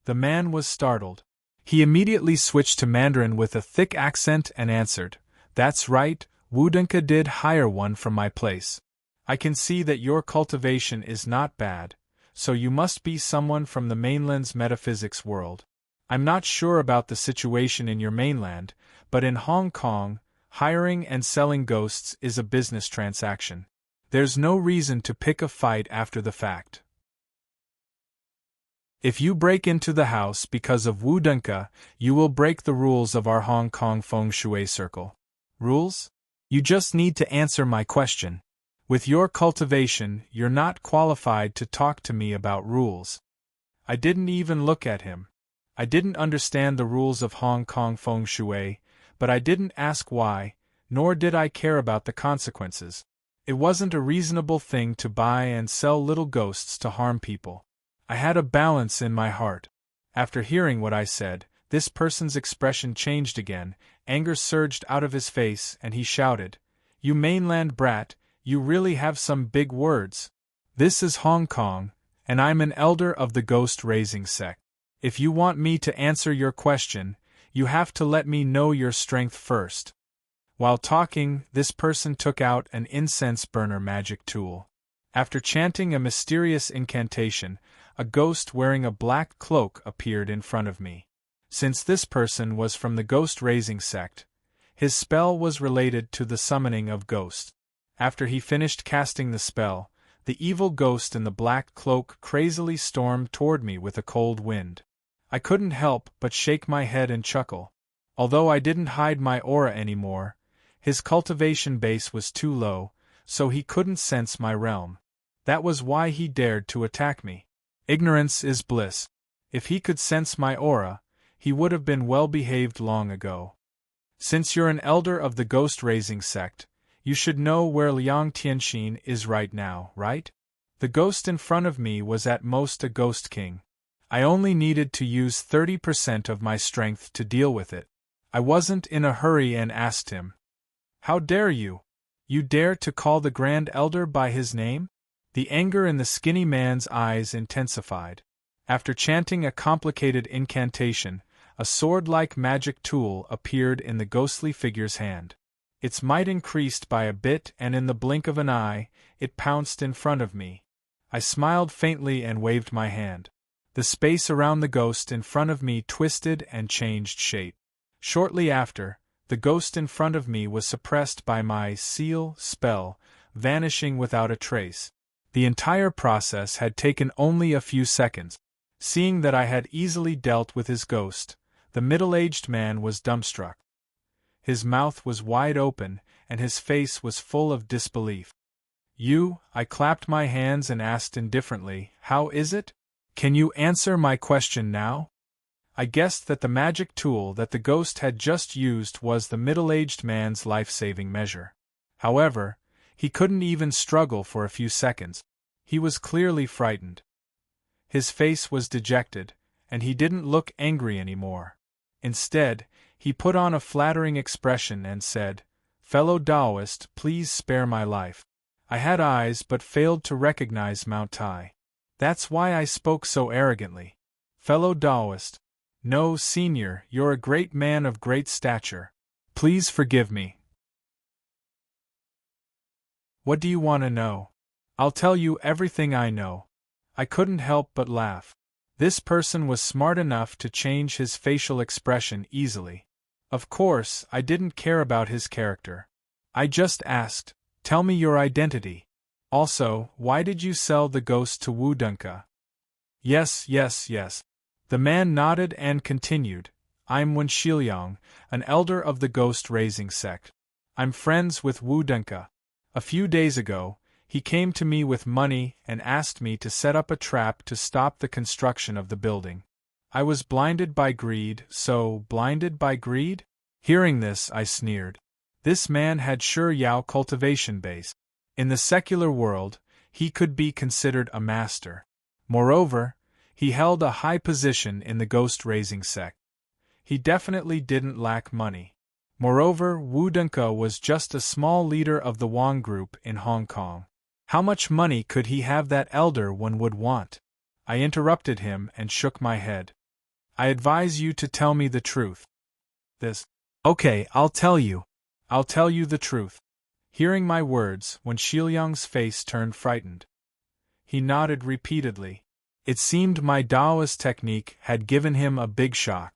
The man was startled. He immediately switched to Mandarin with a thick accent and answered, "That's right, Wu Dunka did hire one from my place. I can see that your cultivation is not bad, so you must be someone from the mainland's metaphysics world. I'm not sure about the situation in your mainland, but in Hong Kong, hiring and selling ghosts is a business transaction. There's no reason to pick a fight after the fact. If you break into the house because of Wu Dunka, you will break the rules of our Hong Kong Feng Shui circle." "Rules? You just need to answer my question. With your cultivation, you're not qualified to talk to me about rules." I didn't even look at him. I didn't understand the rules of Hong Kong Feng Shui, but I didn't ask why, nor did I care about the consequences. It wasn't a reasonable thing to buy and sell little ghosts to harm people. I had a balance in my heart. After hearing what I said, this person's expression changed again, anger surged out of his face, and he shouted, "You mainland brat, you really have some big words. This is Hong Kong, and I'm an elder of the ghost-raising sect. If you want me to answer your question, you have to let me know your strength first." While talking, this person took out an incense burner magic tool. After chanting a mysterious incantation, a ghost wearing a black cloak appeared in front of me. Since this person was from the ghost-raising sect, his spell was related to the summoning of ghosts. After he finished casting the spell, the evil ghost in the black cloak crazily stormed toward me with a cold wind. I couldn't help but shake my head and chuckle. Although I didn't hide my aura anymore, his cultivation base was too low, so he couldn't sense my realm. That was why he dared to attack me. Ignorance is bliss. If he could sense my aura, he would have been well-behaved long ago. Since you're an elder of the ghost-raising sect, you should know where Liang Tianxin is right now, right? The ghost in front of me was at most a ghost king. I only needed to use 30% of my strength to deal with it. I wasn't in a hurry and asked him, "How dare you? You dare to call the Grand Elder by his name?" The anger in the skinny man's eyes intensified. After chanting a complicated incantation, a sword-like magic tool appeared in the ghostly figure's hand. Its might increased by a bit, and in the blink of an eye, it pounced in front of me. I smiled faintly and waved my hand. The space around the ghost in front of me twisted and changed shape. Shortly after, the ghost in front of me was suppressed by my seal spell, vanishing without a trace. The entire process had taken only a few seconds. Seeing that I had easily dealt with his ghost, the middle-aged man was dumbstruck. His mouth was wide open, and his face was full of disbelief. I clapped my hands and asked indifferently, "How is it? Can you answer my question now?" I guessed that the magic tool that the ghost had just used was the middle-aged man's life-saving measure. However, he couldn't even struggle for a few seconds. He was clearly frightened. His face was dejected, and he didn't look angry anymore. Instead, he put on a flattering expression and said, "Fellow Taoist, please spare my life. I had eyes but failed to recognize Mount Tai. That's why I spoke so arrogantly. Fellow Taoist. No, Senior, you're a great man of great stature. Please forgive me." "What do you want to know?" "I'll tell you everything I know." I couldn't help but laugh. This person was smart enough to change his facial expression easily. Of course, I didn't care about his character. I just asked, "Tell me your identity. Also, why did you sell the ghost to Wu Dunka?" Yes. The man nodded and continued, "I'm Wen Shiliang, an elder of the ghost-raising sect. I'm friends with Wu Dunka. A few days ago, he came to me with money and asked me to set up a trap to stop the construction of the building. I was blinded by greed, so blinded by greed?" Hearing this, I sneered. This man had sure Yao cultivation base. In the secular world, he could be considered a master. Moreover, he held a high position in the ghost-raising sect. He definitely didn't lack money. Moreover, Wu Dunka was just a small leader of the Wang group in Hong Kong. How much money could he have that elder one would want? I interrupted him and shook my head. "I advise you to tell me the truth." This. "Okay, I'll tell you. I'll tell you the truth." Hearing my words, Wen Shiliang's face turned frightened. He nodded repeatedly. It seemed my Taoist technique had given him a big shock.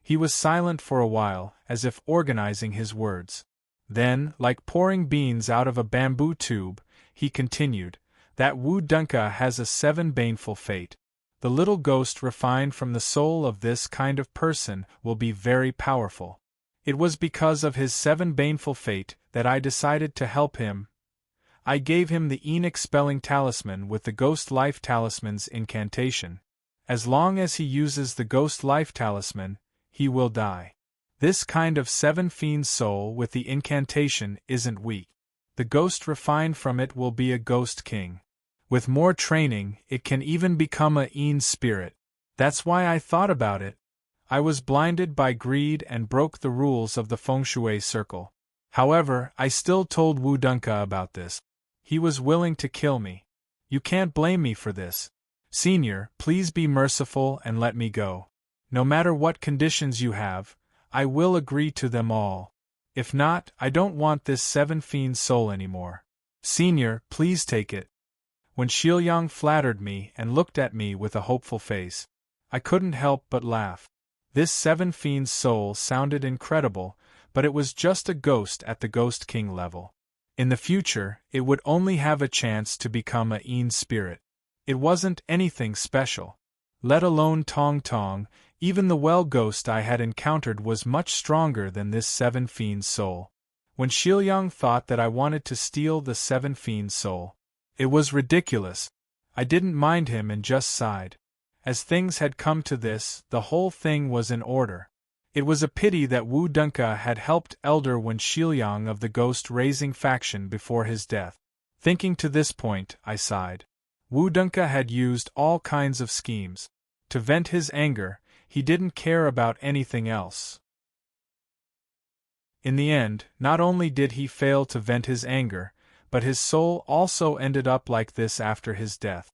He was silent for a while, as if organizing his words. Then, like pouring beans out of a bamboo tube, he continued, "That Wu Dunka has a 7 baneful fate. The little ghost refined from the soul of this kind of person will be very powerful. It was because of his 7 baneful fate that I decided to help him. I gave him the Enoch-spelling talisman with the Ghost Life Talisman's incantation. As long as he uses the Ghost Life Talisman, he will die. This kind of 7 fiend soul with the incantation isn't weak. The ghost refined from it will be a ghost king. With more training, it can even become a Een spirit. That's why I thought about it. I was blinded by greed and broke the rules of the feng shui circle. However, I still told Wu Dunka about this. He was willing to kill me. You can't blame me for this. Senior, please be merciful and let me go. No matter what conditions you have, I will agree to them all. If not, I don't want this 7 fiend soul anymore. Senior, please take it." Wen Shiliang flattered me and looked at me with a hopeful face. I couldn't help but laugh. This 7 fiend soul sounded incredible, but it was just a ghost at the Ghost King level. In the future, it would only have a chance to become a Een spirit. It wasn't anything special. Let alone Tong Tong, even the well ghost I had encountered was much stronger than this 7 fiend soul. Wen Shiliang thought that I wanted to steal the 7 fiend soul. It was ridiculous. I didn't mind him and just sighed. As things had come to this, the whole thing was in order. It was a pity that Wu Dunka had helped Elder Wen Shiliang of the ghost-raising faction before his death. Thinking to this point, I sighed. Wu Dunka had used all kinds of schemes. To vent his anger, he didn't care about anything else. In the end, not only did he fail to vent his anger, but his soul also ended up like this after his death.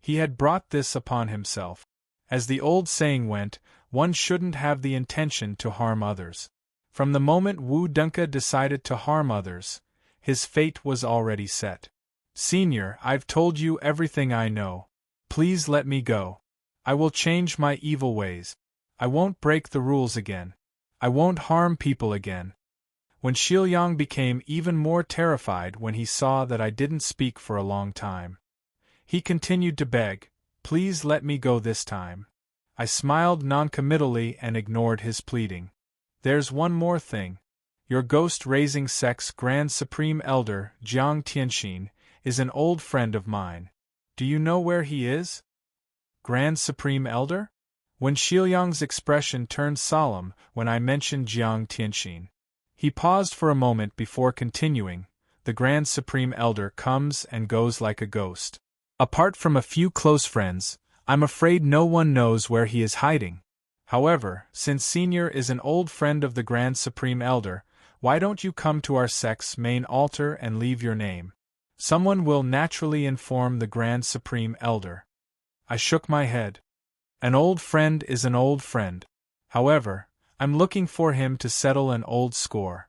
He had brought this upon himself. As the old saying went, one shouldn't have the intention to harm others. From the moment Wu Dunka decided to harm others, his fate was already set. Senior, I've told you everything I know. Please let me go. I will change my evil ways. I won't break the rules again. I won't harm people again. Wen Shiliang became even more terrified when he saw that I didn't speak for a long time. He continued to beg, "Please let me go this time." I smiled noncommittally and ignored his pleading. "There's one more thing. Your ghost-raising sect's Grand Supreme Elder, Jiang Tianxin, is an old friend of mine. Do you know where he is?" "Grand Supreme Elder?" Wen Shiliang's expression turned solemn when I mentioned Jiang Tianxin. He paused for a moment before continuing, "The Grand Supreme Elder comes and goes like a ghost. Apart from a few close friends, I'm afraid no one knows where he is hiding. However, since Senior is an old friend of the Grand Supreme Elder, why don't you come to our sect's main altar and leave your name? Someone will naturally inform the Grand Supreme Elder. I shook my head. An old friend is an old friend. However, I'm looking for him to settle an old score.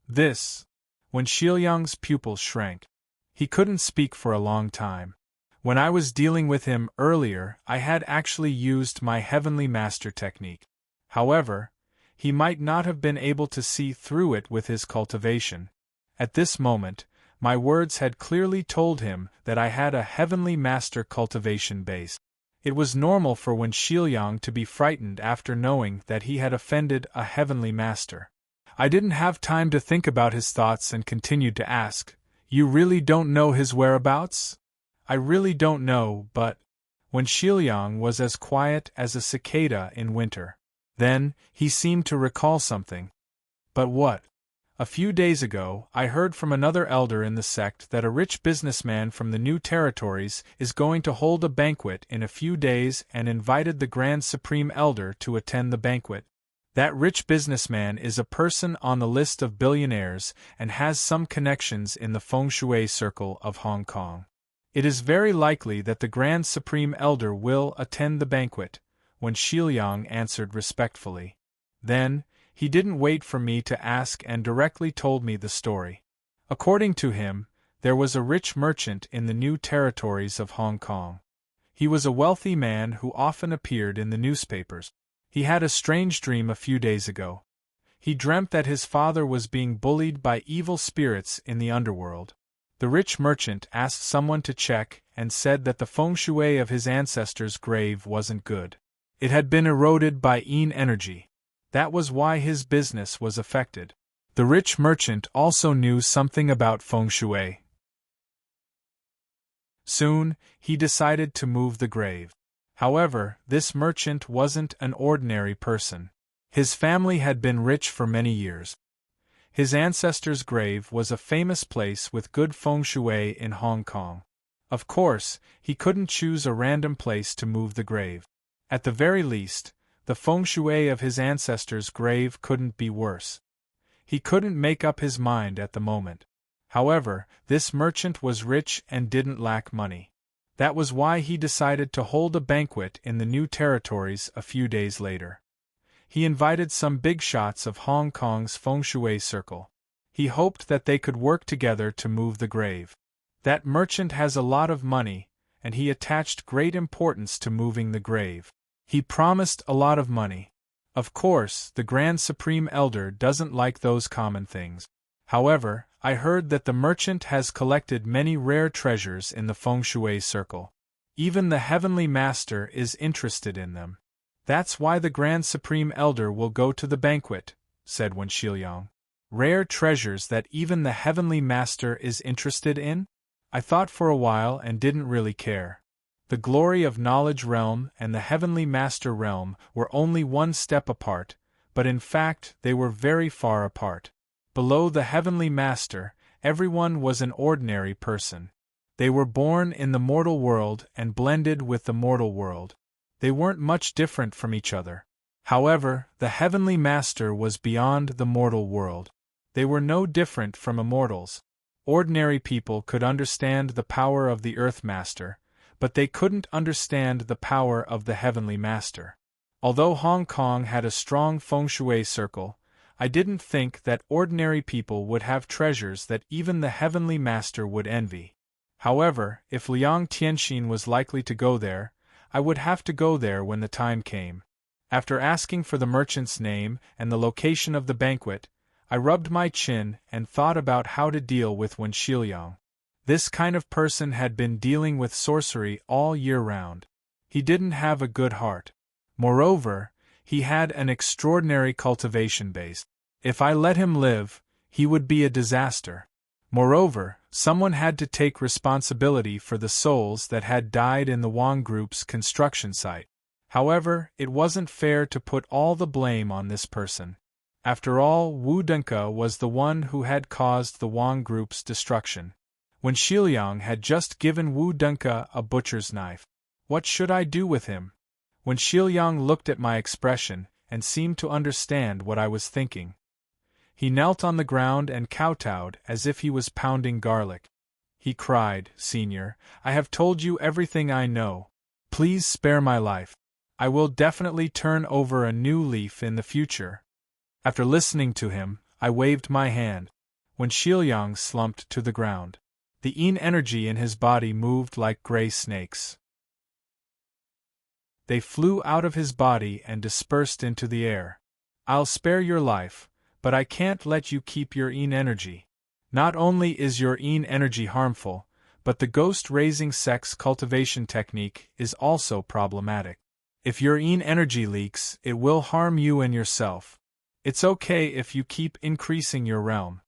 When Xiaoyang's pupils shrank. He couldn't speak for a long time. When I was dealing with him earlier, I had actually used my Heavenly Master technique. However, he might not have been able to see through it with his cultivation. At this moment, my words had clearly told him that I had a Heavenly Master cultivation base. It was normal for Wen Xiaoyang to be frightened after knowing that he had offended a Heavenly Master. I didn't have time to think about his thoughts and continued to ask, "You really don't know his whereabouts?" "I really don't know, but..." Wen Xiaoyang was as quiet as a cicada in winter. Then, he seemed to recall something. "But what?" "A few days ago, I heard from another elder in the sect that a rich businessman from the new territories is going to hold a banquet in a few days and invited the Grand Supreme Elder to attend the banquet. That rich businessman is a person on the list of billionaires and has some connections in the feng shui circle of Hong Kong. It is very likely that the Grand Supreme Elder will attend the banquet," Wen Xiaoyang answered respectfully. Then, he didn't wait for me to ask and directly told me the story. According to him, there was a rich merchant in the new territories of Hong Kong. He was a wealthy man who often appeared in the newspapers. He had a strange dream a few days ago. He dreamt that his father was being bullied by evil spirits in the underworld. The rich merchant asked someone to check and said that the feng shui of his ancestors' grave wasn't good. It had been eroded by yin energy. That was why his business was affected. The rich merchant also knew something about feng shui. Soon, he decided to move the grave. However, this merchant wasn't an ordinary person. His family had been rich for many years. His ancestors' grave was a famous place with good feng shui in Hong Kong. Of course, he couldn't choose a random place to move the grave. At the very least, the feng shui of his ancestors' grave couldn't be worse. He couldn't make up his mind at the moment. However, this merchant was rich and didn't lack money. That was why he decided to hold a banquet in the new territories a few days later. He invited some big shots of Hong Kong's feng shui circle. He hoped that they could work together to move the grave. That merchant has a lot of money, and he attached great importance to moving the grave. He promised a lot of money. Of course, the Grand Supreme Elder doesn't like those common things. However, I heard that the merchant has collected many rare treasures in the feng shui circle. Even the Heavenly Master is interested in them. That's why the Grand Supreme Elder will go to the banquet, said Wen Xiaoyang. Rare treasures that even the Heavenly Master is interested in? I thought for a while and didn't really care. The glory of Knowledge Realm and the Heavenly Master Realm were only one step apart, but in fact they were very far apart. Below the Heavenly Master, everyone was an ordinary person. They were born in the mortal world and blended with the mortal world. They weren't much different from each other. However, the Heavenly Master was beyond the mortal world. They were no different from immortals. Ordinary people could understand the power of the Earth Master, but they couldn't understand the power of the Heavenly Master. Although Hong Kong had a strong feng shui circle, I didn't think that ordinary people would have treasures that even the Heavenly Master would envy. However, if Liang Tianxin was likely to go there, I would have to go there when the time came. After asking for the merchant's name and the location of the banquet, I rubbed my chin and thought about how to deal with Wen Xiaoyang. This kind of person had been dealing with sorcery all year round. He didn't have a good heart. Moreover, he had an extraordinary cultivation base. If I let him live, he would be a disaster. Moreover, someone had to take responsibility for the souls that had died in the Wang Group's construction site. However, it wasn't fair to put all the blame on this person. After all, Wu Dunke was the one who had caused the Wang Group's destruction. Wen Xiaoyang had just given Wu Dunke a butcher's knife. What should I do with him? When Xiaoyang looked at my expression and seemed to understand what I was thinking, he knelt on the ground and kowtowed as if he was pounding garlic. He cried, "Senior, I have told you everything I know. Please spare my life. I will definitely turn over a new leaf in the future." After listening to him, I waved my hand. When Xiaoyang slumped to the ground, the yin energy in his body moved like gray snakes. They flew out of his body and dispersed into the air. "I'll spare your life, but I can't let you keep your yin energy. Not only is your yin energy harmful, but the ghost-raising sex cultivation technique is also problematic. If your yin energy leaks, it will harm you and yourself. It's okay if you keep increasing your realm.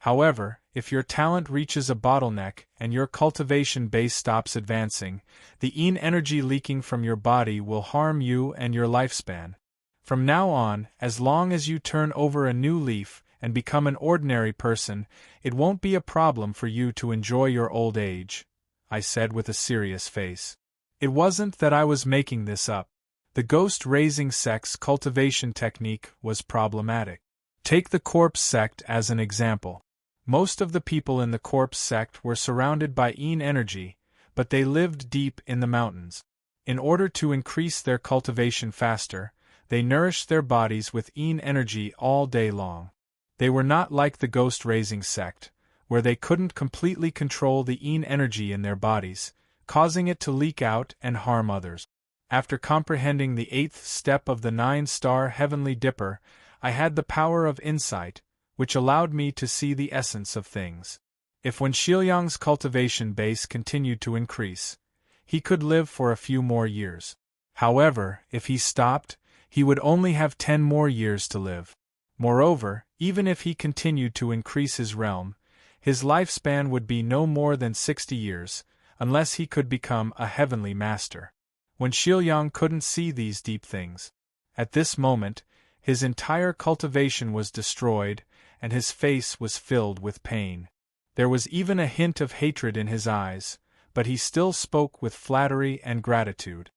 However, if your talent reaches a bottleneck and your cultivation base stops advancing, the yin energy leaking from your body will harm you and your lifespan. From now on, as long as you turn over a new leaf and become an ordinary person, it won't be a problem for you to enjoy your old age," I said with a serious face. It wasn't that I was making this up. The ghost-raising sex cultivation technique was problematic. Take the corpse sect as an example. Most of the people in the corpse sect were surrounded by yin energy, but they lived deep in the mountains. In order to increase their cultivation faster, they nourished their bodies with yin energy all day long. They were not like the ghost-raising sect, where they couldn't completely control the yin energy in their bodies, causing it to leak out and harm others. After comprehending the 8th step of the 9-star heavenly dipper, I had the power of insight, which allowed me to see the essence of things. If when Xiaoyang's cultivation base continued to increase, he could live for a few more years. However, if he stopped, he would only have 10 more years to live. Moreover, even if he continued to increase his realm, his lifespan would be no more than 60 years, unless he could become a heavenly master. When Xiaoyang couldn't see these deep things, at this moment, his entire cultivation was destroyed, and his face was filled with pain. There was even a hint of hatred in his eyes, but he still spoke with flattery and gratitude.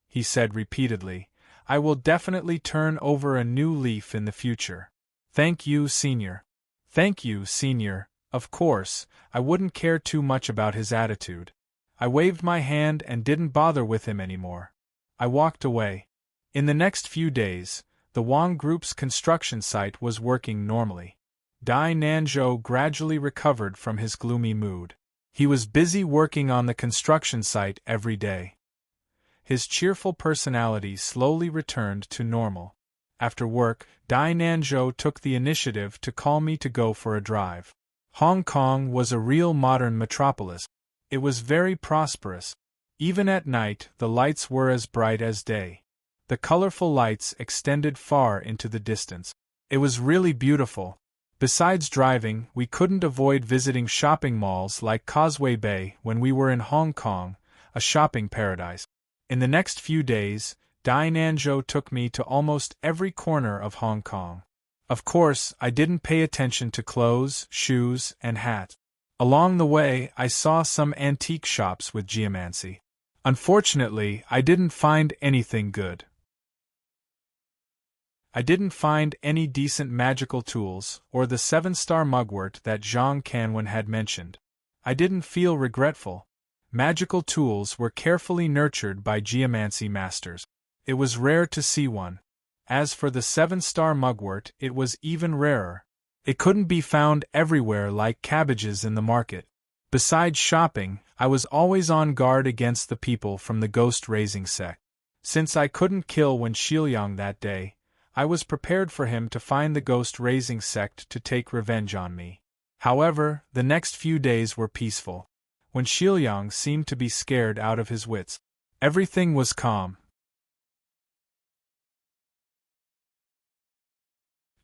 He said repeatedly, "I will definitely turn over a new leaf in the future. Thank you, Senior." "Thank you, Senior." Of course, I wouldn't care too much about his attitude. I waved my hand and didn't bother with him anymore. I walked away. In the next few days, the Wang Group's construction site was working normally. Dai Nanzhou gradually recovered from his gloomy mood. He was busy working on the construction site every day. His cheerful personality slowly returned to normal. After work, Dai Nanzhou took the initiative to call me to go for a drive. Hong Kong was a real modern metropolis. It was very prosperous. Even at night, the lights were as bright as day. The colorful lights extended far into the distance. It was really beautiful. Besides driving, we couldn't avoid visiting shopping malls like Causeway Bay when we were in Hong Kong, a shopping paradise. In the next few days, Dai Nanzhou took me to almost every corner of Hong Kong. Of course, I didn't pay attention to clothes, shoes, and hats. Along the way, I saw some antique shops with geomancy. Unfortunately, I didn't find anything good. I didn't find any decent magical tools, or the 7-star mugwort that Zhang Canwen had mentioned. I didn't feel regretful. Magical tools were carefully nurtured by geomancy masters. It was rare to see one. As for the 7-star mugwort, it was even rarer. It couldn't be found everywhere like cabbages in the market. Besides shopping, I was always on guard against the people from the ghost-raising sect. Since I couldn't kill Wen Xiaoyang that day, I was prepared for him to find the ghost-raising sect to take revenge on me. However, the next few days were peaceful. Wen Xiaoyang seemed to be scared out of his wits. Everything was calm.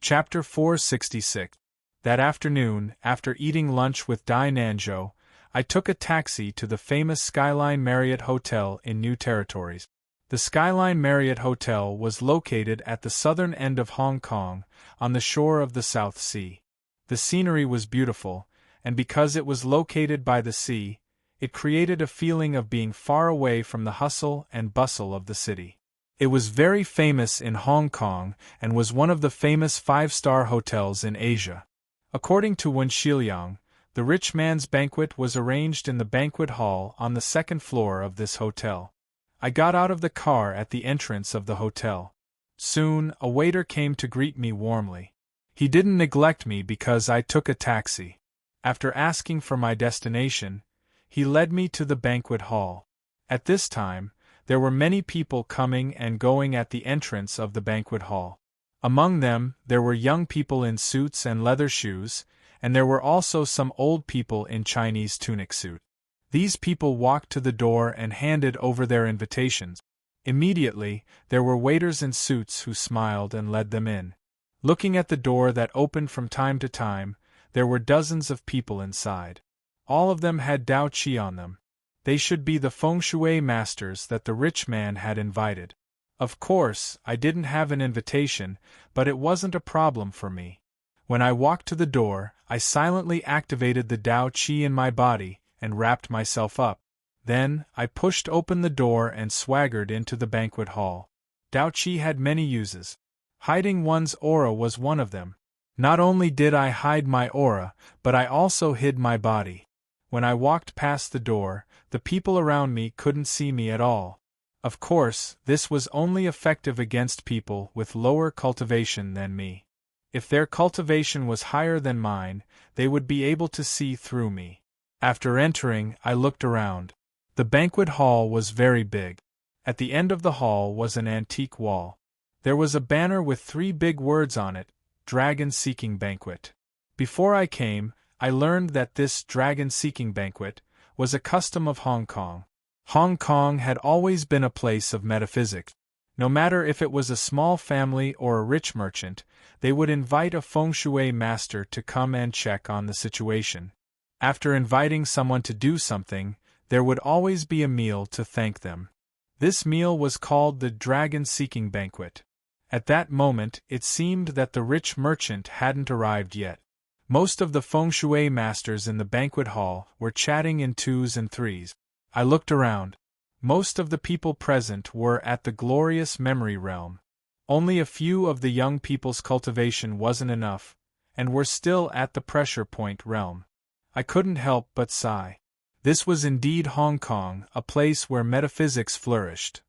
Chapter 466. That afternoon, after eating lunch with Dai Nanzhou, I took a taxi to the famous Skyline Marriott Hotel in New Territories. The Skyline Marriott Hotel was located at the southern end of Hong Kong, on the shore of the South Sea. The scenery was beautiful, and because it was located by the sea, It created a feeling of being far away from the hustle and bustle of the city. It was very famous in Hong Kong and was one of the famous five-star hotels in Asia. According to Wen Shiliang, the rich man's banquet was arranged in the banquet hall on the second floor of this hotel. I got out of the car at the entrance of the hotel. Soon, a waiter came to greet me warmly. He didn't neglect me because I took a taxi. After asking for my destination, he led me to the banquet hall. At this time, there were many people coming and going at the entrance of the banquet hall. Among them, there were young people in suits and leather shoes, and there were also some old people in Chinese tunic suit. These people walked to the door and handed over their invitations. Immediately, there were waiters in suits who smiled and led them in. Looking at the door that opened from time to time, there were dozens of people inside. All of them had Dao Qi on them. They should be the feng shui masters that the rich man had invited. Of course, I didn't have an invitation, but it wasn't a problem for me. When I walked to the door, I silently activated the Dao Qi in my body and wrapped myself up. Then, I pushed open the door and swaggered into the banquet hall. Dao Qi had many uses. Hiding one's aura was one of them. Not only did I hide my aura, but I also hid my body. When I walked past the door, the people around me couldn't see me at all. Of course, this was only effective against people with lower cultivation than me. If their cultivation was higher than mine, they would be able to see through me. After entering, I looked around. The banquet hall was very big. At the end of the hall was an antique wall. There was a banner with 3 big words on it, Dragon-Seeking Banquet. Before I came, I learned that this dragon-seeking banquet was a custom of Hong Kong. Hong Kong had always been a place of metaphysics. No matter if it was a small family or a rich merchant, they would invite a feng shui master to come and check on the situation. After inviting someone to do something, there would always be a meal to thank them. This meal was called the Dragon-Seeking Banquet. At that moment, it seemed that the rich merchant hadn't arrived yet. Most of the feng shui masters in the banquet hall were chatting in 2s and 3s. I looked around. Most of the people present were at the glorious memory realm. Only a few of the young people's cultivation wasn't enough, and were still at the pressure point realm. I couldn't help but sigh. This was indeed Hong Kong, a place where metaphysics flourished.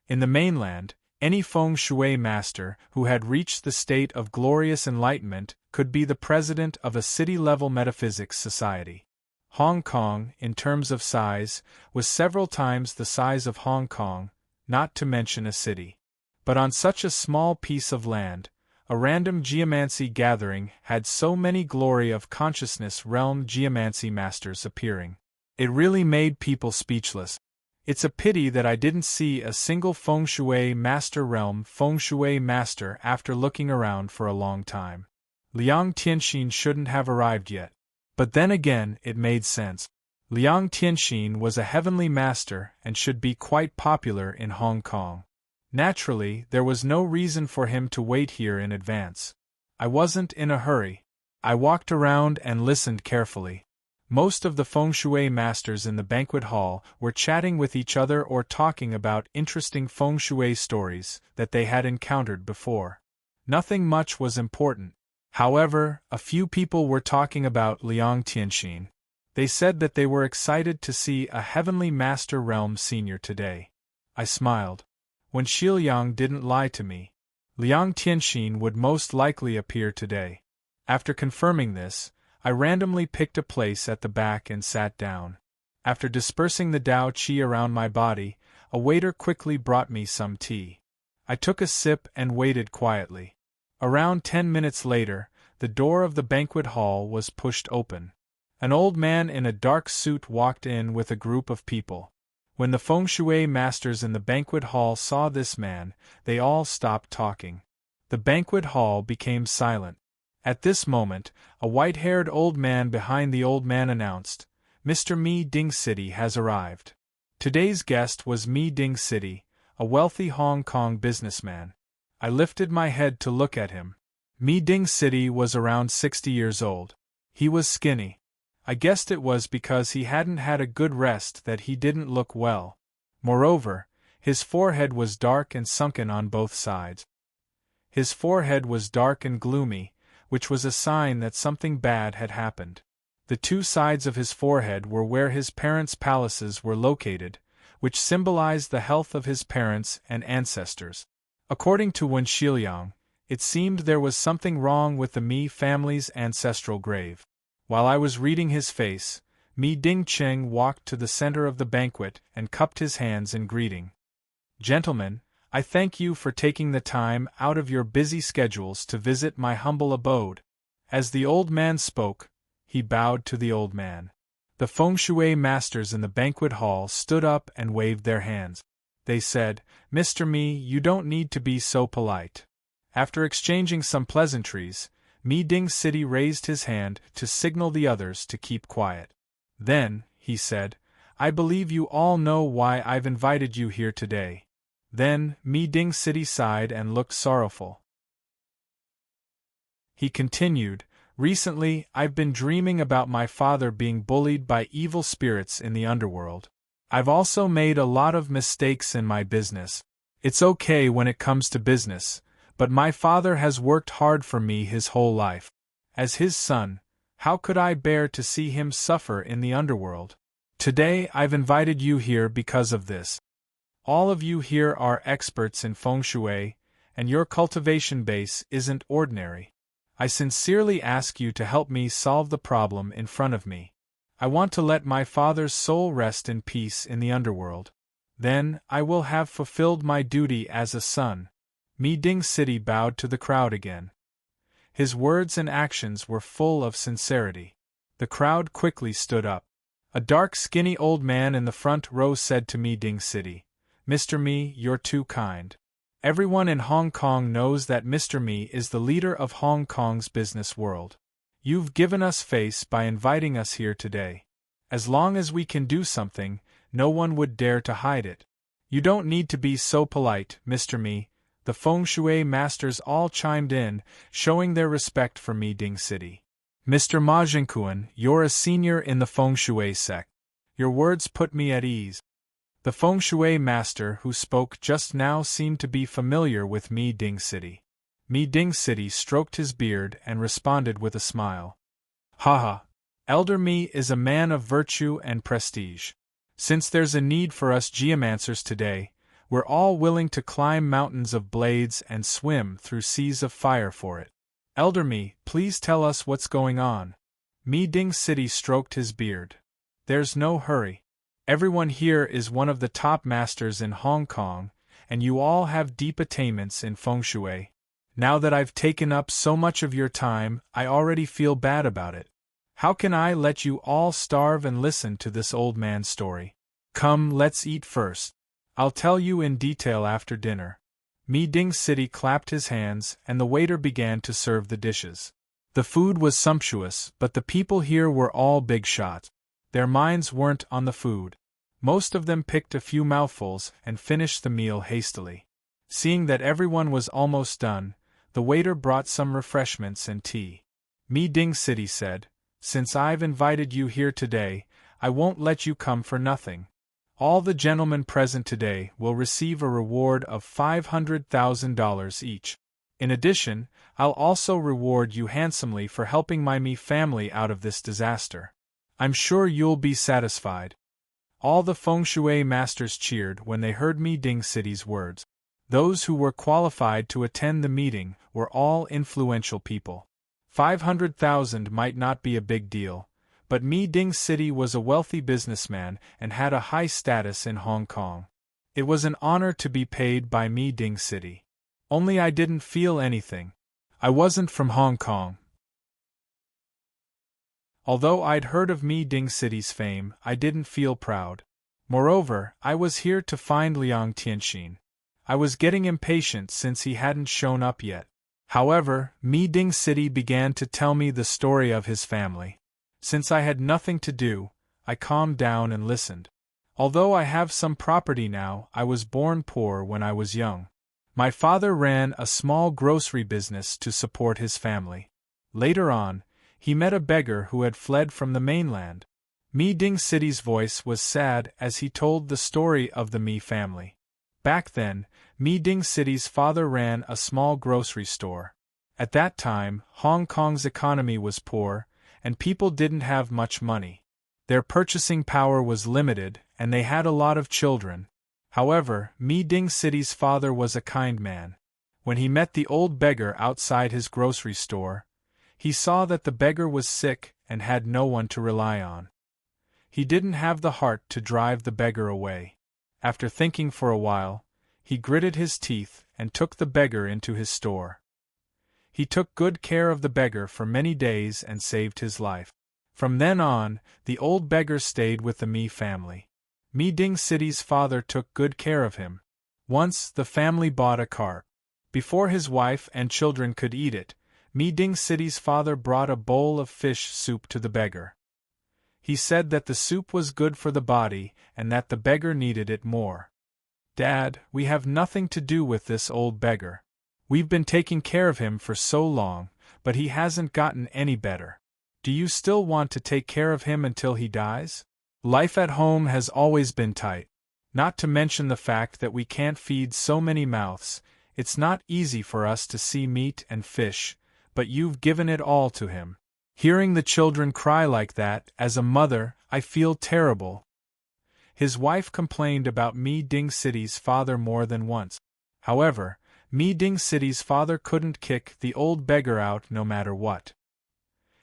In the mainland, any feng shui master who had reached the state of glorious enlightenment could be the president of a city-level metaphysics society. Hong Kong, in terms of size, was several times the size of Hong Kong, not to mention a city. But on such a small piece of land, a random geomancy gathering had so many glory of consciousness realm geomancy masters appearing. It really made people speechless. It's a pity that I didn't see a single feng shui master realm feng shui master after looking around for a long time. Liang Tianxin shouldn't have arrived yet. But then again, it made sense. Liang Tianxin was a heavenly master and should be quite popular in Hong Kong. Naturally, there was no reason for him to wait here in advance. I wasn't in a hurry. I walked around and listened carefully. Most of the feng shui masters in the banquet hall were chatting with each other or talking about interesting feng shui stories that they had encountered before. Nothing much was important. However, a few people were talking about Liang Tianxin. They said that they were excited to see a heavenly master realm senior today. I smiled. Wen Shiliang didn't lie to me. Liang Tianxin would most likely appear today. After confirming this, I randomly picked a place at the back and sat down. After dispersing the Dao Qi around my body, a waiter quickly brought me some tea. I took a sip and waited quietly. Around 10 minutes later, the door of the banquet hall was pushed open. An old man in a dark suit walked in with a group of people. When the feng shui masters in the banquet hall saw this man, they all stopped talking. The banquet hall became silent. At this moment, a white-haired old man behind the old man announced, "Mr. Mi Ding City has arrived." Today's guest was Mi Ding City, a wealthy Hong Kong businessman. I lifted my head to look at him. Mi Ding City was around 60 years old. He was skinny. I guessed it was because he hadn't had a good rest that he didn't look well. Moreover, his forehead was dark and sunken on both sides. His forehead was dark and gloomy, which was a sign that something bad had happened. The two sides of his forehead were where his parents' palaces were located, which symbolized the health of his parents and ancestors. According to Wen Shiliang, it seemed there was something wrong with the Mi family's ancestral grave. While I was reading his face, Mi Dingcheng walked to the center of the banquet and cupped his hands in greeting. Gentlemen, I thank you for taking the time out of your busy schedules to visit my humble abode. As the old man spoke, he bowed to the old man. The feng shui masters in the banquet hall stood up and waved their hands. They said, "Mr. Mi, you don't need to be so polite." After exchanging some pleasantries, Mi Ding City raised his hand to signal the others to keep quiet. Then, he said, "I believe you all know why I've invited you here today." Then, Mi Ding City sighed and looked sorrowful. He continued, "Recently, I've been dreaming about my father being bullied by evil spirits in the underworld. I've also made a lot of mistakes in my business. It's okay when it comes to business, but my father has worked hard for me his whole life. As his son, how could I bear to see him suffer in the underworld? Today I've invited you here because of this. All of you here are experts in feng shui, and your cultivation base isn't ordinary. I sincerely ask you to help me solve the problem in front of me. I want to let my father's soul rest in peace in the underworld. Then, I will have fulfilled my duty as a son." Mi Ding City bowed to the crowd again. His words and actions were full of sincerity. The crowd quickly stood up. A dark, skinny old man in the front row said to Mi Ding City, "Mr. Mi, you're too kind. Everyone in Hong Kong knows that Mr. Mi is the leader of Hong Kong's business world. You've given us face by inviting us here today. As long as we can do something, no one would dare to hide it. You don't need to be so polite, Mr. Mi." The feng shui masters all chimed in, showing their respect for Mi Ding City. "Mr. Ma Zhengkuan, you're a senior in the feng shui sect. Your words put me at ease." The feng shui master who spoke just now seemed to be familiar with Mi Ding City. Mi Ding City stroked his beard and responded with a smile. "Haha. Elder Mi is a man of virtue and prestige. Since there's a need for us geomancers today, we're all willing to climb mountains of blades and swim through seas of fire for it. Elder Mi, please tell us what's going on." Mi Ding City stroked his beard. "There's no hurry. Everyone here is one of the top masters in Hong Kong, and you all have deep attainments in feng shui. Now that I've taken up so much of your time, I already feel bad about it. How can I let you all starve and listen to this old man's story? Come, let's eat first. I'll tell you in detail after dinner." Mi Ding City clapped his hands, and the waiter began to serve the dishes. The food was sumptuous, but the people here were all big shots. Their minds weren't on the food. Most of them picked a few mouthfuls and finished the meal hastily. Seeing that everyone was almost done, the waiter brought some refreshments and tea. Mi Ding City said, "Since I've invited you here today, I won't let you come for nothing. All the gentlemen present today will receive a reward of $500,000 each. In addition, I'll also reward you handsomely for helping my Mi family out of this disaster. I'm sure you'll be satisfied." All the feng shui masters cheered when they heard Mi Ding City's words. Those who were qualified to attend the meeting were all influential people. 500,000 might not be a big deal, but Mi Ding City was a wealthy businessman and had a high status in Hong Kong. It was an honor to be paid by Mi Ding City. Only I didn't feel anything. I wasn't from Hong Kong. Although I'd heard of Mi Ding City's fame, I didn't feel proud. Moreover, I was here to find Liang Tianxin. I was getting impatient since he hadn't shown up yet. However, Mi Ding City began to tell me the story of his family. Since I had nothing to do, I calmed down and listened. Although I have some property now, I was born poor when I was young. My father ran a small grocery business to support his family. Later on, he met a beggar who had fled from the mainland. Mi Ding City's voice was sad as he told the story of the Mi family. Back then, Mi Ding City's father ran a small grocery store. At that time, Hong Kong's economy was poor, and people didn't have much money. Their purchasing power was limited, and they had a lot of children. However, Mi Ding City's father was a kind man. When he met the old beggar outside his grocery store, he saw that the beggar was sick and had no one to rely on. He didn't have the heart to drive the beggar away. After thinking for a while, he gritted his teeth and took the beggar into his store. He took good care of the beggar for many days and saved his life. From then on, the old beggar stayed with the Mi family. Mi Ding City's father took good care of him. Once, the family bought a carp. Before his wife and children could eat it, Mi Ding City's father brought a bowl of fish soup to the beggar. He said that the soup was good for the body and that the beggar needed it more. "Dad, we have nothing to do with this old beggar. We've been taking care of him for so long, but he hasn't gotten any better. Do you still want to take care of him until he dies? Life at home has always been tight. Not to mention the fact that we can't feed so many mouths. It's not easy for us to see meat and fish, but you've given it all to him." Hearing the children cry like that, as a mother, I feel terrible. His wife complained about Mi Ding City's father more than once. However, Mi Ding City's father couldn't kick the old beggar out no matter what.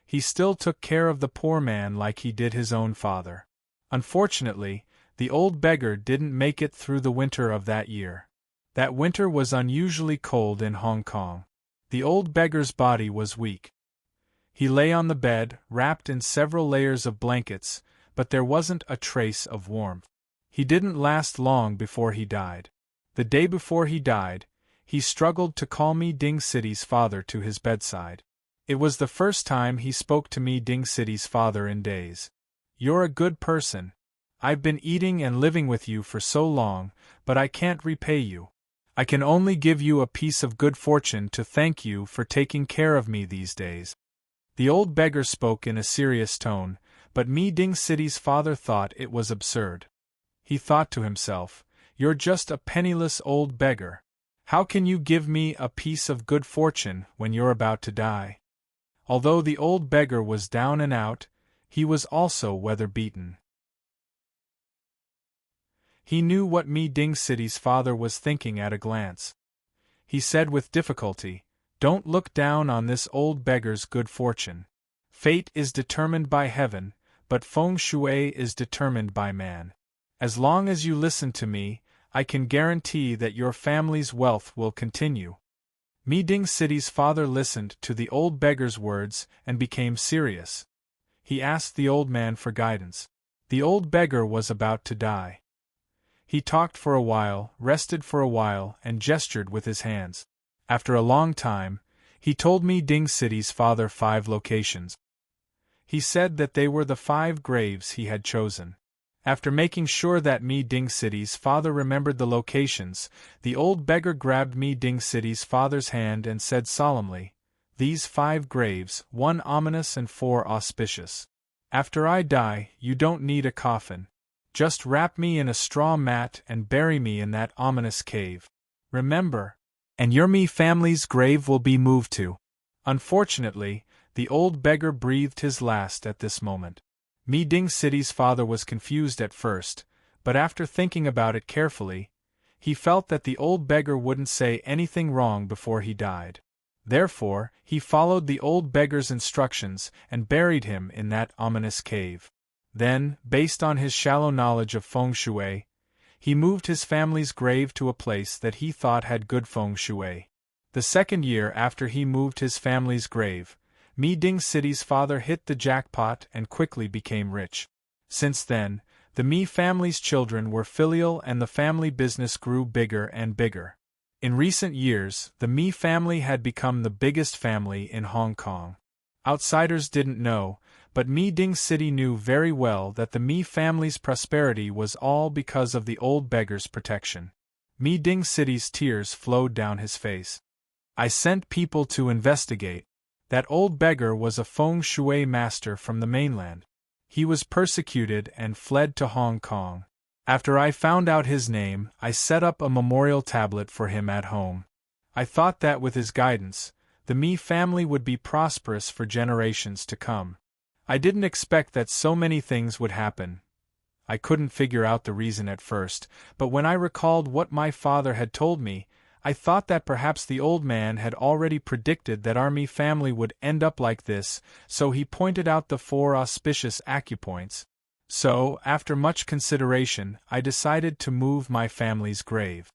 He still took care of the poor man like he did his own father. Unfortunately, the old beggar didn't make it through the winter of that year. That winter was unusually cold in Hong Kong. The old beggar's body was weak. He lay on the bed, wrapped in several layers of blankets, but there wasn't a trace of warmth. He didn't last long before he died. The day before he died, he struggled to call Mi Ding City's father to his bedside. It was the first time he spoke to Mi Ding City's father in days. "You're a good person. I've been eating and living with you for so long, but I can't repay you. I can only give you a piece of good fortune to thank you for taking care of me these days." The old beggar spoke in a serious tone, but Mi Ding City's father thought it was absurd. He thought to himself, "You're just a penniless old beggar. How can you give me a piece of good fortune when you're about to die?" Although the old beggar was down and out, he was also weather-beaten. He knew what Mi Ding City's father was thinking at a glance. He said with difficulty, "Don't look down on this old beggar's good fortune. Fate is determined by heaven, but feng shui is determined by man. As long as you listen to me, I can guarantee that your family's wealth will continue." Mi Ding City's father listened to the old beggar's words and became serious. He asked the old man for guidance. The old beggar was about to die. He talked for a while, rested for a while, and gestured with his hands. After a long time, he told Mi Ding City's father 5 locations. He said that they were the 5 graves he had chosen. After making sure that Mi Ding City's father remembered the locations, the old beggar grabbed Mi Ding City's father's hand and said solemnly, "These 5 graves, 1 ominous and 4 auspicious. After I die, you don't need a coffin. Just wrap me in a straw mat and bury me in that ominous cave. Remember, and your Mi family's grave will be moved to." Unfortunately, the old beggar breathed his last at this moment. Mi Ding City's father was confused at first, but after thinking about it carefully, he felt that the old beggar wouldn't say anything wrong before he died. Therefore, he followed the old beggar's instructions and buried him in that ominous cave. Then, based on his shallow knowledge of feng shui, he moved his family's grave to a place that he thought had good feng shui. The second year after he moved his family's grave, Mi Ding City's father hit the jackpot and quickly became rich. Since then, the Mi family's children were filial and the family business grew bigger and bigger. In recent years, the Mi family had become the biggest family in Hong Kong. Outsiders didn't know, but Mi Ding City knew very well that the Mi family's prosperity was all because of the old beggar's protection. Mi Ding City's tears flowed down his face. "I sent people to investigate. That old beggar was a feng shui master from the mainland. He was persecuted and fled to Hong Kong. After I found out his name, I set up a memorial tablet for him at home. I thought that with his guidance, the Mi family would be prosperous for generations to come. I didn't expect that so many things would happen. I couldn't figure out the reason at first, but when I recalled what my father had told me, I thought that perhaps the old man had already predicted that our Mi family would end up like this, so he pointed out the 4 auspicious acupoints. So, after much consideration, I decided to move my family's grave.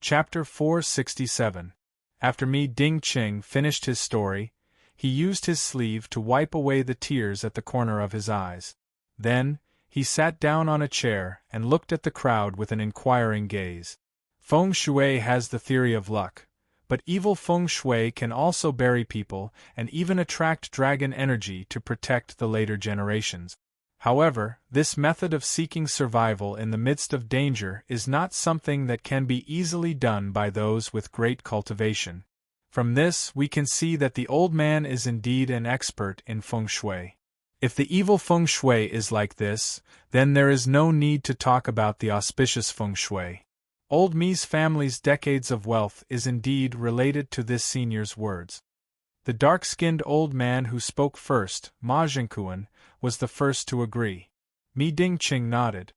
Chapter 467. After Mi Ding-ching finished his story, he used his sleeve to wipe away the tears at the corner of his eyes. Then, he sat down on a chair and looked at the crowd with an inquiring gaze. Feng shui has the theory of luck, but evil feng shui can also bury people and even attract dragon energy to protect the later generations. However, this method of seeking survival in the midst of danger is not something that can be easily done by those with great cultivation. From this, we can see that the old man is indeed an expert in feng shui. If the evil feng shui is like this, then there is no need to talk about the auspicious feng shui. Old Mi's family's decades of wealth is indeed related to this senior's words. The dark-skinned old man who spoke first, Ma Zhengkuan, was the first to agree. Mi Ding-ching nodded.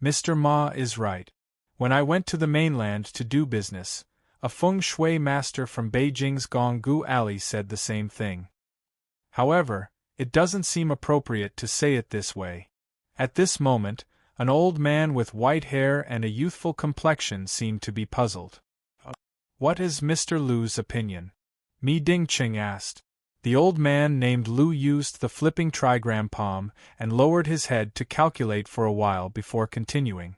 Mr. Ma is right. When I went to the mainland to do business, a feng shui master from Beijing's Gonggu Alley said the same thing. However, it doesn't seem appropriate to say it this way. At this moment, an old man with white hair and a youthful complexion seemed to be puzzled. What is Mr. Lu's opinion? Mi Ding-ching asked. The old man named Lu used the flipping trigram palm and lowered his head to calculate for a while before continuing.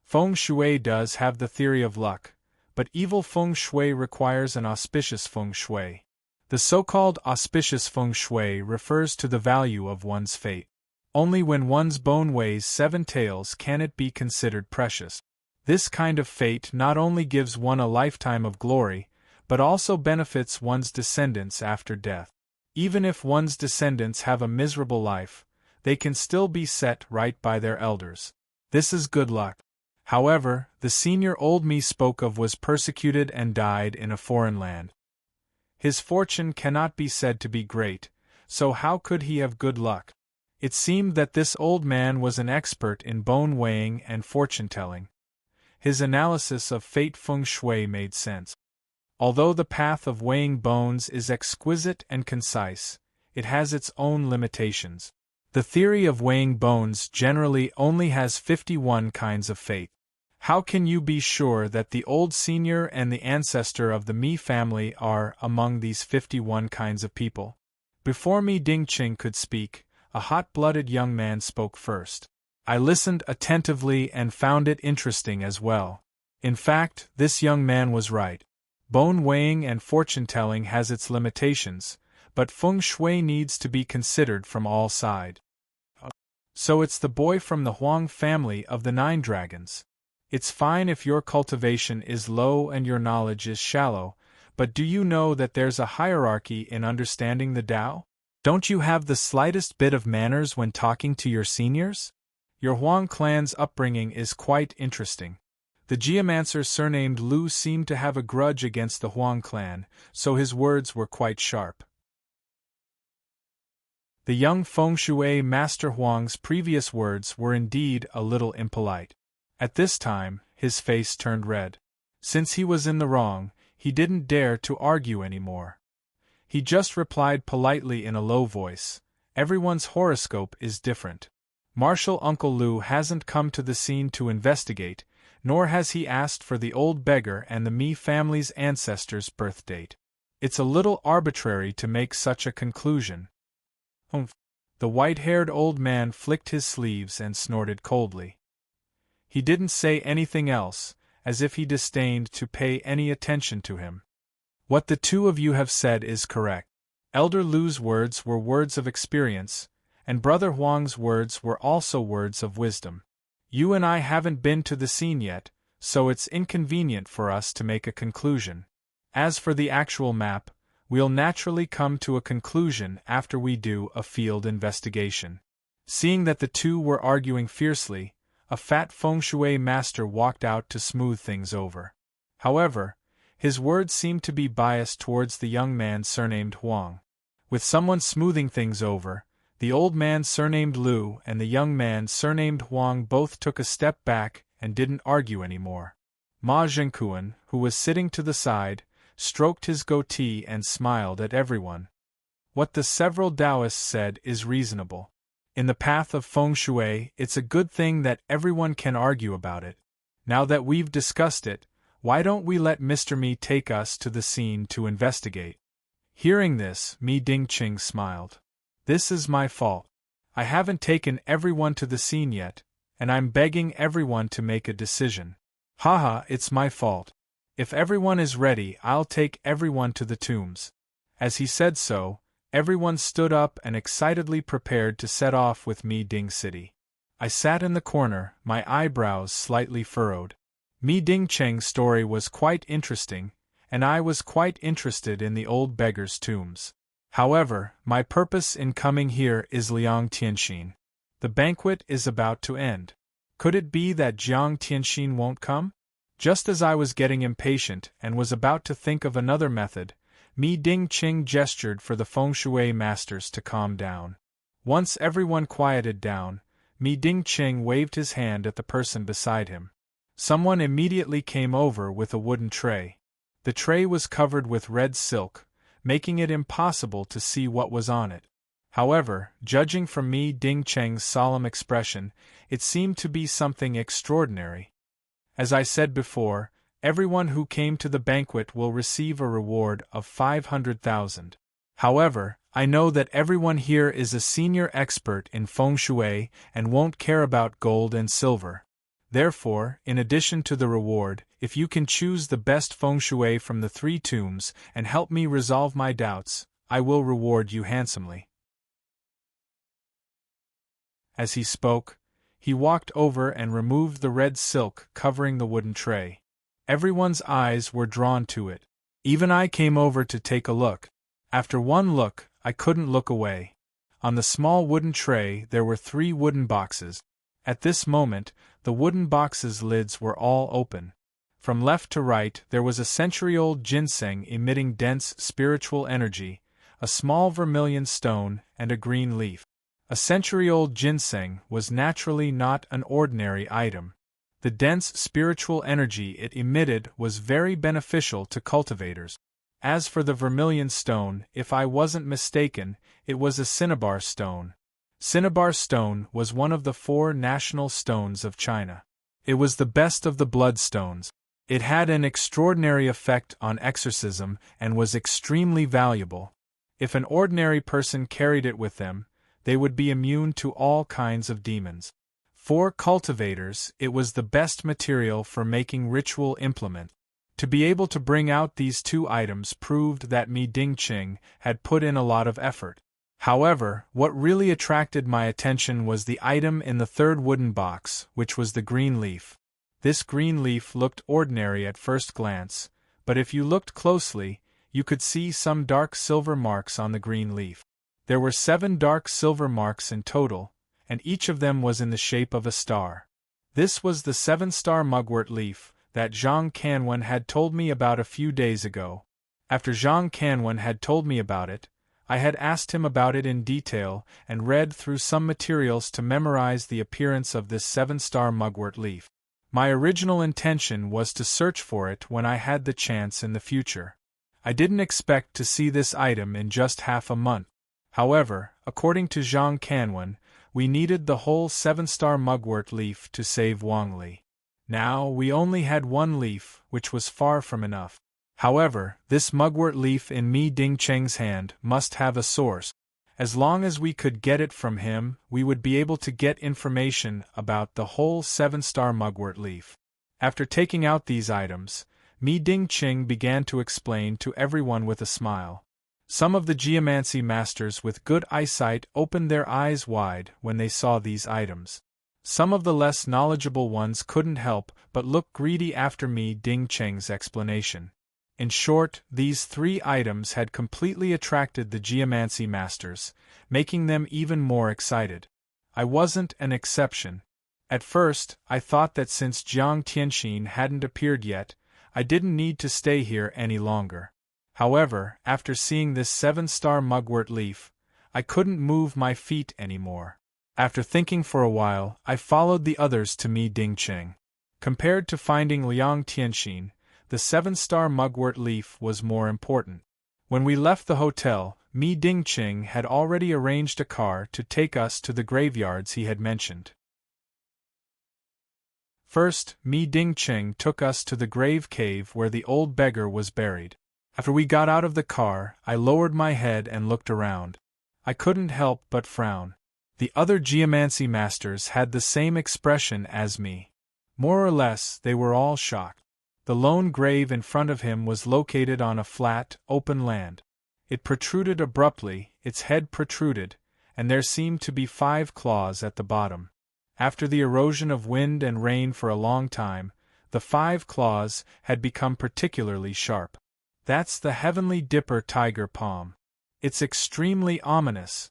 Feng shui does have the theory of luck, but evil feng shui requires an auspicious feng shui. The so-called auspicious feng shui refers to the value of one's fate. Only when one's bone weighs 7 taels can it be considered precious. This kind of fate not only gives one a lifetime of glory, but also benefits one's descendants after death. Even if one's descendants have a miserable life, they can still be set right by their elders. This is good luck. However, the senior old Mi spoke of was persecuted and died in a foreign land. His fortune cannot be said to be great, so how could he have good luck? It seemed that this old man was an expert in bone weighing and fortune-telling. His analysis of fate feng shui made sense. Although the path of weighing bones is exquisite and concise, it has its own limitations. The theory of weighing bones generally only has 51 kinds of fate. How can you be sure that the old senior and the ancestor of the Mi family are among these 51 kinds of people? Before Mi Ding-ching could speak, a hot-blooded young man spoke first. I listened attentively and found it interesting as well. In fact, this young man was right. Bone weighing and fortune-telling has its limitations, but feng shui needs to be considered from all sides. So it's the boy from the Huang family of the 9 dragons. It's fine if your cultivation is low and your knowledge is shallow, but do you know that there's a hierarchy in understanding the Tao? Don't you have the slightest bit of manners when talking to your seniors? Your Huang clan's upbringing is quite interesting. The geomancer surnamed Lu seemed to have a grudge against the Huang clan, so his words were quite sharp. The young feng shui master Huang's previous words were indeed a little impolite. At this time, his face turned red. Since he was in the wrong, he didn't dare to argue anymore. He just replied politely in a low voice, "Everyone's horoscope is different. Marshal Uncle Lu hasn't come to the scene to investigate, nor has he asked for the old beggar and the Mi family's ancestors' birth date. It's a little arbitrary to make such a conclusion." Humph. The white-haired old man flicked his sleeves and snorted coldly. He didn't say anything else, as if he disdained to pay any attention to him. What the two of you have said is correct. Elder Lu's words were words of experience, and Brother Huang's words were also words of wisdom. You and I haven't been to the scene yet, so it's inconvenient for us to make a conclusion. As for the actual map, we'll naturally come to a conclusion after we do a field investigation. Seeing that the two were arguing fiercely, a fat feng shui master walked out to smooth things over. However, his words seemed to be biased towards the young man surnamed Huang. With someone smoothing things over, the old man surnamed Liu and the young man surnamed Huang both took a step back and didn't argue anymore. Ma Zhengkuan, who was sitting to the side, stroked his goatee and smiled at everyone. What the several Taoists said is reasonable. In the path of feng shui, it's a good thing that everyone can argue about it. Now that we've discussed it, why don't we let Mr. Mi take us to the scene to investigate? Hearing this, Mi Dingqing smiled. This is my fault. I haven't taken everyone to the scene yet, and I'm begging everyone to make a decision. Haha, it's my fault. If everyone is ready, I'll take everyone to the tombs. As he said so, everyone stood up and excitedly prepared to set off with Mi Ding City. I sat in the corner, my eyebrows slightly furrowed. Mi Dingqing's story was quite interesting, and I was quite interested in the old beggar's tombs. However, my purpose in coming here is Liang Tianxin. The banquet is about to end. Could it be that Jiang Tianxin won't come? Just as I was getting impatient and was about to think of another method, Mi Dingqing gestured for the feng shui masters to calm down. Once everyone quieted down, Mi Dingqing waved his hand at the person beside him. Someone immediately came over with a wooden tray. The tray was covered with red silk, making it impossible to see what was on it. However, judging from Mi Dingqing's solemn expression, it seemed to be something extraordinary. As I said before, everyone who came to the banquet will receive a reward of 500,000. However, I know that everyone here is a senior expert in feng shui and won't care about gold and silver. Therefore, in addition to the reward, if you can choose the best feng shui from the 3 tombs and help me resolve my doubts, I will reward you handsomely. As he spoke, he walked over and removed the red silk covering the wooden tray. Everyone's eyes were drawn to it. Even I came over to take a look. After one look, I couldn't look away. On the small wooden tray there were 3 wooden boxes. At this moment, the wooden boxes' lids were all open. From left to right there was a century-old ginseng emitting dense spiritual energy, a small vermilion stone, and a green leaf. A century-old ginseng was naturally not an ordinary item. The dense spiritual energy it emitted was very beneficial to cultivators. As for the vermilion stone, if I wasn't mistaken, it was a cinnabar stone. Cinnabar stone was one of the 4 national stones of China. It was the best of the bloodstones. It had an extraordinary effect on exorcism and was extremely valuable. If an ordinary person carried it with them, they would be immune to all kinds of demons. For cultivators, it was the best material for making ritual implements. To be able to bring out these 2 items proved that Mi Dingqing had put in a lot of effort. However, what really attracted my attention was the item in the 3rd wooden box, which was the green leaf. This green leaf looked ordinary at first glance, but if you looked closely, you could see some dark silver marks on the green leaf. There were 7 dark silver marks in total, and each of them was in the shape of a star. This was the 7-star mugwort leaf that Zhang Canwen had told me about a few days ago. After Zhang Canwen had told me about it, I had asked him about it in detail and read through some materials to memorize the appearance of this 7-star mugwort leaf. My original intention was to search for it when I had the chance in the future. I didn't expect to see this item in just half a month. However, according to Zhang Canwen, we needed the whole 7-star mugwort leaf to save Wang Li. Now we only had 1 leaf, which was far from enough. However, this mugwort leaf in Mi Dingqing's hand must have a source. As long as we could get it from him, we would be able to get information about the whole 7-star mugwort leaf. After taking out these items, Mi Dingqing began to explain to everyone with a smile. Some of the geomancy masters with good eyesight opened their eyes wide when they saw these items. Some of the less knowledgeable ones couldn't help but look greedy after Mi Dingcheng's explanation. In short, these 3 items had completely attracted the geomancy masters, making them even more excited. I wasn't an exception. At first, I thought that since Jiang Tianxin hadn't appeared yet, I didn't need to stay here any longer. However, after seeing this 7-star mugwort leaf, I couldn't move my feet anymore. After thinking for a while, I followed the others to Mi Dingcheng. Compared to finding Liang Tianxin, the 7-star mugwort leaf was more important. When we left the hotel, Mi Dingcheng had already arranged a car to take us to the graveyards he had mentioned. First, Mi Dingcheng took us to the grave cave where the old beggar was buried. After we got out of the car, I lowered my head and looked around. I couldn't help but frown. The other geomancy masters had the same expression as me. More or less, they were all shocked. The lone grave in front of him was located on a flat, open land. It protruded abruptly, its head protruded, and there seemed to be 5 claws at the bottom. After the erosion of wind and rain for a long time, the 5 claws had become particularly sharp. That's the Heavenly Dipper tiger palm. It's extremely ominous.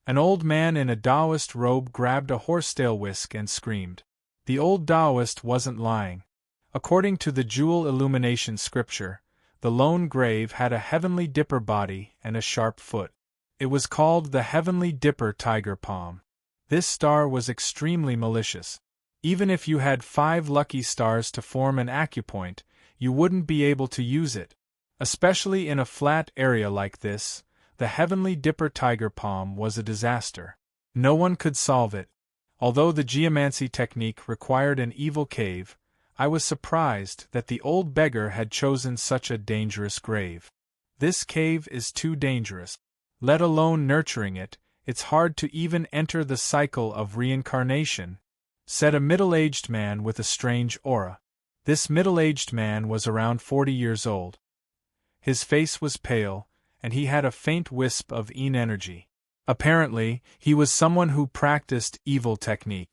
An old man in a Taoist robe grabbed a horsetail whisk and screamed. The old Taoist wasn't lying. According to the Jewel Illumination scripture, the lone grave had a Heavenly Dipper body and a sharp foot. It was called the Heavenly Dipper tiger palm. This star was extremely malicious. Even if you had 5 lucky stars to form an acupoint, you wouldn't be able to use it. Especially in a flat area like this, the Heavenly Dipper tiger palm was a disaster. No one could solve it. Although the geomancy technique required an evil cave, I was surprised that the old beggar had chosen such a dangerous grave. This cave is too dangerous. Let alone nurturing it, it's hard to even enter the cycle of reincarnation, said a middle-aged man with a strange aura. This middle-aged man was around 40 years old. His face was pale, and he had a faint wisp of yin energy. Apparently, he was someone who practiced evil technique.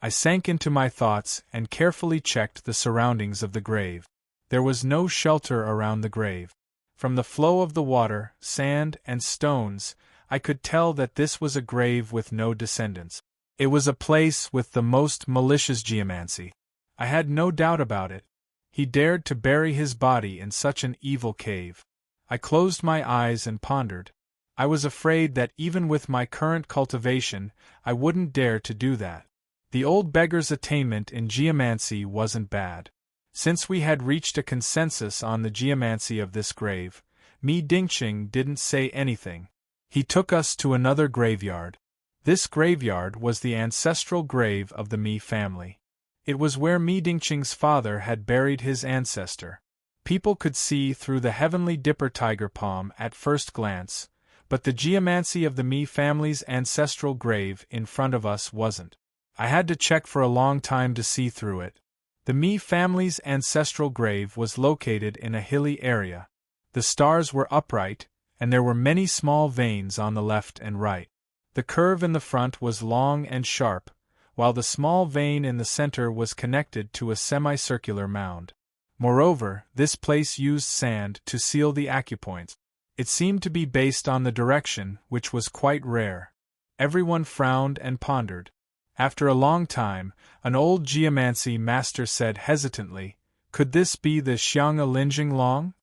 I sank into my thoughts and carefully checked the surroundings of the grave. There was no shelter around the grave. From the flow of the water, sand, and stones, I could tell that this was a grave with no descendants. It was a place with the most malicious geomancy. I had no doubt about it. He dared to bury his body in such an evil cave. I closed my eyes and pondered. I was afraid that even with my current cultivation, I wouldn't dare to do that. The old beggar's attainment in geomancy wasn't bad. Since we had reached a consensus on the geomancy of this grave, Mi Dingcheng didn't say anything. He took us to another graveyard. This graveyard was the ancestral grave of the Mi family. It was where Mi Dingcheng's father had buried his ancestor. People could see through the Heavenly Dipper tiger palm at first glance, but the geomancy of the Mi family's ancestral grave in front of us wasn't. I had to check for a long time to see through it. The Mi family's ancestral grave was located in a hilly area. The stars were upright, and there were many small veins on the left and right. The curve in the front was long and sharp, while the small vein in the center was connected to a semicircular mound. Moreover, this place used sand to seal the acupoints. It seemed to be based on the direction, which was quite rare. Everyone frowned and pondered. After a long time, an old geomancy master said hesitantly, "Could this be the Xiang Linjing Long?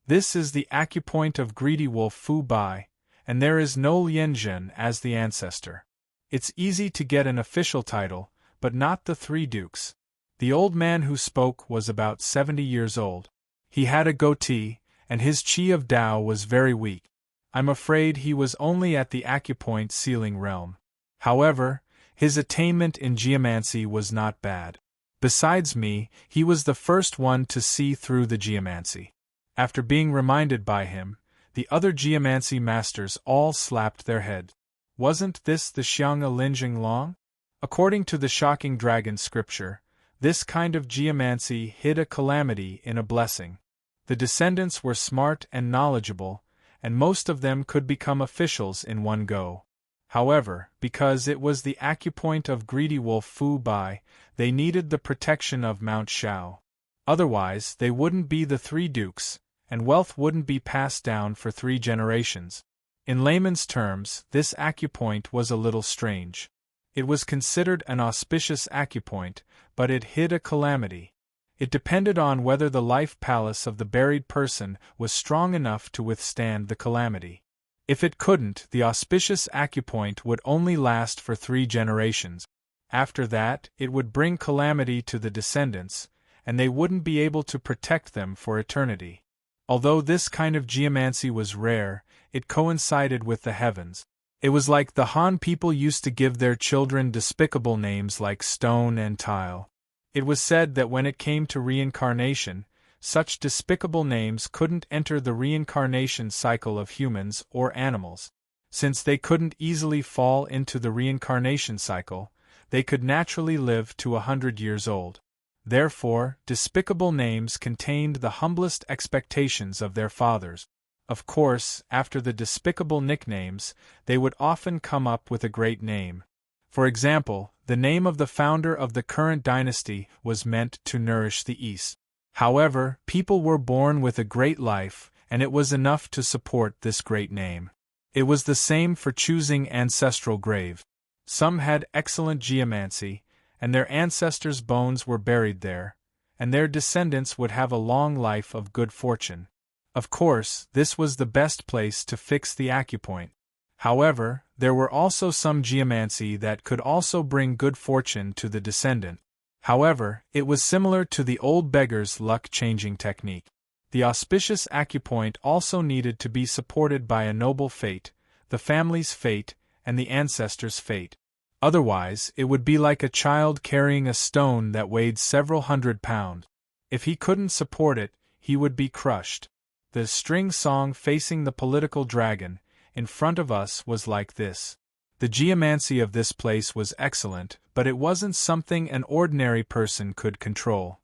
This is the acupoint of Greedy Wolf Fu Bai, and there is no Lianzhen as the ancestor. It's easy to get an official title, but not the 3 dukes." The old man who spoke was about 70 years old. He had a goatee, and his qi of Tao was very weak. I'm afraid he was only at the acupoint sealing realm. However, his attainment in geomancy was not bad. Besides me, he was the first one to see through the geomancy. After being reminded by him, the other geomancy masters all slapped their heads. Wasn't this the Xiang Linjing Long? According to the shocking dragon scripture, this kind of geomancy hid a calamity in a blessing. The descendants were smart and knowledgeable, and most of them could become officials in one go. However, because it was the acupoint of greedy wolf Fu Bai, they needed the protection of Mount Shao. Otherwise, they wouldn't be the three dukes, and wealth wouldn't be passed down for 3 generations. In layman's terms, this acupoint was a little strange. It was considered an auspicious acupoint, but it hid a calamity. It depended on whether the life palace of the buried person was strong enough to withstand the calamity. If it couldn't, the auspicious acupoint would only last for 3 generations. After that, it would bring calamity to the descendants, and they wouldn't be able to protect them for eternity. Although this kind of geomancy was rare, it coincided with the heavens. It was like the Han people used to give their children despicable names like Stone and Tile. It was said that when it came to reincarnation, such despicable names couldn't enter the reincarnation cycle of humans or animals. Since they couldn't easily fall into the reincarnation cycle, they could naturally live to 100 years old. Therefore, despicable names contained the humblest expectations of their fathers. Of course, after the despicable nicknames, they would often come up with a great name. For example, the name of the founder of the current dynasty was meant to nourish the East. However, people were born with a great life, and it was enough to support this great name. It was the same for choosing ancestral grave. Some had excellent geomancy, and their ancestors' bones were buried there, and their descendants would have a long life of good fortune. Of course, this was the best place to fix the acupoint. However, there were also some geomancy that could also bring good fortune to the descendant. However, it was similar to the old beggar's luck-changing technique. The auspicious acupoint also needed to be supported by a noble fate, the family's fate, and the ancestor's fate. Otherwise, it would be like a child carrying a stone that weighed several hundred pounds. If he couldn't support it, he would be crushed. The string song facing the political dragon, in front of us, was like this. The geomancy of this place was excellent, but it wasn't something an ordinary person could control.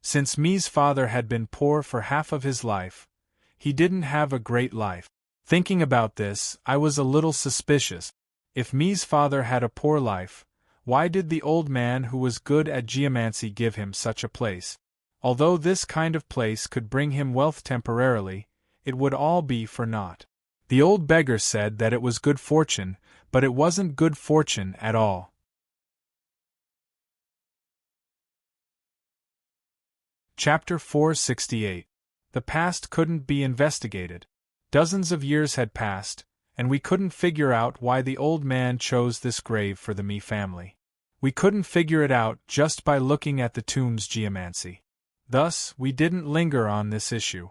Since Mi's father had been poor for half of his life, he didn't have a great life. Thinking about this, I was a little suspicious. If Mi's father had a poor life, why did the old man who was good at geomancy give him such a place? Although this kind of place could bring him wealth temporarily, it would all be for naught. The old beggar said that it was good fortune, but it wasn't good fortune at all. Chapter 468. The past couldn't be investigated. Dozens of years had passed, and we couldn't figure out why the old man chose this grave for the Mi family. We couldn't figure it out just by looking at the tomb's geomancy. Thus, we didn't linger on this issue.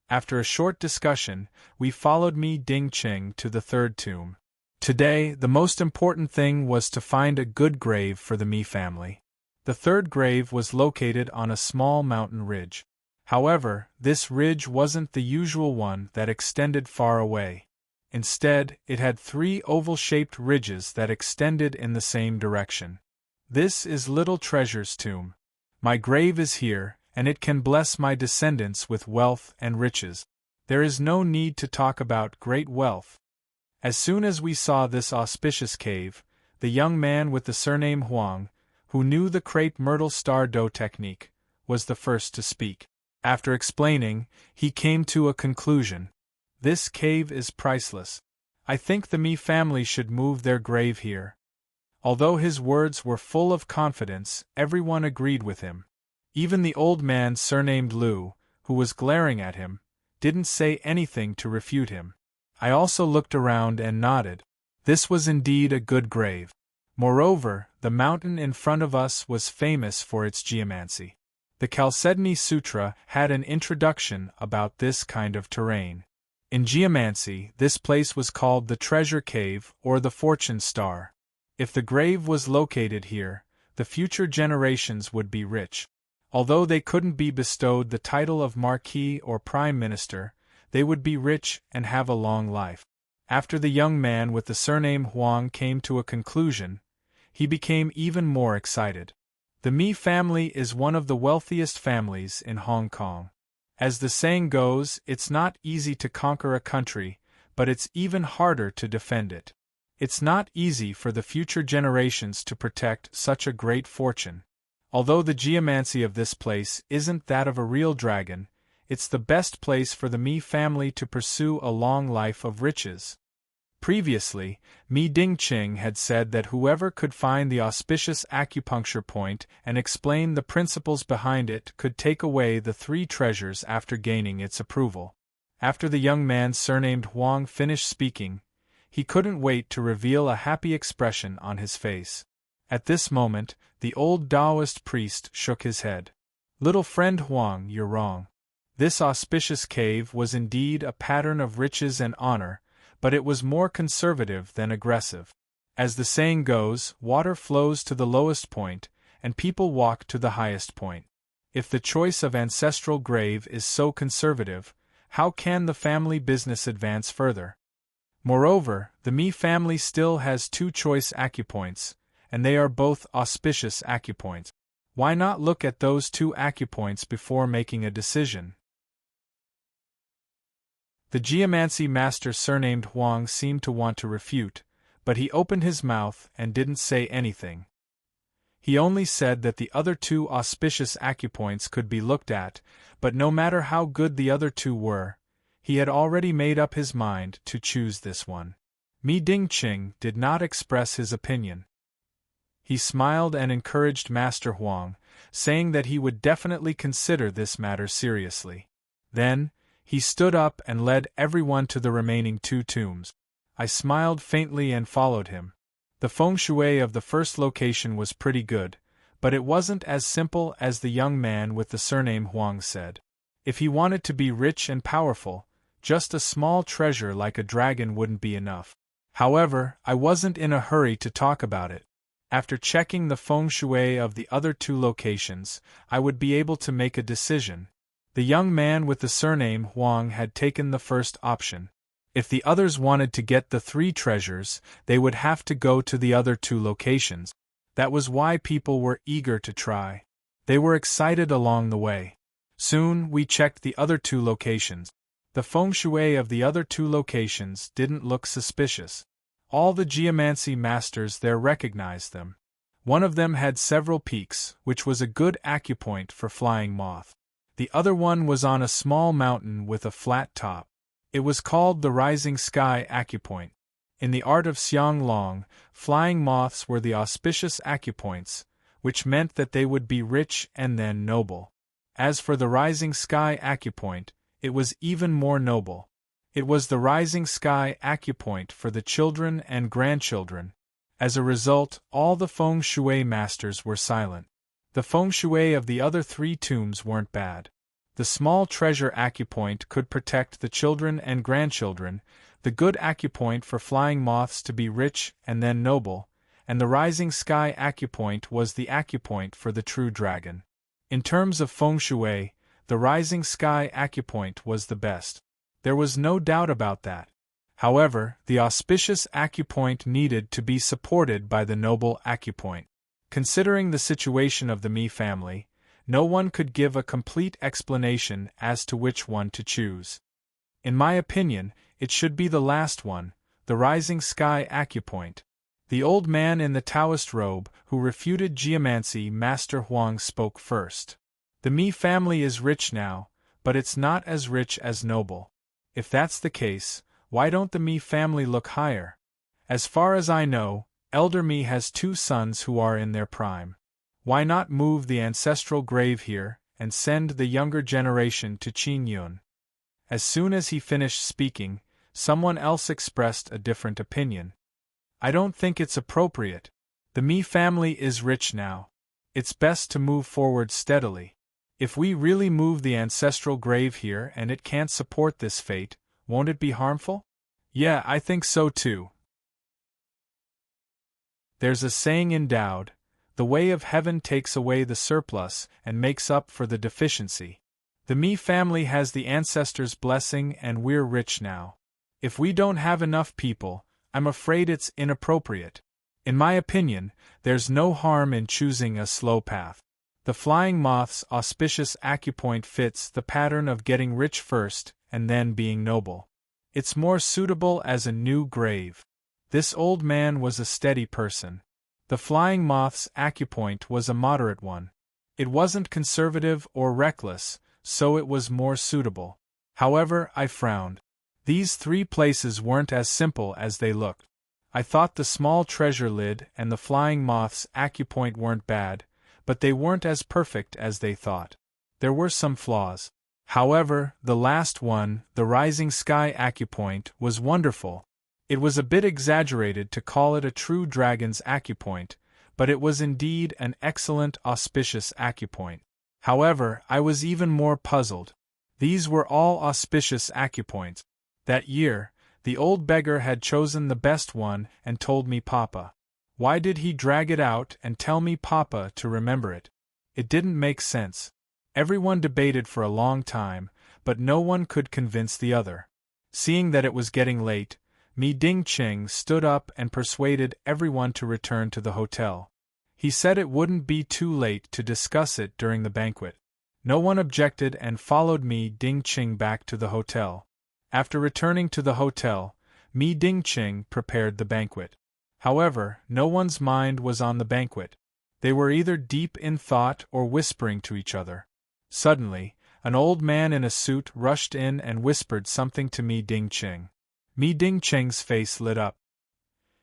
After a short discussion, we followed Mi Ding Qing to the 3rd tomb. Today, the most important thing was to find a good grave for the Mi family. The 3rd grave was located on a small mountain ridge. However, this ridge wasn't the usual one that extended far away. Instead, it had 3 oval-shaped ridges that extended in the same direction. This is Little Treasure's tomb. My grave is here, and it can bless my descendants with wealth and riches. There is no need to talk about great wealth. As soon as we saw this auspicious cave, the young man with the surname Huang, who knew the crepe myrtle star dough technique, was the first to speak. After explaining, he came to a conclusion. This cave is priceless. I think the Mi family should move their grave here. Although his words were full of confidence, everyone agreed with him. Even the old man surnamed Liu, who was glaring at him, didn't say anything to refute him. I also looked around and nodded. This was indeed a good grave. Moreover, the mountain in front of us was famous for its geomancy. The Chalcedony Sutra had an introduction about this kind of terrain. In geomancy, this place was called the Treasure Cave or the Fortune Star. If the grave was located here, the future generations would be rich. Although they couldn't be bestowed the title of Marquis or Prime Minister, they would be rich and have a long life. After the young man with the surname Huang came to a conclusion, he became even more excited. The Mi family is one of the wealthiest families in Hong Kong. As the saying goes, it's not easy to conquer a country, but it's even harder to defend it. It's not easy for the future generations to protect such a great fortune. Although the geomancy of this place isn't that of a real dragon, it's the best place for the Mi family to pursue a long life of riches. Previously, Mi Dingqing had said that whoever could find the auspicious acupuncture point and explain the principles behind it could take away the 3 treasures after gaining its approval. After the young man surnamed Huang finished speaking, he couldn't wait to reveal a happy expression on his face. At this moment, the old Taoist priest shook his head. "Little friend Huang, you're wrong. This auspicious cave was indeed a pattern of riches and honor, but it was more conservative than aggressive. As the saying goes, water flows to the lowest point, and people walk to the highest point. If the choice of ancestral grave is so conservative, how can the family business advance further? Moreover, the Mi family still has 2 choice acupoints, and they are both auspicious acupoints. Why not look at those 2 acupoints before making a decision?" The geomancy master surnamed Huang seemed to want to refute, but he opened his mouth and didn't say anything. He only said that the other 2 auspicious acupoints could be looked at, but no matter how good the other 2 were, he had already made up his mind to choose this one. Mi Dingqing did not express his opinion. He smiled and encouraged Master Huang, saying that he would definitely consider this matter seriously. Then, he stood up and led everyone to the remaining 2 tombs. I smiled faintly and followed him. The feng shui of the first location was pretty good, but it wasn't as simple as the young man with the surname Huang said. If he wanted to be rich and powerful, just a small treasure like a dragon wouldn't be enough. However, I wasn't in a hurry to talk about it. After checking the feng shui of the other 2 locations, I would be able to make a decision. The young man with the surname Huang had taken the first option. If the others wanted to get the 3 treasures, they would have to go to the other 2 locations. That was why people were eager to try. They were excited along the way. Soon, we checked the other 2 locations. The feng shui of the other 2 locations didn't look suspicious. All the geomancy masters there recognized them. One of them had several peaks, which was a good acupoint for flying moth. The other one was on a small mountain with a flat top. It was called the Rising Sky Acupoint. In the art of Xianglong, flying moths were the auspicious acupoints, which meant that they would be rich and then noble. As for the Rising Sky Acupoint, it was even more noble. It was the Rising Sky Acupoint for the children and grandchildren. As a result, all the feng shui masters were silent. The feng shui of the other 3 tombs weren't bad. The small treasure acupoint could protect the children and grandchildren, the good acupoint for flying moths to be rich and then noble, and the Rising Sky Acupoint was the acupoint for the true dragon. In terms of feng shui, the Rising Sky Acupoint was the best. There was no doubt about that. However, the auspicious acupoint needed to be supported by the noble acupoint. Considering the situation of the Mi family, no one could give a complete explanation as to which one to choose. In my opinion, it should be the last one, the Rising Sky Acupoint. The old man in the Taoist robe, who refuted geomancy Master Huang, spoke first. The Mi family is rich now, but it's not as rich as noble. If that's the case, why don't the Mi family look higher? As far as I know, Elder Mi has 2 sons who are in their prime. Why not move the ancestral grave here, and send the younger generation to Qingyun? As soon as he finished speaking, someone else expressed a different opinion. I don't think it's appropriate. The Mi family is rich now. It's best to move forward steadily. If we really move the ancestral grave here and it can't support this fate, won't it be harmful? Yeah, I think so too. There's a saying in Tao, the way of heaven takes away the surplus and makes up for the deficiency. The Mi family has the ancestors' blessing and we're rich now. If we don't have enough people, I'm afraid it's inappropriate. In my opinion, there's no harm in choosing a slow path. The flying moth's auspicious acupoint fits the pattern of getting rich first and then being noble. It's more suitable as a new grave. This old man was a steady person. The flying moth's acupoint was a moderate one. It wasn't conservative or reckless, so it was more suitable. However, I frowned. These 3 places weren't as simple as they looked. I thought the small treasure lid and the flying moth's acupoint weren't bad, but they weren't as perfect as they thought. There were some flaws. However, the last one, the rising sky acupoint, was wonderful. It was a bit exaggerated to call it a true dragon's acupoint, but it was indeed an excellent auspicious acupoint. However, I was even more puzzled. These were all auspicious acupoints. That year, the old beggar had chosen the best one and told me Papa. Why did he drag it out and tell me Papa to remember it? It didn't make sense. Everyone debated for a long time, but no one could convince the other. Seeing that it was getting late, Mi Ding Ching stood up and persuaded everyone to return to the hotel. He said it wouldn't be too late to discuss it during the banquet. No one objected and followed Mi Ding Ching back to the hotel. After returning to the hotel, Mi Ding Ching prepared the banquet. However, no one's mind was on the banquet. They were either deep in thought or whispering to each other. Suddenly, an old man in a suit rushed in and whispered something to Mi Ding Ching. Mi Ding Ching's face lit up.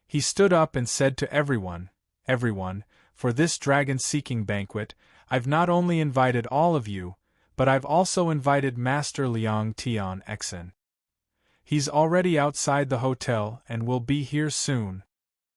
He stood up and said to everyone, for this dragon-seeking banquet, I've not only invited all of you, but I've also invited Master Liang Tian Xen. He's already outside the hotel and will be here soon.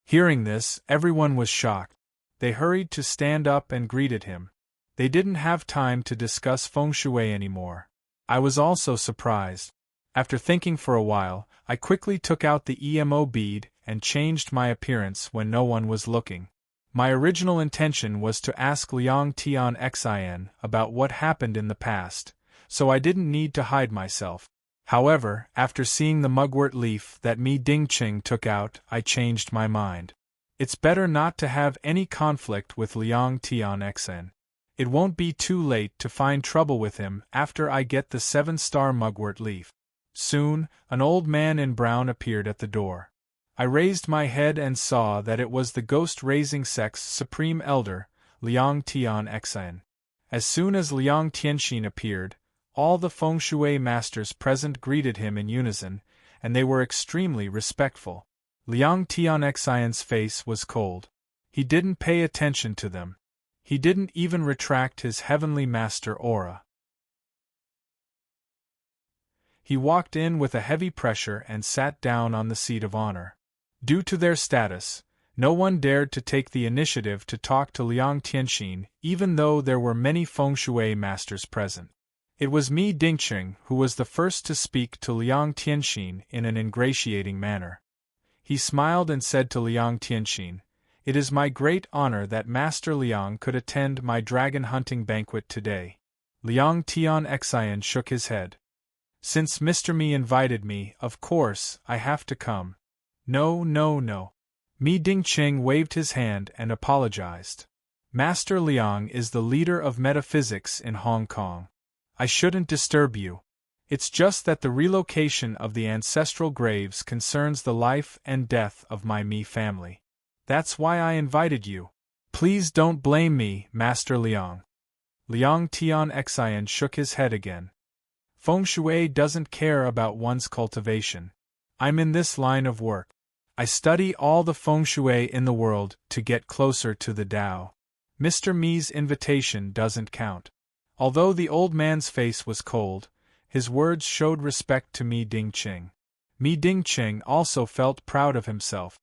Hearing this, everyone was shocked. They hurried to stand up and greeted him. They didn't have time to discuss feng shui anymore. I was also surprised. After thinking for a while, I quickly took out the EMO bead and changed my appearance when no one was looking. My original intention was to ask Liang Tian Xin about what happened in the past, so I didn't need to hide myself. However, after seeing the mugwort leaf that Mi Ding Ching took out, I changed my mind. It's better not to have any conflict with Liang Tian Xin. It won't be too late to find trouble with him after I get the 7-star mugwort leaf. Soon, an old man in brown appeared at the door. I raised my head and saw that it was the ghost-raising sect's supreme elder, Liang Tian Xin. As soon as Liang Tianxin appeared, all the feng shui masters present greeted him in unison, and they were extremely respectful. Liang Tian Xin's face was cold. He didn't pay attention to them. He didn't even retract his heavenly master aura. He walked in with a heavy pressure and sat down on the seat of honor. Due to their status, no one dared to take the initiative to talk to Liang Tianxin, even though there were many feng shui masters present. It was Mi Dingqing who was the first to speak to Liang Tianxin in an ingratiating manner. He smiled and said to Liang Tianxin, "It is my great honor that Master Liang could attend my dragon hunting banquet today." Liang Tian Xin shook his head. "Since Mr. Mi invited me, of course, I have to come." No. Mi Dingqing waved his hand and apologized. "Master Liang is the leader of metaphysics in Hong Kong. I shouldn't disturb you. It's just that the relocation of the ancestral graves concerns the life and death of my Mi family. That's why I invited you. Please don't blame me, Master Liang." Liang Tian Xin shook his head again. "Feng shui doesn't care about one's cultivation. I'm in this line of work. I study all the feng shui in the world to get closer to the Tao. Mr. Mi's invitation doesn't count." Although the old man's face was cold, his words showed respect to Mi Dingqing. Mi Dingqing also felt proud of himself.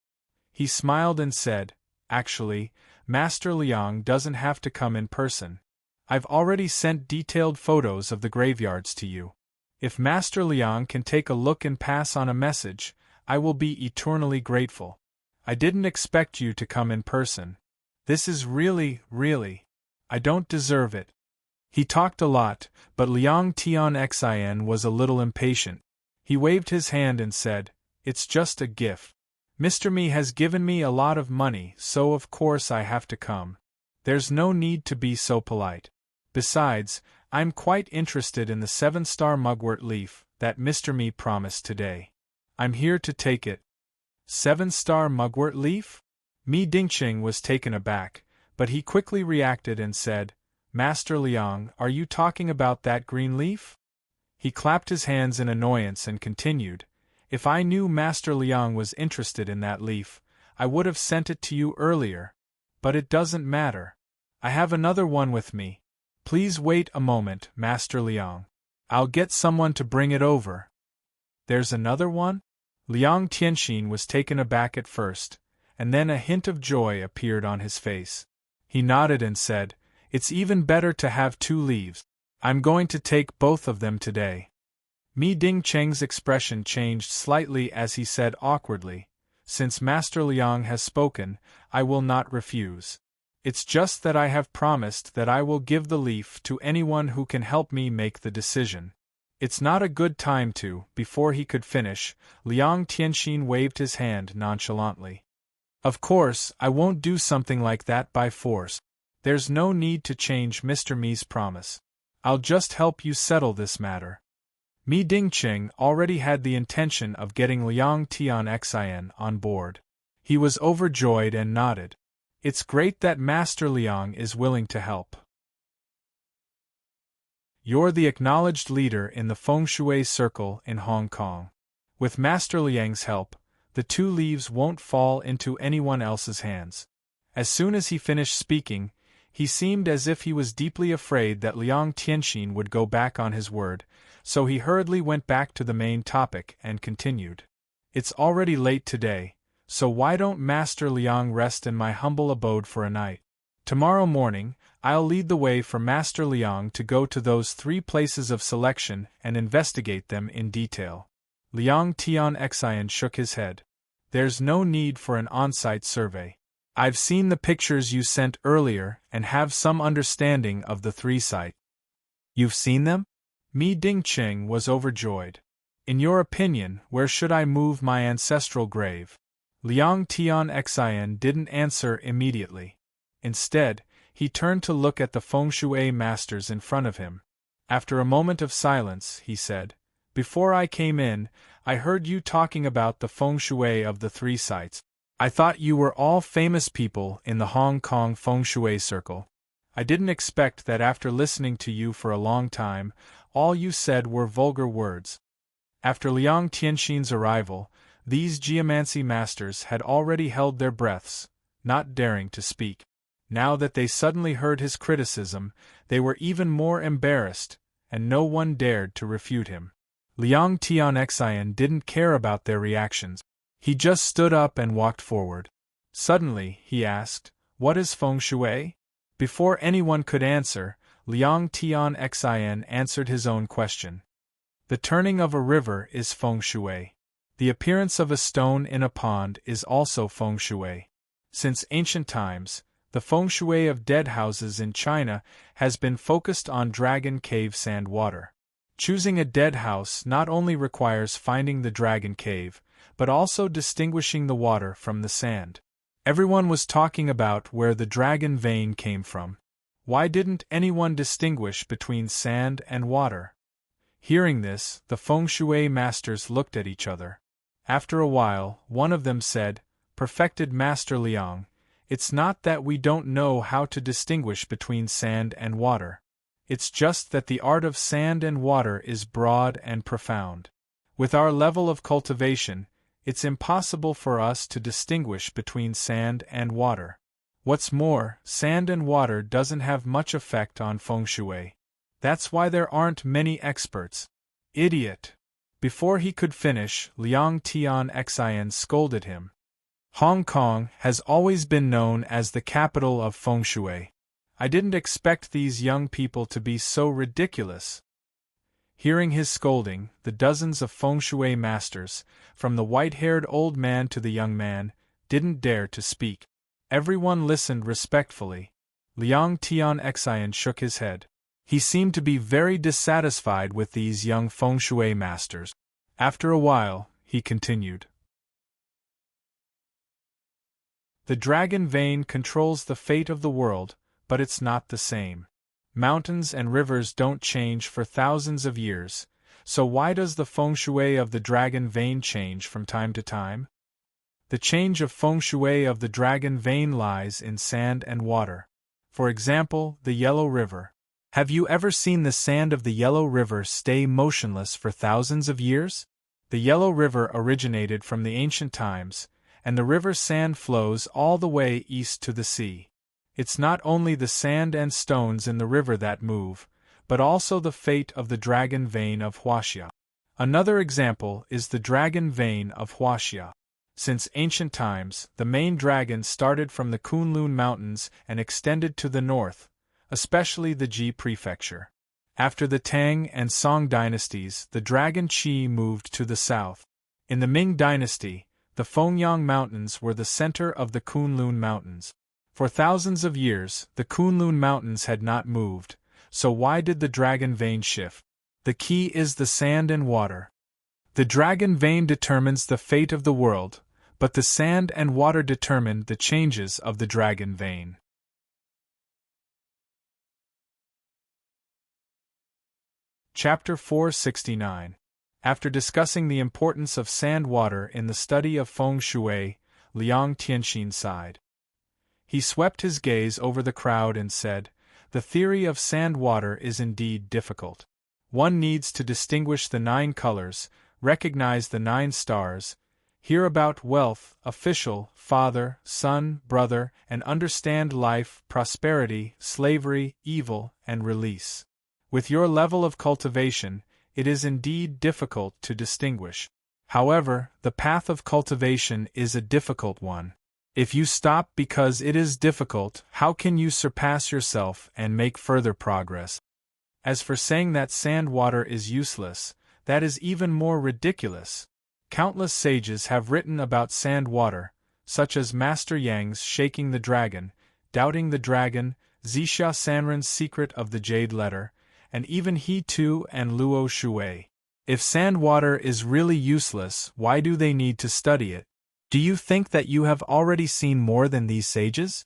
He smiled and said, "Actually, Master Liang doesn't have to come in person. I've already sent detailed photos of the graveyards to you. If Master Liang can take a look and pass on a message, I will be eternally grateful. I didn't expect you to come in person. This is really, I don't deserve it." He talked a lot, but Liang Tian Xin was a little impatient. He waved his hand and said, "It's just a gift. Mr. Mi has given me a lot of money, so of course I have to come. There's no need to be so polite. Besides, I'm quite interested in the 7-star mugwort leaf that Mr. Mi promised today." I'm here to take it. 7-star mugwort leaf? Mi Dingqing was taken aback, but he quickly reacted and said, Master Liang, are you talking about that green leaf? He clapped his hands in annoyance and continued, If I knew Master Liang was interested in that leaf, I would have sent it to you earlier. But it doesn't matter. I have another one with me. Please wait a moment, Master Liang. I'll get someone to bring it over. There's another one? Liang Tianxin was taken aback at first, and then a hint of joy appeared on his face. He nodded and said, It's even better to have 2 leaves. I'm going to take both of them today. Mi Dingqing's expression changed slightly as he said awkwardly, Since Master Liang has spoken, I will not refuse. It's just that I have promised that I will give the leaf to anyone who can help me make the decision. It's not a good time to. Before he could finish, Liang Tianxin waved his hand nonchalantly. Of course, I won't do something like that by force. There's no need to change Mr. Mi's promise. I'll just help you settle this matter. Mi Dingqing already had the intention of getting Liang Tianxian on board. He was overjoyed and nodded. It's great that Master Liang is willing to help. You're the acknowledged leader in the Feng Shui circle in Hong Kong. With Master Liang's help, the 2 leaves won't fall into anyone else's hands. As soon as he finished speaking, he seemed as if he was deeply afraid that Liang Tianxin would go back on his word, so he hurriedly went back to the main topic and continued. It's already late today, so why don't Master Liang rest in my humble abode for a night? Tomorrow morning, I'll lead the way for Master Liang to go to those 3 places of selection and investigate them in detail. Liang Tianxian shook his head. There's no need for an on-site survey. I've seen the pictures you sent earlier and have some understanding of the 3 sites. You've seen them? Mi Dingqing was overjoyed. In your opinion, where should I move my ancestral grave? Liang Tianxian didn't answer immediately. Instead, he turned to look at the Feng Shui masters in front of him. After a moment of silence, he said, Before I came in, I heard you talking about the Feng Shui of the 3 sites. I thought you were all famous people in the Hong Kong Feng Shui circle. I didn't expect that after listening to you for a long time, all you said were vulgar words. After Liang Tianxin's arrival, these geomancy masters had already held their breaths, not daring to speak. Now that they suddenly heard his criticism, they were even more embarrassed, and no one dared to refute him. Liang Tianxian didn't care about their reactions. He just stood up and walked forward. Suddenly, he asked, What is Feng Shui? Before anyone could answer, Liang Tianxian answered his own question. The turning of a river is Feng Shui. The appearance of a stone in a pond is also Feng Shui. Since ancient times, the Feng Shui of dead houses in China has been focused on dragon cave sand water. Choosing a dead house not only requires finding the dragon cave, but also distinguishing the water from the sand. Everyone was talking about where the dragon vein came from. Why didn't anyone distinguish between sand and water? Hearing this, the Feng Shui masters looked at each other. After a while, one of them said, Perfected Master Liang, it's not that we don't know how to distinguish between sand and water. It's just that the art of sand and water is broad and profound. With our level of cultivation, it's impossible for us to distinguish between sand and water. What's more, sand and water doesn't have much effect on Feng Shui. That's why there aren't many experts. Idiot! Before he could finish, Liang Tianxian scolded him. Hong Kong has always been known as the capital of Feng Shui. I didn't expect these young people to be so ridiculous. Hearing his scolding, the dozens of Feng Shui masters, from the white-haired old man to the young man, didn't dare to speak. Everyone listened respectfully. Liang Tianxian shook his head. He seemed to be very dissatisfied with these young Feng Shui masters. After a while, he continued. The dragon vein controls the fate of the world, but it's not the same. Mountains and rivers don't change for thousands of years, So why does the feng shui of the dragon vein change from time to time? The change of feng shui of the dragon vein lies in sand and water. For example, the Yellow River. Have you ever seen the sand of the Yellow River stay motionless for thousands of years? The Yellow River originated from the ancient times, and the river's sand flows all the way east to the sea. It's not only the sand and stones in the river that move, but also the fate of the dragon vein of Huaxia. Another example is the dragon vein of Huaxia. Since ancient times, the main dragon started from the Kunlun Mountains and extended to the north, especially the Ji prefecture. After the Tang and Song dynasties, the dragon Qi moved to the south. In the Ming dynasty, the Fengyang Mountains were the center of the Kunlun Mountains. For thousands of years, the Kunlun Mountains had not moved, so why did the dragon vein shift? The key is the sand and water. The dragon vein determines the fate of the world, but the sand and water determine the changes of the dragon vein. Chapter 469. After discussing the importance of sand-water in the study of feng shui, Liang Tianxin sighed. He swept his gaze over the crowd and said, "The theory of sand-water is indeed difficult. One needs to distinguish the 9 colors, recognize the 9 stars, hear about wealth, official, father, son, brother, and understand life, prosperity, slavery, evil, and release. With your level of cultivation, it is indeed difficult to distinguish. However, the path of cultivation is a difficult one. If you stop because it is difficult, how can you surpass yourself and make further progress? As for saying that sand water is useless, that is even more ridiculous. Countless sages have written about sand water, such as Master Yang's Shaking the Dragon, Doubting the Dragon, Zixia Sanren's Secret of the Jade Letter, and even He Tu and Luo Shui. If sand water is really useless, why do they need to study it? Do you think that you have already seen more than these sages?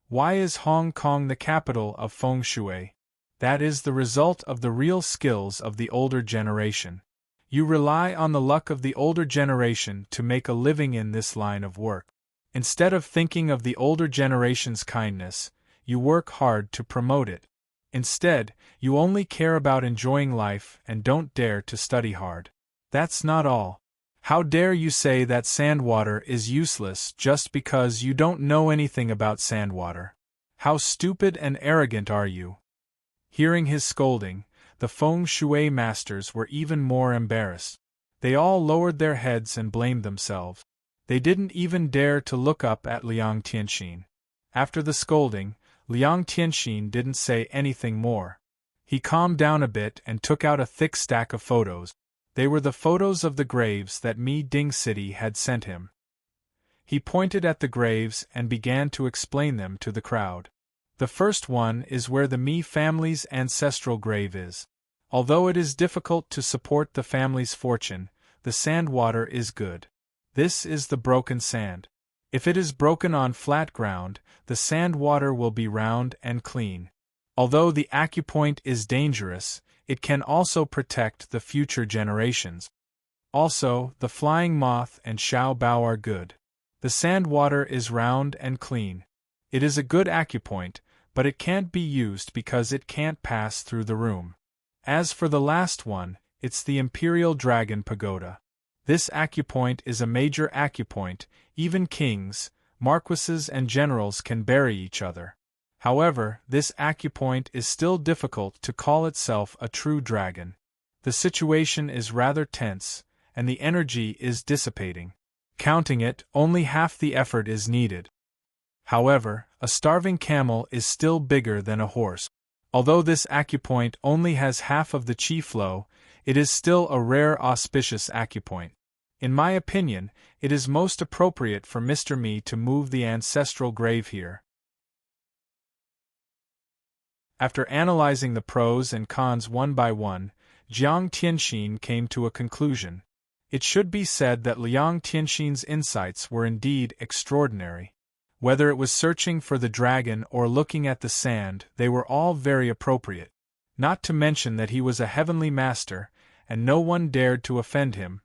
Why is Hong Kong the capital of feng shui? That is the result of the real skills of the older generation. You rely on the luck of the older generation to make a living in this line of work. Instead of thinking of the older generation's kindness, you work hard to promote it. Instead, you only care about enjoying life and don't dare to study hard. That's not all. How dare you say that sandwater is useless just because you don't know anything about sandwater? How stupid and arrogant are you? Hearing his scolding, the feng shui masters were even more embarrassed. They all lowered their heads and blamed themselves. They didn't even dare to look up at Liang Tianxin. After the scolding, Liang Tianxin didn't say anything more. He calmed down a bit and took out a thick stack of photos. They were the photos of the graves that Mi Ding City had sent him. He pointed at the graves and began to explain them to the crowd. The first one is where the Mi family's ancestral grave is. Although it is difficult to support the family's fortune, the sand water is good. This is the broken sand. If it is broken on flat ground, the sand water will be round and clean. Although the acupoint is dangerous, it can also protect the future generations. Also, the flying moth and xiao bao are good. The sand water is round and clean. It is a good acupoint, but it can't be used because it can't pass through the room. As for the last one, it's the Imperial Dragon Pagoda. This acupoint is a major acupoint. Even kings, marquises and generals can bury each other. However, this acupoint is still difficult to call itself a true dragon. The situation is rather tense, and the energy is dissipating. Counting it, only half the effort is needed. However, a starving camel is still bigger than a horse. Although this acupoint only has half of the qi flow, it is still a rare auspicious acupoint. In my opinion, it is most appropriate for Mr. Mi to move the ancestral grave here. After analyzing the pros and cons one by one, Jiang Tianxin came to a conclusion. It should be said that Liang Tianxin's insights were indeed extraordinary. Whether it was searching for the dragon or looking at the sand, they were all very appropriate. Not to mention that he was a heavenly master, and no one dared to offend him.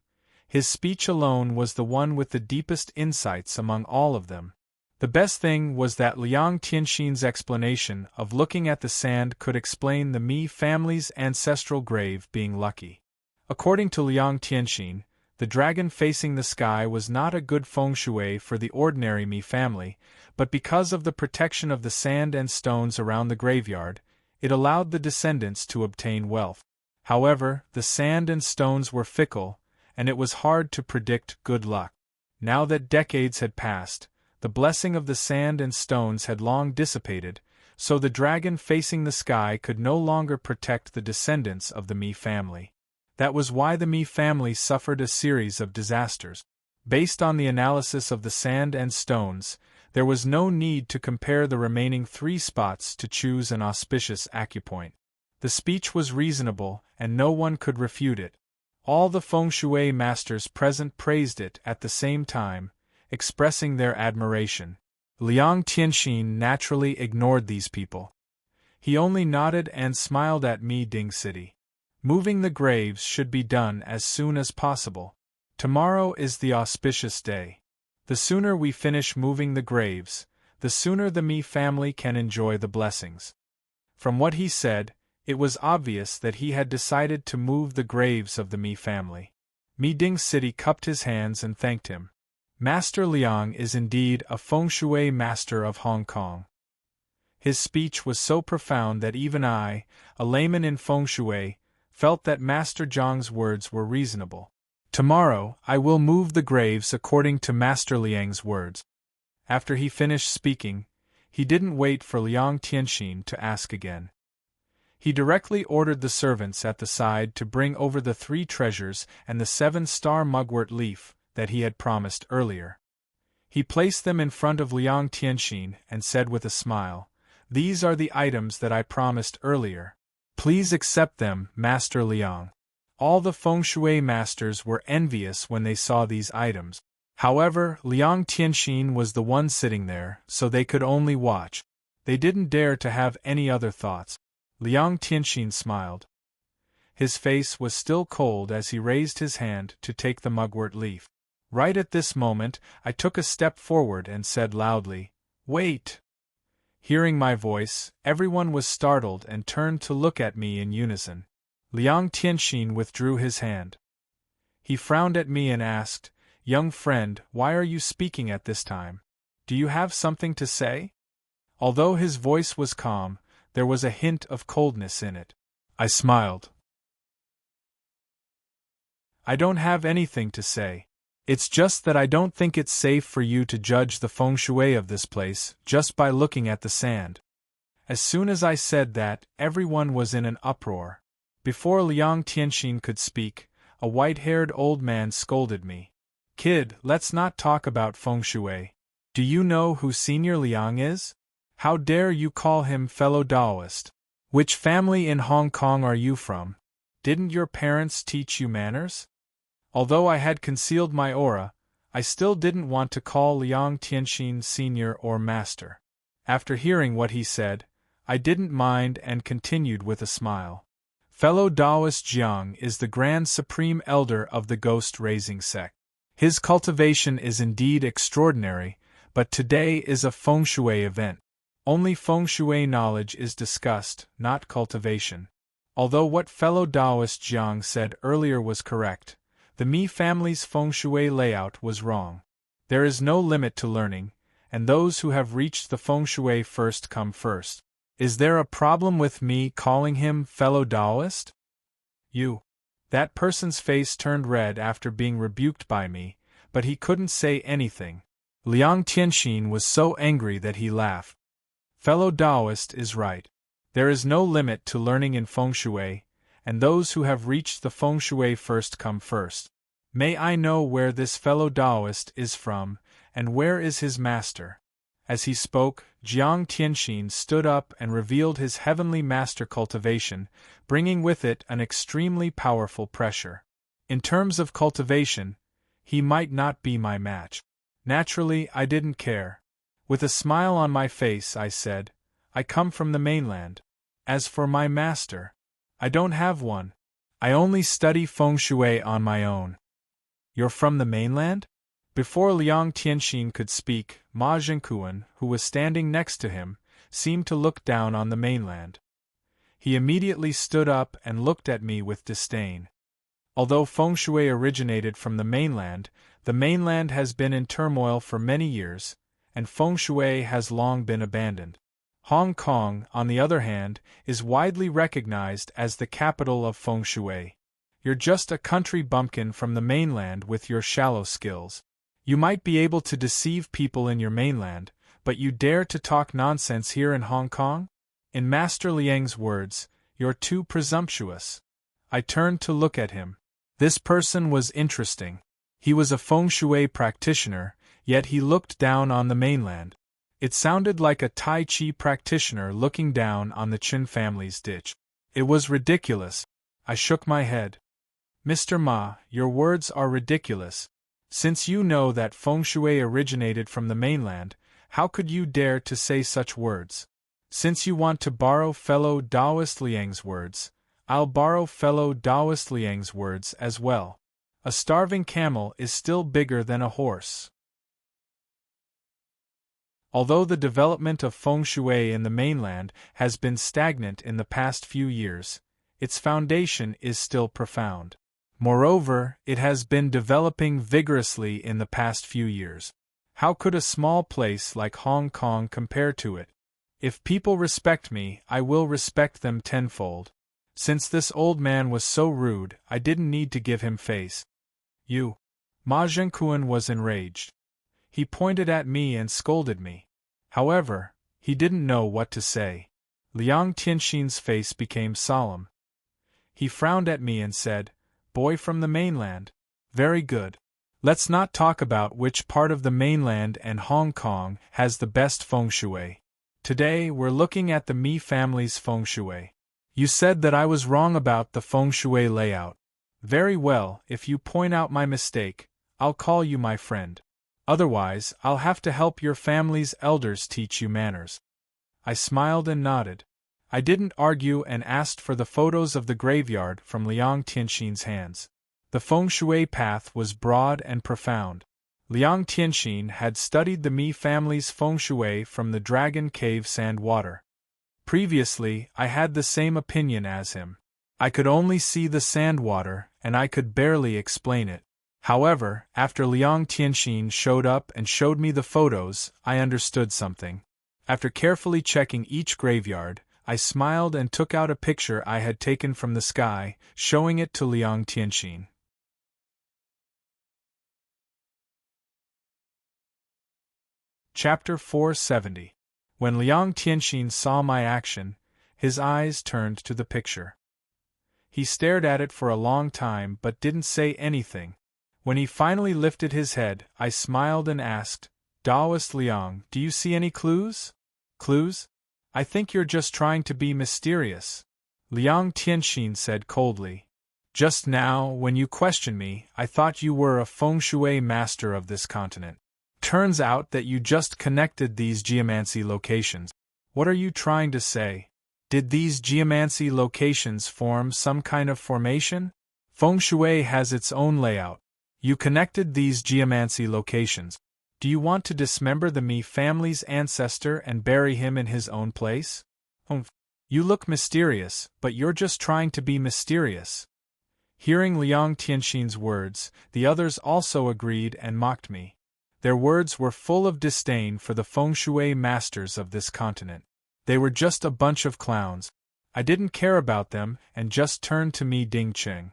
His speech alone was the one with the deepest insights among all of them. The best thing was that Liang Tianxin's explanation of looking at the sand could explain the Mi family's ancestral grave being lucky. According to Liang Tianxin, the dragon facing the sky was not a good feng shui for the ordinary Mi family, but because of the protection of the sand and stones around the graveyard, it allowed the descendants to obtain wealth. However, the sand and stones were fickle, and it was hard to predict good luck. Now that decades had passed, the blessing of the sand and stones had long dissipated, so the dragon facing the sky could no longer protect the descendants of the Mi family. That was why the Mi family suffered a series of disasters. Based on the analysis of the sand and stones, there was no need to compare the remaining 3 spots to choose an auspicious acupoint. The speech was reasonable, and no one could refute it. All the feng shui masters present praised it at the same time, expressing their admiration. Liang Tianxin naturally ignored these people. He only nodded and smiled at Mi Ding City. Moving the graves should be done as soon as possible. Tomorrow is the auspicious day. The sooner we finish moving the graves, the sooner the Mi family can enjoy the blessings. From what he said, it was obvious that he had decided to move the graves of the Mi family. Mi Ding City cupped his hands and thanked him. Master Liang is indeed a feng shui master of Hong Kong. His speech was so profound that even I, a layman in feng shui, felt that Master Zhang's words were reasonable. Tomorrow, I will move the graves according to Master Liang's words. After he finished speaking, he didn't wait for Liang Tianxin to ask again. He directly ordered the servants at the side to bring over the 3 treasures and the 7-star mugwort leaf that he had promised earlier. He placed them in front of Liang Tianxin and said with a smile, "These are the items that I promised earlier. Please accept them, Master Liang." All the feng shui masters were envious when they saw these items. However, Liang Tianxin was the one sitting there, so they could only watch. They didn't dare to have any other thoughts. Liang Tianxin smiled. His face was still cold as he raised his hand to take the mugwort leaf. Right at this moment, I took a step forward and said loudly, "Wait!" Hearing my voice, everyone was startled and turned to look at me in unison. Liang Tianxin withdrew his hand. He frowned at me and asked, "Young friend, why are you speaking at this time? Do you have something to say?" Although his voice was calm, there was a hint of coldness in it. I smiled. "I don't have anything to say. It's just that I don't think it's safe for you to judge the feng shui of this place just by looking at the sand." As soon as I said that, everyone was in an uproar. Before Liang Tianxin could speak, a white-haired old man scolded me. "Kid, let's not talk about feng shui. Do you know who Senior Liang is? How dare you call him fellow Taoist? Which family in Hong Kong are you from? Didn't your parents teach you manners?" Although I had concealed my aura, I still didn't want to call Liang Tianxin senior or master. After hearing what he said, I didn't mind and continued with a smile. "Fellow Taoist Jiang is the Grand Supreme Elder of the Ghost-Raising sect. His cultivation is indeed extraordinary, but today is a feng shui event. Only feng shui knowledge is discussed, not cultivation." Although what fellow Taoist Jiang said earlier was correct, the Mi family's feng shui layout was wrong. There is no limit to learning, and those who have reached the feng shui first come first. Is there a problem with me calling him fellow Taoist? You. That person's face turned red after being rebuked by me, but he couldn't say anything. Liang Tianxin was so angry that he laughed. Fellow Taoist is right. There is no limit to learning in feng shui, and those who have reached the feng shui first come first. May I know where this fellow Taoist is from, and where is his master? As he spoke, Jiang Tianxin stood up and revealed his heavenly master cultivation, bringing with it an extremely powerful pressure. In terms of cultivation, he might not be my match. Naturally, I didn't care. With a smile on my face, I said, "I come from the mainland. As for my master, I don't have one. I only study feng shui on my own. You're from the mainland? Before Liang Tianxin could speak, Ma Zhengkuan, who was standing next to him, seemed to look down on the mainland. He immediately stood up and looked at me with disdain. Although feng shui originated from the mainland has been in turmoil for many years, and feng shui has long been abandoned. Hong Kong, on the other hand, is widely recognized as the capital of feng shui. You're just a country bumpkin from the mainland with your shallow skills. You might be able to deceive people in your mainland, but you dare to talk nonsense here in Hong Kong? In Master Liang's words, you're too presumptuous. I turned to look at him. This person was interesting. He was a feng shui practitioner, yet he looked down on the mainland. It sounded like a Tai Chi practitioner looking down on the Qin family's ditch. It was ridiculous. I shook my head. Mr. Ma, your words are ridiculous. Since you know that feng shui originated from the mainland, how could you dare to say such words? Since you want to borrow fellow Taoist Liang's words, I'll borrow fellow Taoist Liang's words as well. A starving camel is still bigger than a horse. Although the development of feng shui in the mainland has been stagnant in the past few years, its foundation is still profound. Moreover, it has been developing vigorously in the past few years. How could a small place like Hong Kong compare to it? If people respect me, I will respect them tenfold. Since this old man was so rude, I didn't need to give him face. You. Ma Zhengkuan was enraged. He pointed at me and scolded me. However, he didn't know what to say. Liang Tianxin's face became solemn. He frowned at me and said, "Boy from the mainland. Very good. Let's not talk about which part of the mainland and Hong Kong has the best feng shui. Today we're looking at the Mi family's feng shui. You said that I was wrong about the feng shui layout. Very well, if you point out my mistake, I'll call you my friend. Otherwise, I'll have to help your family's elders teach you manners." I smiled and nodded. I didn't argue and asked for the photos of the graveyard from Liang Tianxin's hands. The feng shui path was broad and profound. Liang Tianxin had studied the Mi family's feng shui from the Dragon Cave sand water. Previously, I had the same opinion as him. I could only see the sand water, and I could barely explain it. However, after Liang Tianxin showed up and showed me the photos, I understood something. After carefully checking each graveyard, I smiled and took out a picture I had taken from the sky, showing it to Liang Tianxin. Chapter 470. When Liang Tianxin saw my action, his eyes turned to the picture. He stared at it for a long time but didn't say anything. When he finally lifted his head, I smiled and asked, "Taoist Liang, do you see any clues?" "Clues? I think you're just trying to be mysterious," Liang Tianxin said coldly. "Just now, when you questioned me, I thought you were a feng shui master of this continent. Turns out that you just connected these geomancy locations. What are you trying to say? Did these geomancy locations form some kind of formation? Feng shui has its own layout. You connected these geomancy locations. Do you want to dismember the Mi family's ancestor and bury him in his own place? You look mysterious, but you're just trying to be mysterious." Hearing Liang Tianxin's words, the others also agreed and mocked me. Their words were full of disdain for the feng shui masters of this continent. They were just a bunch of clowns. I didn't care about them and just turned to Mi Dingqing.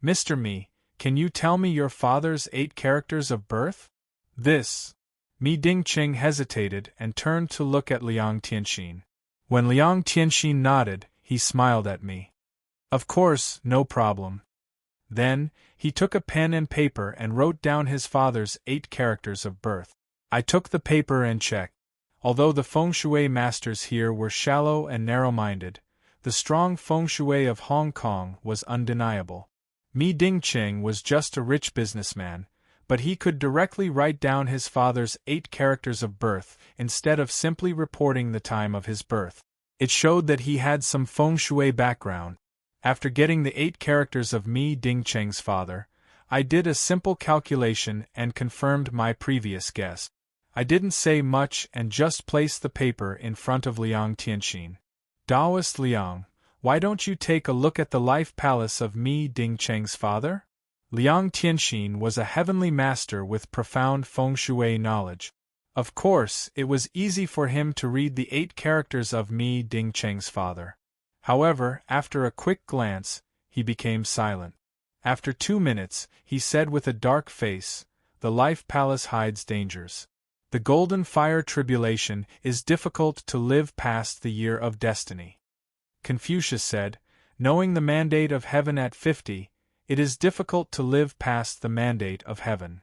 "Mr. Mi, can you tell me your father's 8 characters of birth?" "This." Mi Dingqing hesitated and turned to look at Liang Tianxin. When Liang Tianxin nodded, he smiled at me. "Of course, no problem." Then, he took a pen and paper and wrote down his father's 8 characters of birth. I took the paper and checked. Although the feng shui masters here were shallow and narrow-minded, the strong feng shui of Hong Kong was undeniable. Mi Dingqing was just a rich businessman, but he could directly write down his father's 8 characters of birth instead of simply reporting the time of his birth. It showed that he had some feng shui background. After getting the 8 characters of Mi Ding Cheng's father, I did a simple calculation and confirmed my previous guess. I didn't say much and just placed the paper in front of Liang Tianxin. Taoist Liang, why don't you take a look at the life palace of Mi Ding Cheng's father? Liang Tianxin was a heavenly master with profound feng shui knowledge. Of course, it was easy for him to read the 8 characters of Mi Ding Cheng's father. However, after a quick glance, he became silent. After 2 minutes, he said with a dark face, "The life palace hides dangers. The golden fire tribulation is difficult to live past the year of destiny." Confucius said, "Knowing the mandate of heaven at 50, it is difficult to live past the mandate of heaven."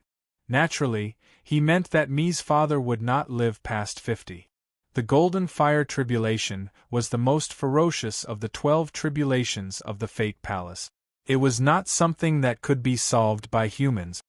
Naturally, he meant that Mi's father would not live past 50. The golden fire tribulation was the most ferocious of the 12 tribulations of the Fate Palace. It was not something that could be solved by humans.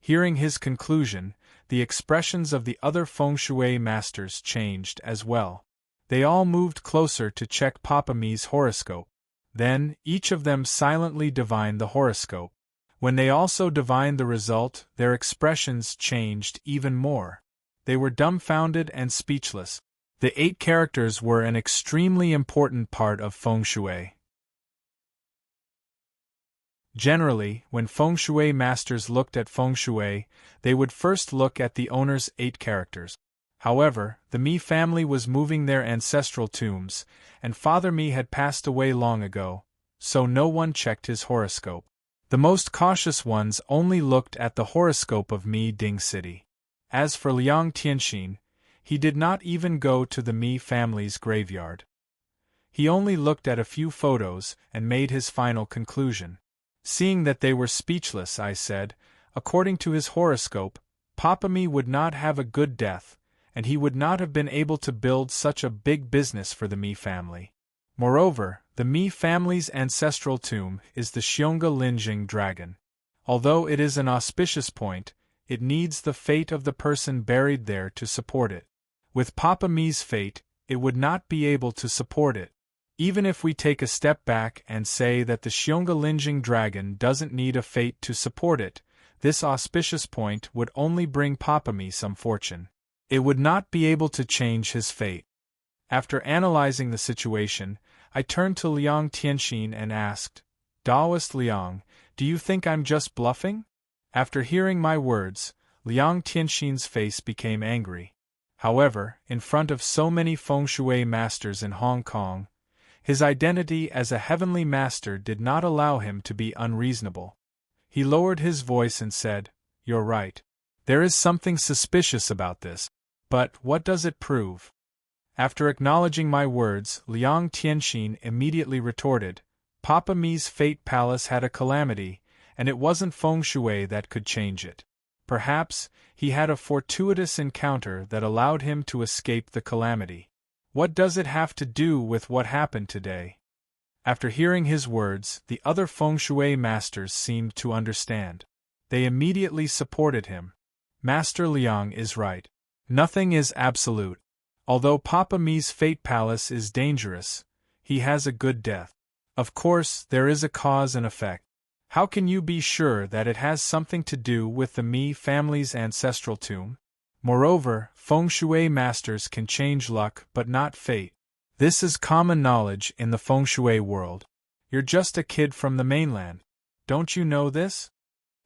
Hearing his conclusion, the expressions of the other feng shui masters changed as well. They all moved closer to check Papa Mi's horoscope. Then, each of them silently divined the horoscope. When they also divined the result, their expressions changed even more. They were dumbfounded and speechless. The 8 characters were an extremely important part of feng shui. Generally, when feng shui masters looked at feng shui, they would first look at the owner's 8 characters. However, the Mi family was moving their ancestral tombs, and Father Mi had passed away long ago, so no one checked his horoscope. The most cautious ones only looked at the horoscope of Mi Ding City. As for Liang Tianxin, he did not even go to the Mi family's graveyard. He only looked at a few photos and made his final conclusion. Seeing that they were speechless, I said, according to his horoscope, Papa Mi would not have a good death, and he would not have been able to build such a big business for the Mi family. Moreover, the Mi family's ancestral tomb is the Xiong'e Linjing dragon. Although it is an auspicious point, it needs the fate of the person buried there to support it. With Papa Mi's fate, it would not be able to support it. Even if we take a step back and say that the Xiong'e Linjing dragon doesn't need a fate to support it, this auspicious point would only bring Papa Mi some fortune. It would not be able to change his fate. After analyzing the situation, I turned to Liang Tianxin and asked, "Taoist Liang, do you think I'm just bluffing?" After hearing my words, Liang Tianxin's face became angry. However, in front of so many feng shui masters in Hong Kong, his identity as a heavenly master did not allow him to be unreasonable. He lowered his voice and said, "You're right. There is something suspicious about this. But what does it prove?" After acknowledging my words, Liang Tianxin immediately retorted, "Papa Mi's Fate Palace had a calamity, and it wasn't feng shui that could change it. Perhaps, he had a fortuitous encounter that allowed him to escape the calamity. What does it have to do with what happened today?" After hearing his words, the other feng shui masters seemed to understand. They immediately supported him. Master Liang is right. Nothing is absolute. Although Papa Mi's Fate Palace is dangerous, he has a good death. Of course, there is a cause and effect. How can you be sure that it has something to do with the Mi family's ancestral tomb? Moreover, feng shui masters can change luck but not fate. This is common knowledge in the feng shui world. You're just a kid from the mainland. Don't you know this?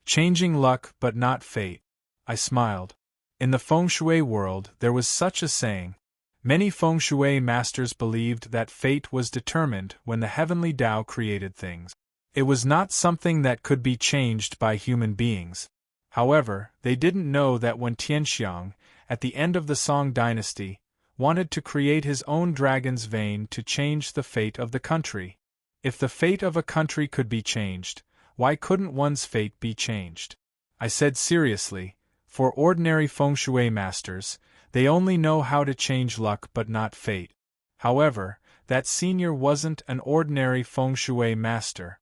Changing luck but not fate. I smiled. In the feng shui world, there was such a saying. Many feng shui masters believed that fate was determined when the heavenly Tao created things. It was not something that could be changed by human beings. However, they didn't know that when Tianxiang, at the end of the Song dynasty, wanted to create his own dragon's vein to change the fate of the country. If the fate of a country could be changed, why couldn't one's fate be changed? I said seriously, for ordinary feng shui masters, they only know how to change luck but not fate. However, that senior wasn't an ordinary feng shui master.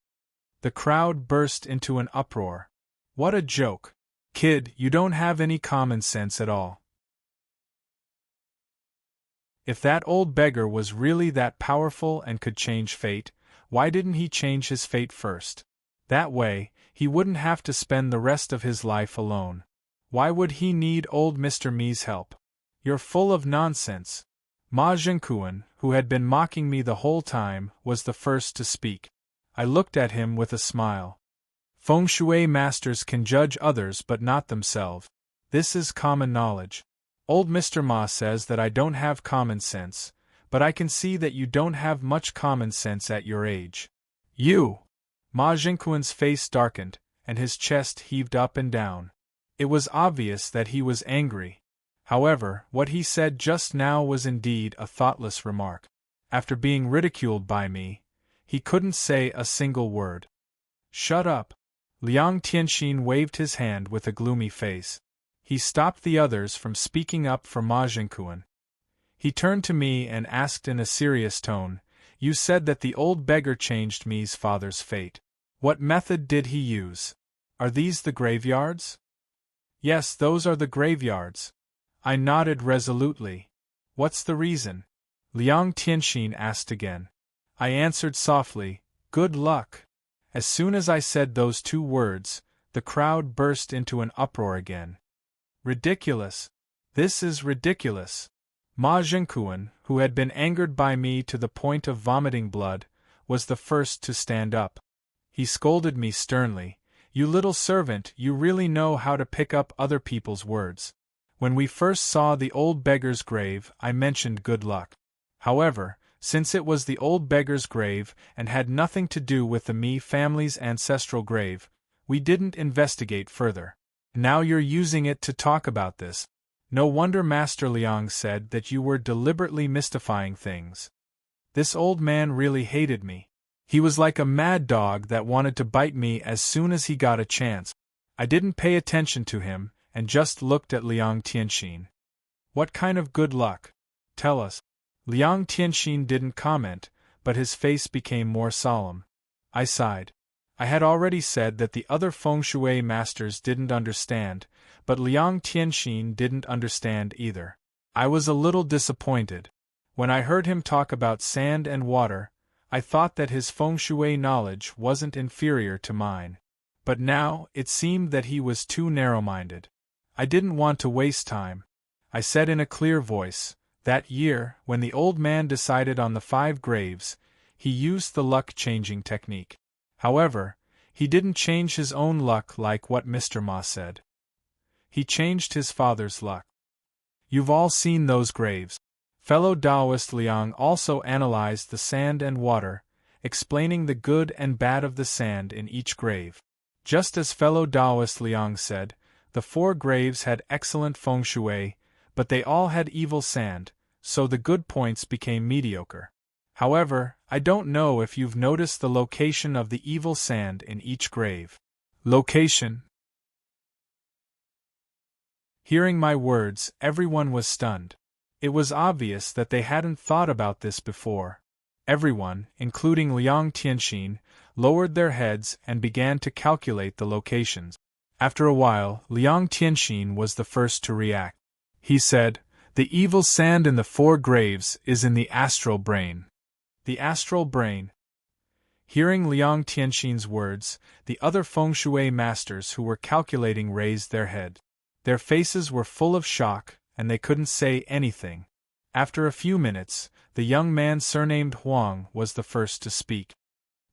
The crowd burst into an uproar. What a joke! Kid, you don't have any common sense at all. If that old beggar was really that powerful and could change fate, Why didn't he change his fate first? That way, he wouldn't have to spend the rest of his life alone. Why would he need old Mr. Me's help? You're full of nonsense. Ma Zhenkuan, who had been mocking me the whole time, was the first to speak. I looked at him with a smile. Feng Shui masters can judge others but not themselves. This is common knowledge. Old Mr. Ma says that I don't have common sense, but I can see that you don't have much common sense at your age. You! Ma Zhenkuan's face darkened, and his chest heaved up and down. It was obvious that he was angry. However, what he said just now was indeed a thoughtless remark. After being ridiculed by me, he couldn't say a single word. Shut up! Liang Tianxin waved his hand with a gloomy face. He stopped the others from speaking up for Ma Zhenkuan. He turned to me and asked in a serious tone, "You said that the old beggar changed Me's father's fate. What method did he use? Are these the graveyards?" "Yes, those are the graveyards." I nodded resolutely. "What's the reason?" Liang Tianxin asked again. I answered softly, "Good luck." As soon as I said those two words, the crowd burst into an uproar again. Ridiculous! This is ridiculous! Ma Zhenkuan, who had been angered by me to the point of vomiting blood, was the first to stand up. He scolded me sternly, "You little servant, you really know how to pick up other people's words. When we first saw the old beggar's grave, I mentioned good luck. However, since it was the old beggar's grave and had nothing to do with the Me family's ancestral grave, we didn't investigate further. Now you're using it to talk about this. No wonder Master Liang said that you were deliberately mystifying things." This old man really hated me. He was like a mad dog that wanted to bite me as soon as he got a chance. I didn't pay attention to him, and just looked at Liang Tianxin. "What kind of good luck? Tell us." Liang Tianxin didn't comment, but his face became more solemn. I sighed. I had already said that the other Feng Shui masters didn't understand, but Liang Tianxin didn't understand either. I was a little disappointed. When I heard him talk about sand and water, I thought that his Feng Shui knowledge wasn't inferior to mine. But now, it seemed that he was too narrow-minded. I didn't want to waste time. I said in a clear voice, "That year, when the old man decided on the 5 graves, he used the luck-changing technique. However, he didn't change his own luck like what Mr. Ma said. He changed his father's luck. You've all seen those graves." Fellow Taoist Liang also analyzed the sand and water, explaining the good and bad of the sand in each grave. Just as fellow Taoist Liang said, the 4 graves had excellent feng shui, but they all had evil sand, so the good points became mediocre. However, I don't know if you've noticed the location of the evil sand in each grave. Location. Hearing my words, everyone was stunned. It was obvious that they hadn't thought about this before. Everyone, including Liang Tianxin, lowered their heads and began to calculate the locations. After a while, Liang Tianxin was the first to react. He said, "The evil sand in the 4 graves is in the astral brain." The astral brain. Hearing Liang Tianxin's words, the other Feng Shui masters who were calculating raised their head. Their faces were full of shock, and they couldn't say anything. After a few minutes, the young man surnamed Huang was the first to speak.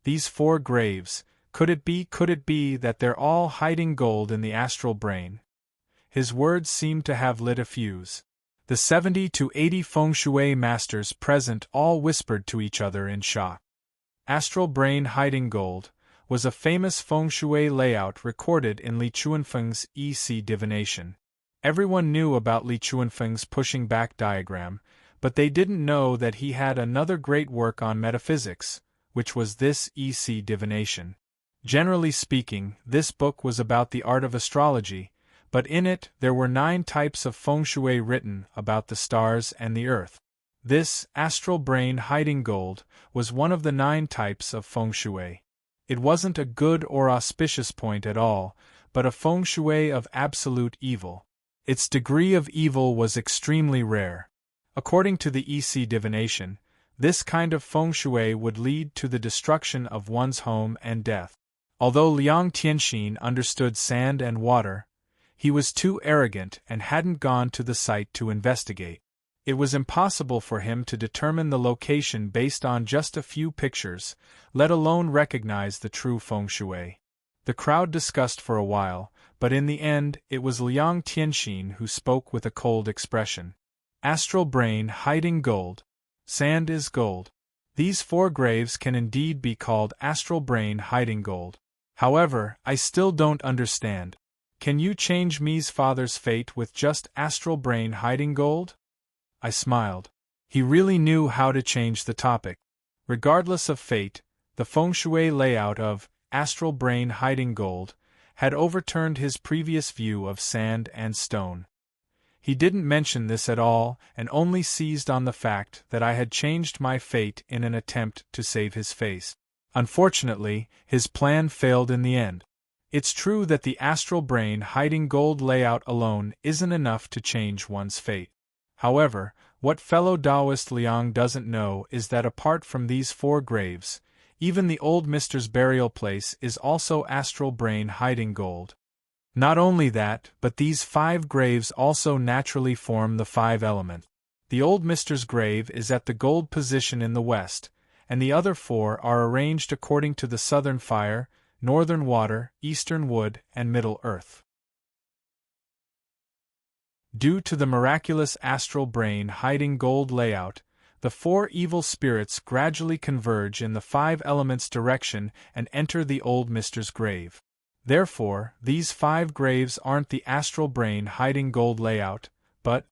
"These 4 graves, could it be that they're all hiding gold in the astral brain?" His words seemed to have lit a fuse. The 70 to 80 Feng Shui masters present all whispered to each other in shock. Astral brain hiding gold was a famous Feng Shui layout recorded in Li Chuanfeng's EC divination. Everyone knew about Li Chuanfeng's pushing back diagram, but they didn't know that he had another great work on metaphysics, which was this EC divination. Generally speaking, this book was about the art of astrology, but in it there were 9 types of feng shui written about the stars and the earth. This astral brain hiding gold was one of the 9 types of feng shui. It wasn't a good or auspicious point at all, but a feng shui of absolute evil. Its degree of evil was extremely rare. According to the EC divination, This kind of feng shui would lead to the destruction of one's home and death. Although Liang Tianxin understood sand and water, he was too arrogant and hadn't gone to the site to investigate. It was impossible for him to determine the location based on just a few pictures, let alone recognize the true feng shui. The crowd discussed for a while, but in the end it was Liang Tianxin who spoke with a cold expression. Astral brain hiding gold. Sand is gold. These 4 graves can indeed be called astral brain hiding gold. However, I still don't understand. Can you change Mi's father's fate with just astral brain hiding gold? I smiled. He really knew how to change the topic. Regardless of fate, the feng shui layout of astral brain hiding gold had overturned his previous view of sand and stone. He didn't mention this at all and only seized on the fact that I had changed my fate in an attempt to save his face. Unfortunately, his plan failed in the end. It's true that the astral brain hiding gold layout alone isn't enough to change one's fate. However, what fellow Taoist Liang doesn't know is that apart from these 4 graves, even the old Mister's burial place is also astral brain hiding gold. Not only that, but these 5 graves also naturally form the 5 elements. The old Mister's grave is at the gold position in the west, and the other 4 are arranged according to the southern fire, northern water, eastern wood, and middle earth. Due to the miraculous astral brain hiding gold layout, the 4 evil spirits gradually converge in the 5 elements direction and enter the old Mister's grave. Therefore, these 5 graves aren't the astral brain hiding gold layout, but...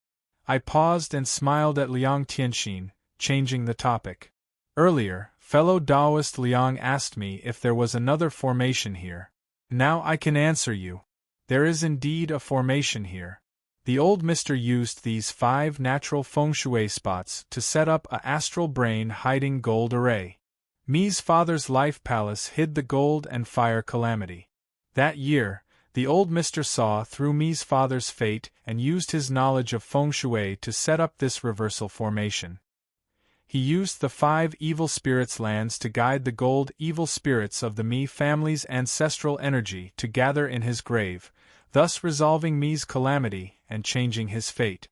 I paused and smiled at Liang Tianxin, changing the topic. Earlier, fellow Taoist Liang asked me if there was another formation here. Now I can answer you. There is indeed a formation here. The old Mister used these 5 natural feng shui spots to set up a astral brain hiding gold array. Mi's father's life palace hid the gold and fire calamity. That year, the old Mister saw through Mi's father's fate and used his knowledge of feng shui to set up this reversal formation. He used the 5 evil spirits' lands to guide the gold evil spirits of the Mi family's ancestral energy to gather in his grave, thus resolving Mi's calamity and changing his fate.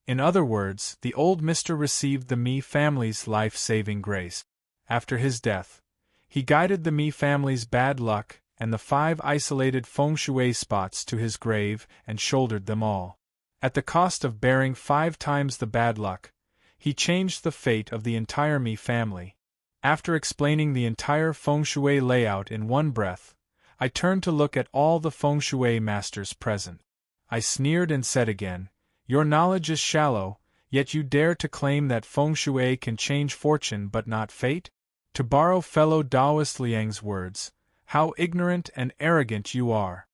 In other words, the old Mister received the Mi family's life-saving grace. After his death, he guided the Mi family's bad luck and the 5 isolated feng shui spots to his grave and shouldered them all. At the cost of bearing 5 times the bad luck, he changed the fate of the entire Mi family. After explaining the entire feng shui layout in one breath, I turned to look at all the feng shui masters present. I sneered and said again, "Your knowledge is shallow, yet you dare to claim that feng shui can change fortune but not fate? To borrow fellow Taoist Liang's words, how ignorant and arrogant you are."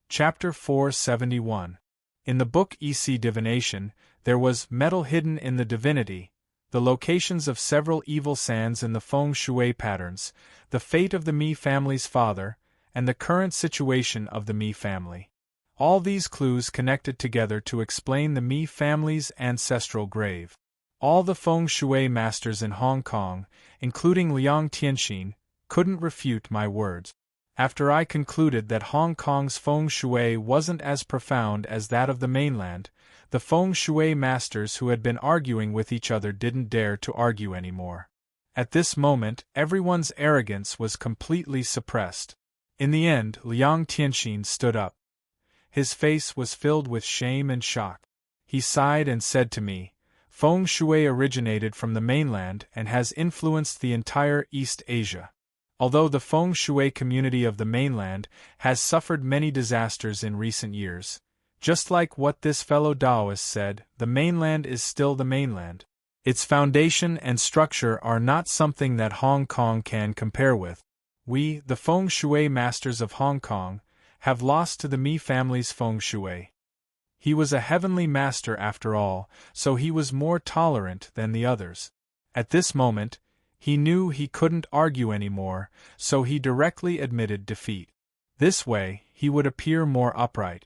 Chapter 471. In the book EC Divination, there was metal hidden in the divinity, the locations of several evil sands in the feng shui patterns, the fate of the Mi family's father, and the current situation of the Mi family. All these clues connected together to explain the Mi family's ancestral grave. All the feng shui masters in Hong Kong, including Liang Tianxin, couldn't refute my words. After I concluded that Hong Kong's feng shui wasn't as profound as that of the mainland, the feng shui masters who had been arguing with each other didn't dare to argue anymore. At this moment, everyone's arrogance was completely suppressed. In the end, Liang Tianxin stood up. His face was filled with shame and shock. He sighed and said to me, "Feng shui originated from the mainland and has influenced the entire East Asia. Although the feng shui community of the mainland has suffered many disasters in recent years, just like what this fellow Taoist said, the mainland is still the mainland. Its foundation and structure are not something that Hong Kong can compare with. We, the feng shui masters of Hong Kong, have lost to the Mi family's feng shui. He was a heavenly master after all, so he was more tolerant than the others. At this moment, he knew he couldn't argue anymore, so he directly admitted defeat. This way, he would appear more upright.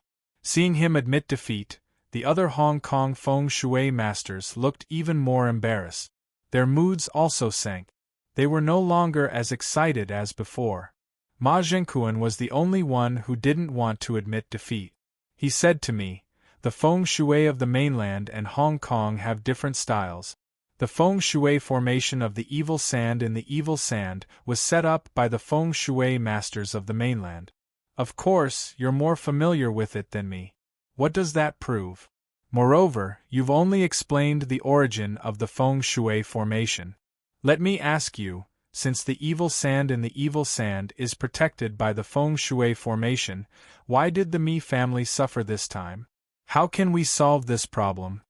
Seeing him admit defeat, the other Hong Kong feng shui masters looked even more embarrassed. Their moods also sank. They were no longer as excited as before. Ma Zhengquan was the only one who didn't want to admit defeat. He said to me, "The feng shui of the mainland and Hong Kong have different styles. The feng shui formation of the evil sand in the evil sand was set up by the feng shui masters of the mainland. Of course, you're more familiar with it than me. What does that prove? Moreover, you've only explained the origin of the feng shui formation. Let me ask you, since the evil sand in the evil sand is protected by the feng shui formation, why did the Mi family suffer this time? How can we solve this problem?"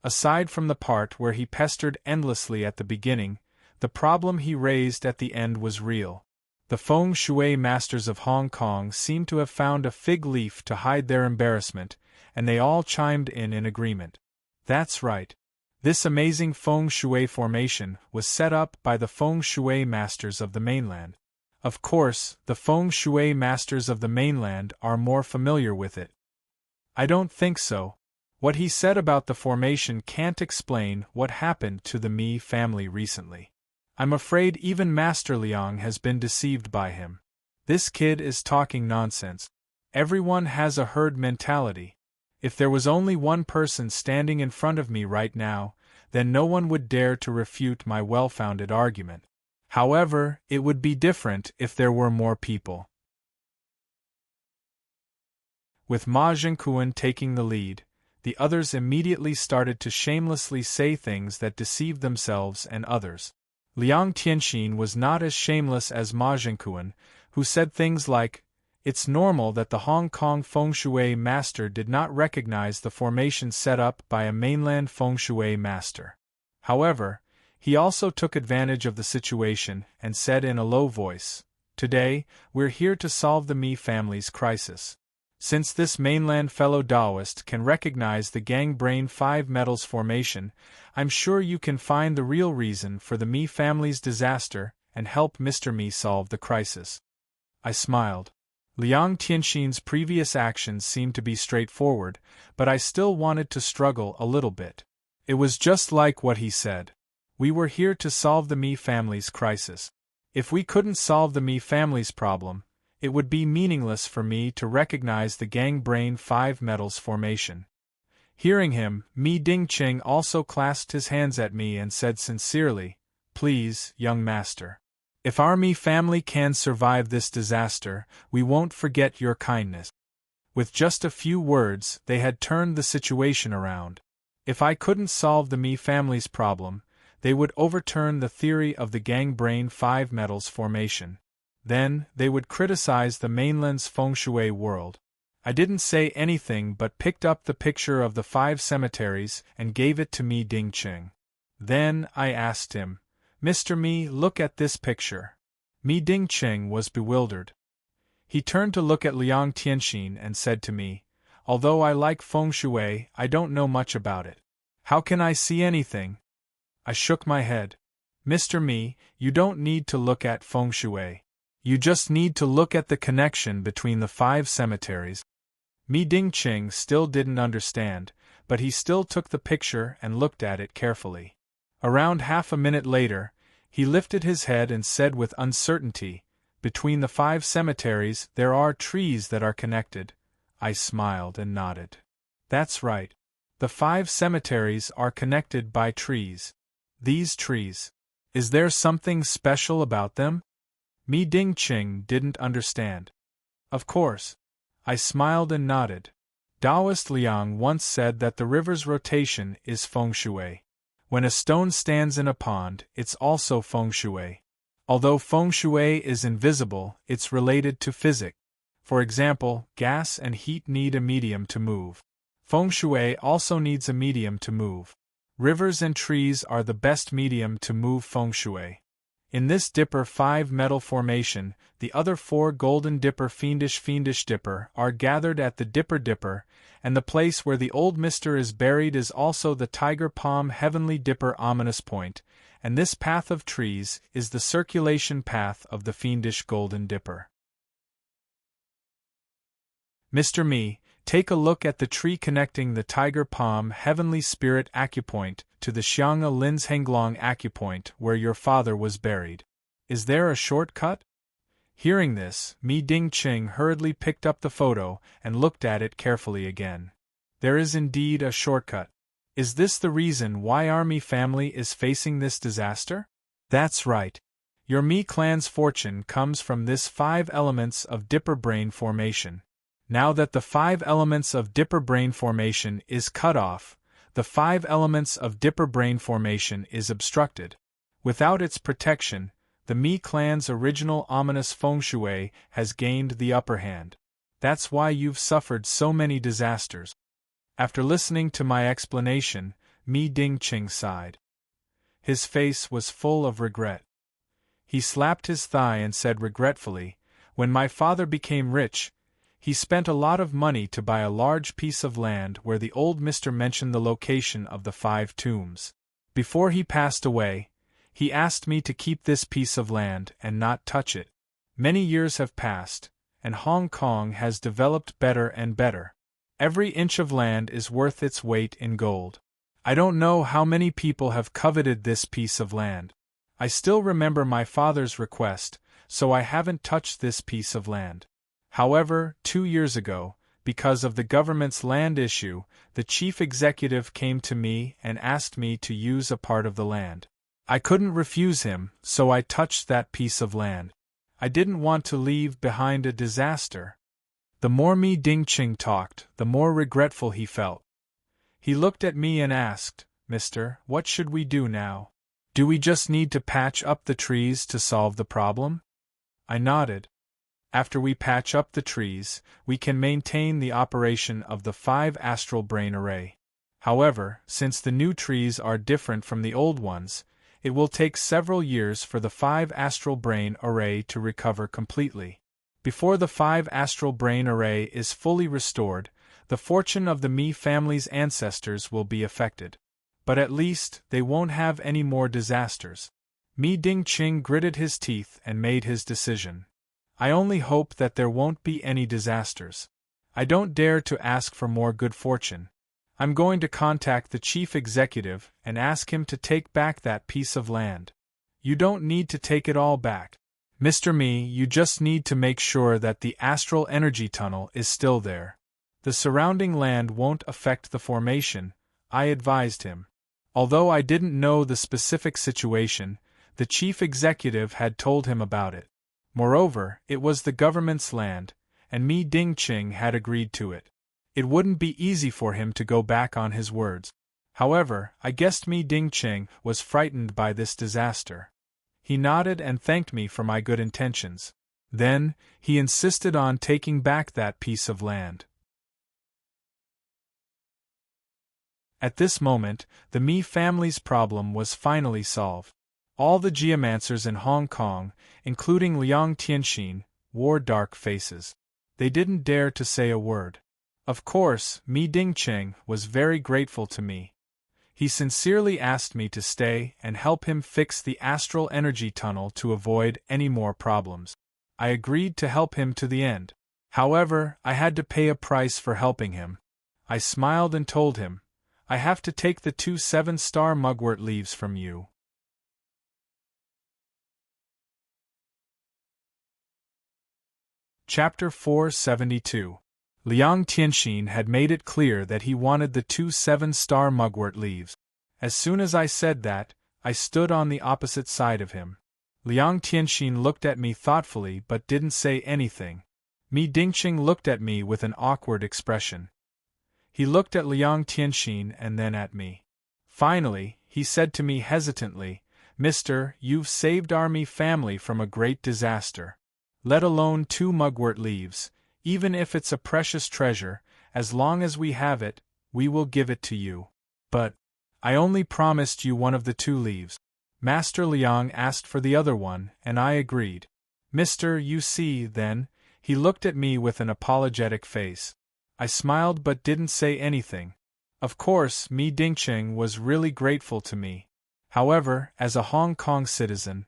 Aside from the part where he pestered endlessly at the beginning, the problem he raised at the end was real. The feng shui masters of Hong Kong seemed to have found a fig leaf to hide their embarrassment, and they all chimed in agreement. That's right. This amazing feng shui formation was set up by the feng shui masters of the mainland. Of course, the feng shui masters of the mainland are more familiar with it. I don't think so. What he said about the formation can't explain what happened to the Mi family recently. I'm afraid even Master Liang has been deceived by him. This kid is talking nonsense. Everyone has a herd mentality. If there was only one person standing in front of me right now, then no one would dare to refute my well-founded argument. However, it would be different if there were more people. With Ma Zhengquan taking the lead, the others immediately started to shamelessly say things that deceived themselves and others. Liang Tianxin was not as shameless as Ma Zhengquan, who said things like, "It's normal that the Hong Kong feng shui master did not recognize the formation set up by a mainland feng shui master." However, he also took advantage of the situation and said in a low voice, "Today, we're here to solve the Mi family's crisis. Since this mainland fellow Taoist can recognize the Gang Brain 5 metals formation, I'm sure you can find the real reason for the Mi family's disaster and help Mr. Mi solve the crisis." I smiled. Liang Tianxin's previous actions seemed to be straightforward, but I still wanted to struggle a little bit. It was just like what he said. We were here to solve the Mi family's crisis. If we couldn't solve the Mi family's problem, it would be meaningless for me to recognize the Gang Brain 5 metals formation. Hearing him, Mi Dingqing also clasped his hands at me and said sincerely, "Please, young master. If our Mi family can survive this disaster, we won't forget your kindness." With just a few words, they had turned the situation around. If I couldn't solve the Mi family's problem, they would overturn the theory of the Gang Brain 5 metals formation. Then, they would criticize the mainland's feng shui world. I didn't say anything but picked up the picture of the 5 cemeteries and gave it to Mi Dingqing. Then, I asked him, "Mr. Mi, look at this picture." Mi Dingqing was bewildered. He turned to look at Liang Tianxin and said to me, "Although I like feng shui, I don't know much about it. How can I see anything?" I shook my head. "Mr. Mi, you don't need to look at feng shui. You just need to look at the connection between the 5 cemeteries." Mi Dingqing still didn't understand, but he still took the picture and looked at it carefully. Around half a minute later, he lifted his head and said with uncertainty, "Between the 5 cemeteries there are trees that are connected." I smiled and nodded. "That's right. The 5 cemeteries are connected by trees. These trees. Is there something special about them?" Mi Dingqing didn't understand. "Of course." I smiled and nodded. Taoist Liang once said that the river's rotation is feng shui. When a stone stands in a pond, it's also feng shui. Although feng shui is invisible, it's related to physics. For example, gas and heat need a medium to move. Feng shui also needs a medium to move. Rivers and trees are the best medium to move feng shui. In this Dipper 5 metal formation, the other 4 golden Dipper fiendish Dipper are gathered at the Dipper, and the place where the old Mister is buried is also the Tiger Palm Heavenly Dipper ominous point, and this path of trees is the circulation path of the fiendish golden Dipper. "Mr. Mi, Take a look at the tree connecting the Tiger Palm Heavenly Spirit Acupoint to the Xiang'a Lin's Henglong Acupoint where your father was buried. Is there a shortcut? Hearing this, Mi Dingqing hurriedly picked up the photo and looked at it carefully again. There is indeed a shortcut. Is this the reason why our Mi family is facing this disaster? That's right. Your Mi clan's fortune comes from this 5 elements of Dipper brain formation. Now that the 5 elements of Dipper brain formation is cut off, the 5 elements of Dipper brain formation is obstructed. Without its protection, the Mi clan's original ominous feng shui has gained the upper hand. That's why you've suffered so many disasters. After listening to my explanation, Mi Dingqing sighed. His face was full of regret. He slapped his thigh and said regretfully, "When my father became rich, he spent a lot of money to buy a large piece of land where the old Mr. mentioned the location of the 5 tombs. Before he passed away, he asked me to keep this piece of land and not touch it. Many years have passed, and Hong Kong has developed better and better. Every inch of land is worth its weight in gold. I don't know how many people have coveted this piece of land. I still remember my father's request, so I haven't touched this piece of land. However, 2 years ago, because of the government's land issue, the chief executive came to me and asked me to use a part of the land. I couldn't refuse him, so I touched that piece of land. I didn't want to leave behind a disaster." The more Mi Dingqing talked, the more regretful he felt. He looked at me and asked, "Mister, what should we do now? Do we just need to patch up the trees to solve the problem?" I nodded. "After we patch up the trees, we can maintain the operation of the 5 astral brain array. However, since the new trees are different from the old ones, it will take several years for the 5 astral brain array to recover completely. Before the 5 astral brain array is fully restored, the fortune of the Mi family's ancestors will be affected. But at least, they won't have any more disasters." Mi Dingqing gritted his teeth and made his decision. "I only hope that there won't be any disasters. I don't dare to ask for more good fortune. I'm going to contact the chief executive and ask him to take back that piece of land. You don't need to take it all back, Mr. Mi, you just need to make sure that the astral energy tunnel is still there. The surrounding land won't affect the formation," I advised him. Although I didn't know the specific situation, the chief executive had told him about it. Moreover, it was the government's land, and Mi Dingqing had agreed to it. It wouldn't be easy for him to go back on his words. However, I guessed Mi Dingqing was frightened by this disaster. He nodded and thanked me for my good intentions. Then, he insisted on taking back that piece of land. At this moment, the Mi family's problem was finally solved. All the geomancers in Hong Kong, including Liang Tianxin, wore dark faces. They didn't dare to say a word. Of course, Mi Dingqing was very grateful to me. He sincerely asked me to stay and help him fix the astral energy tunnel to avoid any more problems. I agreed to help him to the end. However, I had to pay a price for helping him. I smiled and told him, "I have to take the 2 7-star mugwort leaves from you." Chapter 472. Liang Tianxin had made it clear that he wanted the 2 7-star mugwort leaves. As soon as I said that, I stood on the opposite side of him. Liang Tianxin looked at me thoughtfully but didn't say anything. Mi Dingqing looked at me with an awkward expression. He looked at Liang Tianxin and then at me. Finally, he said to me hesitantly, "Mister, you've saved our Mi family from a great disaster. Let alone 2 mugwort leaves. Even if it's a precious treasure, as long as we have it, we will give it to you. But I only promised you one of the 2 leaves." Master Liang asked for the other one, and I agreed. "Mister, you see, then," he looked at me with an apologetic face. I smiled but didn't say anything. Of course, Mi Dingqing was really grateful to me. However, as a Hong Kong citizen,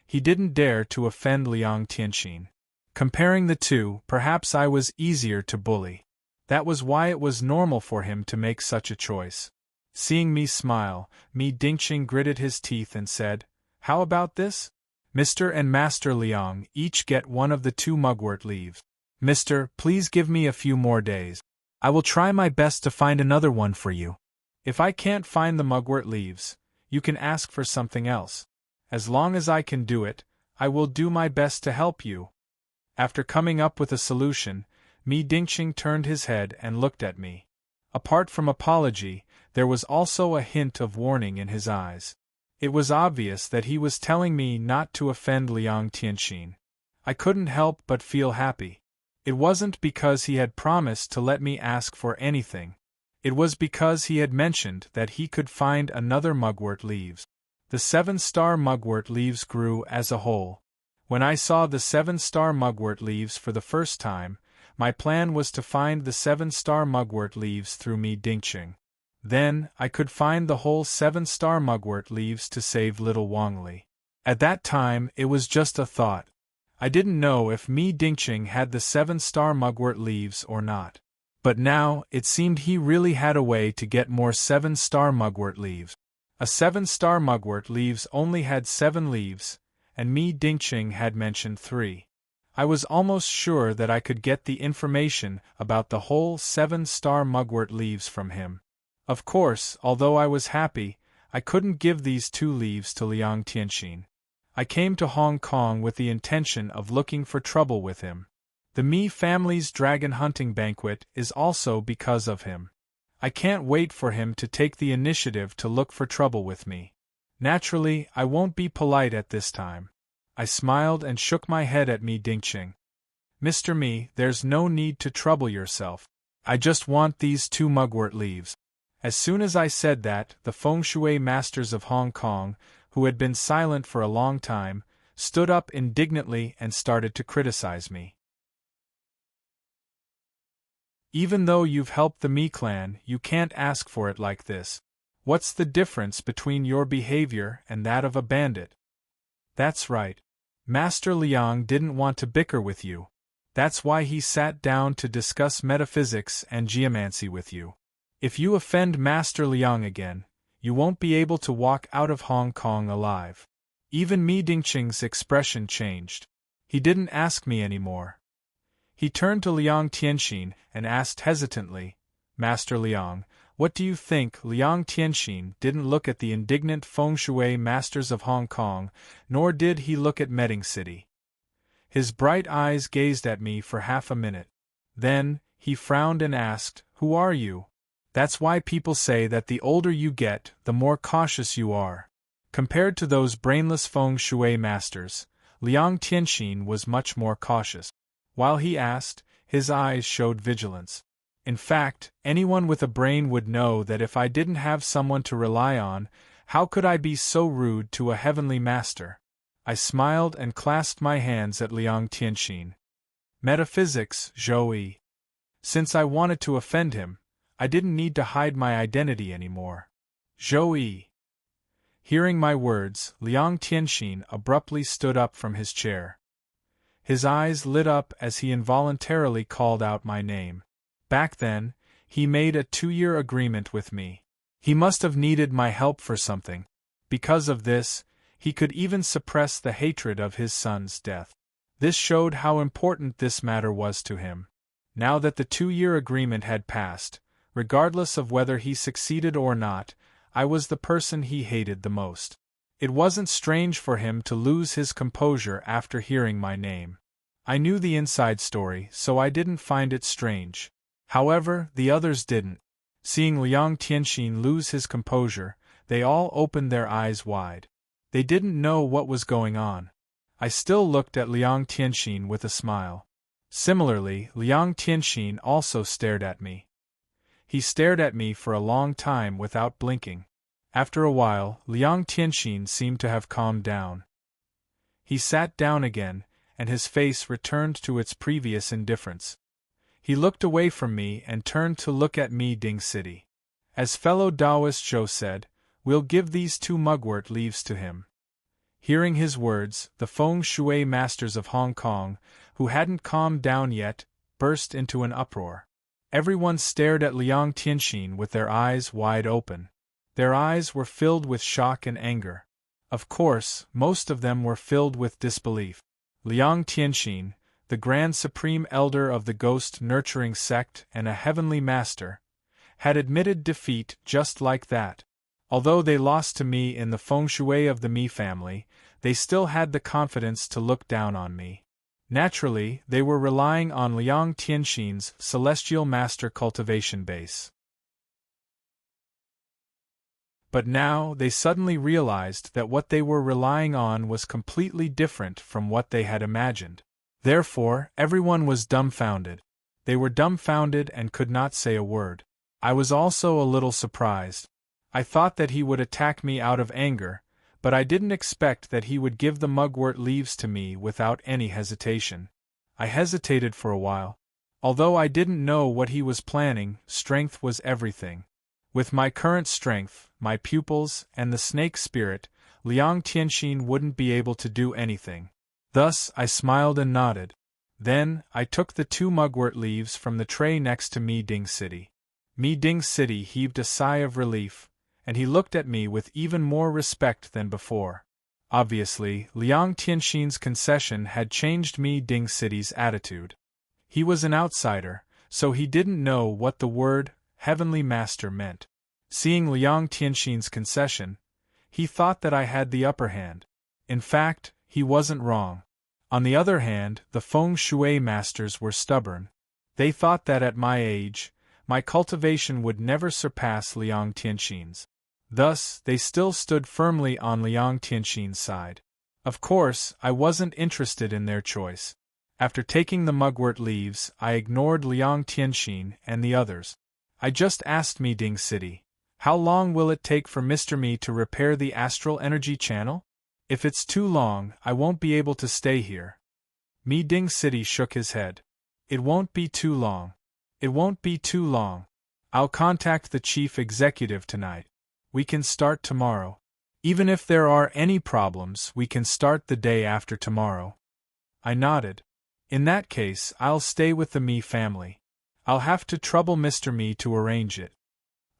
he didn't dare to offend Liang Tianxin. Comparing the two, perhaps I was easier to bully. That was why it was normal for him to make such a choice. Seeing me smile, Mi Dingqing gritted his teeth and said, "How about this? Mr. and Master Liang each get one of the 2 mugwort leaves. Mister, please give me a few more days. I will try my best to find another one for you. If I can't find the mugwort leaves, you can ask for something else. As long as I can do it, I will do my best to help you." After coming up with a solution, Mi Dingqing turned his head and looked at me. Apart from apology, there was also a hint of warning in his eyes. It was obvious that he was telling me not to offend Liang Tianxin. I couldn't help but feel happy. It wasn't because he had promised to let me ask for anything. It was because he had mentioned that he could find another mugwort leaves. The 7-star mugwort leaves grew as a whole. When I saw the 7-star mugwort leaves for the first time, my plan was to find the 7-star mugwort leaves through Mi Dingqing. Then, I could find the whole 7-star mugwort leaves to save little Wangli. At that time, it was just a thought. I didn't know if Mi Dingqing had the 7-star mugwort leaves or not. But now, it seemed he really had a way to get more 7-star mugwort leaves. A 7-star mugwort leaves only had 7 leaves, and Mi Dingqing had mentioned 3. I was almost sure that I could get the information about the whole 7-star mugwort leaves from him. Of course, although I was happy, I couldn't give these 2 leaves to Liang Tianxin. I came to Hong Kong with the intention of looking for trouble with him. The Mi family's dragon hunting banquet is also because of him. I can't wait for him to take the initiative to look for trouble with me. Naturally, I won't be polite at this time. I smiled and shook my head at Mi Dingqing. "Mr. Mi, there's no need to trouble yourself. I just want these 2 mugwort leaves." As soon as I said that, the feng shui masters of Hong Kong, who had been silent for a long time, stood up indignantly and started to criticize me. "Even though you've helped the Mi clan, you can't ask for it like this. What's the difference between your behavior and that of a bandit?" "That's right. Master Liang didn't want to bicker with you. That's why he sat down to discuss metaphysics and geomancy with you. If you offend Master Liang again, you won't be able to walk out of Hong Kong alive." Even Mi Dingqing's expression changed. He didn't ask me anymore. He turned to Liang Tianxin and asked hesitantly, "Master Liang, what do you think?" Liang Tianxin didn't look at the indignant feng shui masters of Hong Kong, nor did he look at Medding City. His bright eyes gazed at me for half a minute. Then, he frowned and asked, "Who are you?" "That's why people say that the older you get, the more cautious you are." Compared to those brainless feng shui masters, Liang Tianxin was much more cautious. While he asked, his eyes showed vigilance. In fact, anyone with a brain would know that if I didn't have someone to rely on, how could I be so rude to a heavenly master? I smiled and clasped my hands at Liang Tianxin. "Metaphysics, Zhou." Since I wanted to offend him, I didn't need to hide my identity anymore. "Zhou." Hearing my words, Liang Tianxin abruptly stood up from his chair. His eyes lit up as he involuntarily called out my name. Back then, he made a 2-year agreement with me. He must have needed my help for something. Because of this, he could even suppress the hatred of his son's death. This showed how important this matter was to him. Now that the 2-year agreement had passed, regardless of whether he succeeded or not, I was the person he hated the most. It wasn't strange for him to lose his composure after hearing my name. I knew the inside story, so I didn't find it strange. However, the others didn't. Seeing Liang Tianxin lose his composure, they all opened their eyes wide. They didn't know what was going on. I still looked at Liang Tianxin with a smile. Similarly, Liang Tianxin also stared at me. He stared at me for a long time without blinking. After a while, Liang Tianxin seemed to have calmed down. He sat down again, and his face returned to its previous indifference. He looked away from me and turned to look at Mi Ding City. As fellow Taoist Zhou said, "We'll give these 2 mugwort leaves to him." Hearing his words, the feng shui masters of Hong Kong, who hadn't calmed down yet, burst into an uproar. Everyone stared at Liang Tianxin with their eyes wide open. Their eyes were filled with shock and anger. Of course, most of them were filled with disbelief. Liang Tianxin, the Grand Supreme Elder of the Ghost-Nurturing Sect and a Heavenly Master, had admitted defeat just like that. Although they lost to me in the feng shui of the Mi family, they still had the confidence to look down on me. Naturally, they were relying on Liang Tianxin's Celestial Master cultivation base. But now they suddenly realized that what they were relying on was completely different from what they had imagined. Therefore, everyone was dumbfounded. They were dumbfounded and could not say a word. I was also a little surprised. I thought that he would attack me out of anger, but I didn't expect that he would give the mugwort leaves to me without any hesitation. I hesitated for a while. Although I didn't know what he was planning, strength was everything. With my current strength, my pupils, and the snake spirit, Liang Tianxin wouldn't be able to do anything. Thus, I smiled and nodded. Then, I took the 2 mugwort leaves from the tray next to Mi Ding City. Mi Ding City heaved a sigh of relief, and he looked at me with even more respect than before. Obviously, Liang Tianxin's concession had changed Mi Ding City's attitude. He was an outsider, so he didn't know what the word Heavenly Master meant. Seeing Liang Tianxin's concession, he thought that I had the upper hand. In fact, he wasn't wrong. On the other hand, the feng shui masters were stubborn. They thought that at my age, my cultivation would never surpass Liang Tianxin's. Thus, they still stood firmly on Liang Tianxin's side. Of course, I wasn't interested in their choice. After taking the mugwort leaves, I ignored Liang Tianxin and the others. I just asked Mi Ding City, how long will it take for Mr. Mi to repair the astral energy channel? If it's too long, I won't be able to stay here. Mi Ding City shook his head. It won't be too long. It won't be too long. I'll contact the chief executive tonight. We can start tomorrow. Even if there are any problems, we can start the day after tomorrow. I nodded. In that case, I'll stay with the Mi family. I'll have to trouble Mr. Mi to arrange it.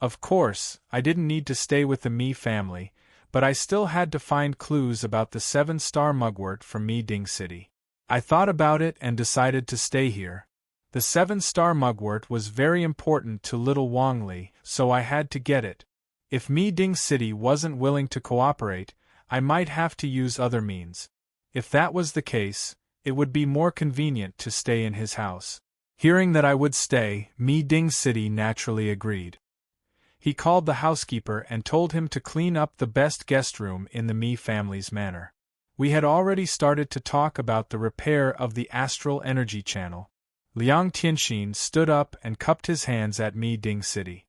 Of course, I didn't need to stay with the Mi family, but I still had to find clues about the 7-star mugwort from Mi Ding City. I thought about it and decided to stay here. The 7-star mugwort was very important to little Wang Li, so I had to get it. If Mi Ding City wasn't willing to cooperate, I might have to use other means. If that was the case, it would be more convenient to stay in his house. Hearing that I would stay, Mi Ding City naturally agreed. He called the housekeeper and told him to clean up the best guest room in the Mi family's manor. We had already started to talk about the repair of the astral energy channel. Liang Tianxin stood up and cupped his hands at Mi Ding City.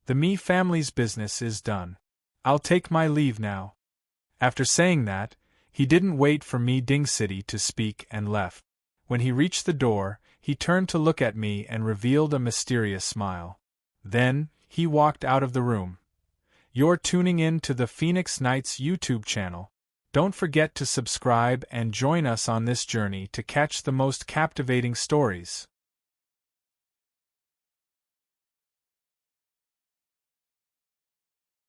The Mi family's business is done. I'll take my leave now. After saying that, he didn't wait for Mi Ding City to speak and left. When he reached the door, he turned to look at me and revealed a mysterious smile. Then, he walked out of the room. You're tuning in to the Phoenix Nights YouTube channel. Don't forget to subscribe and join us on this journey to catch the most captivating stories.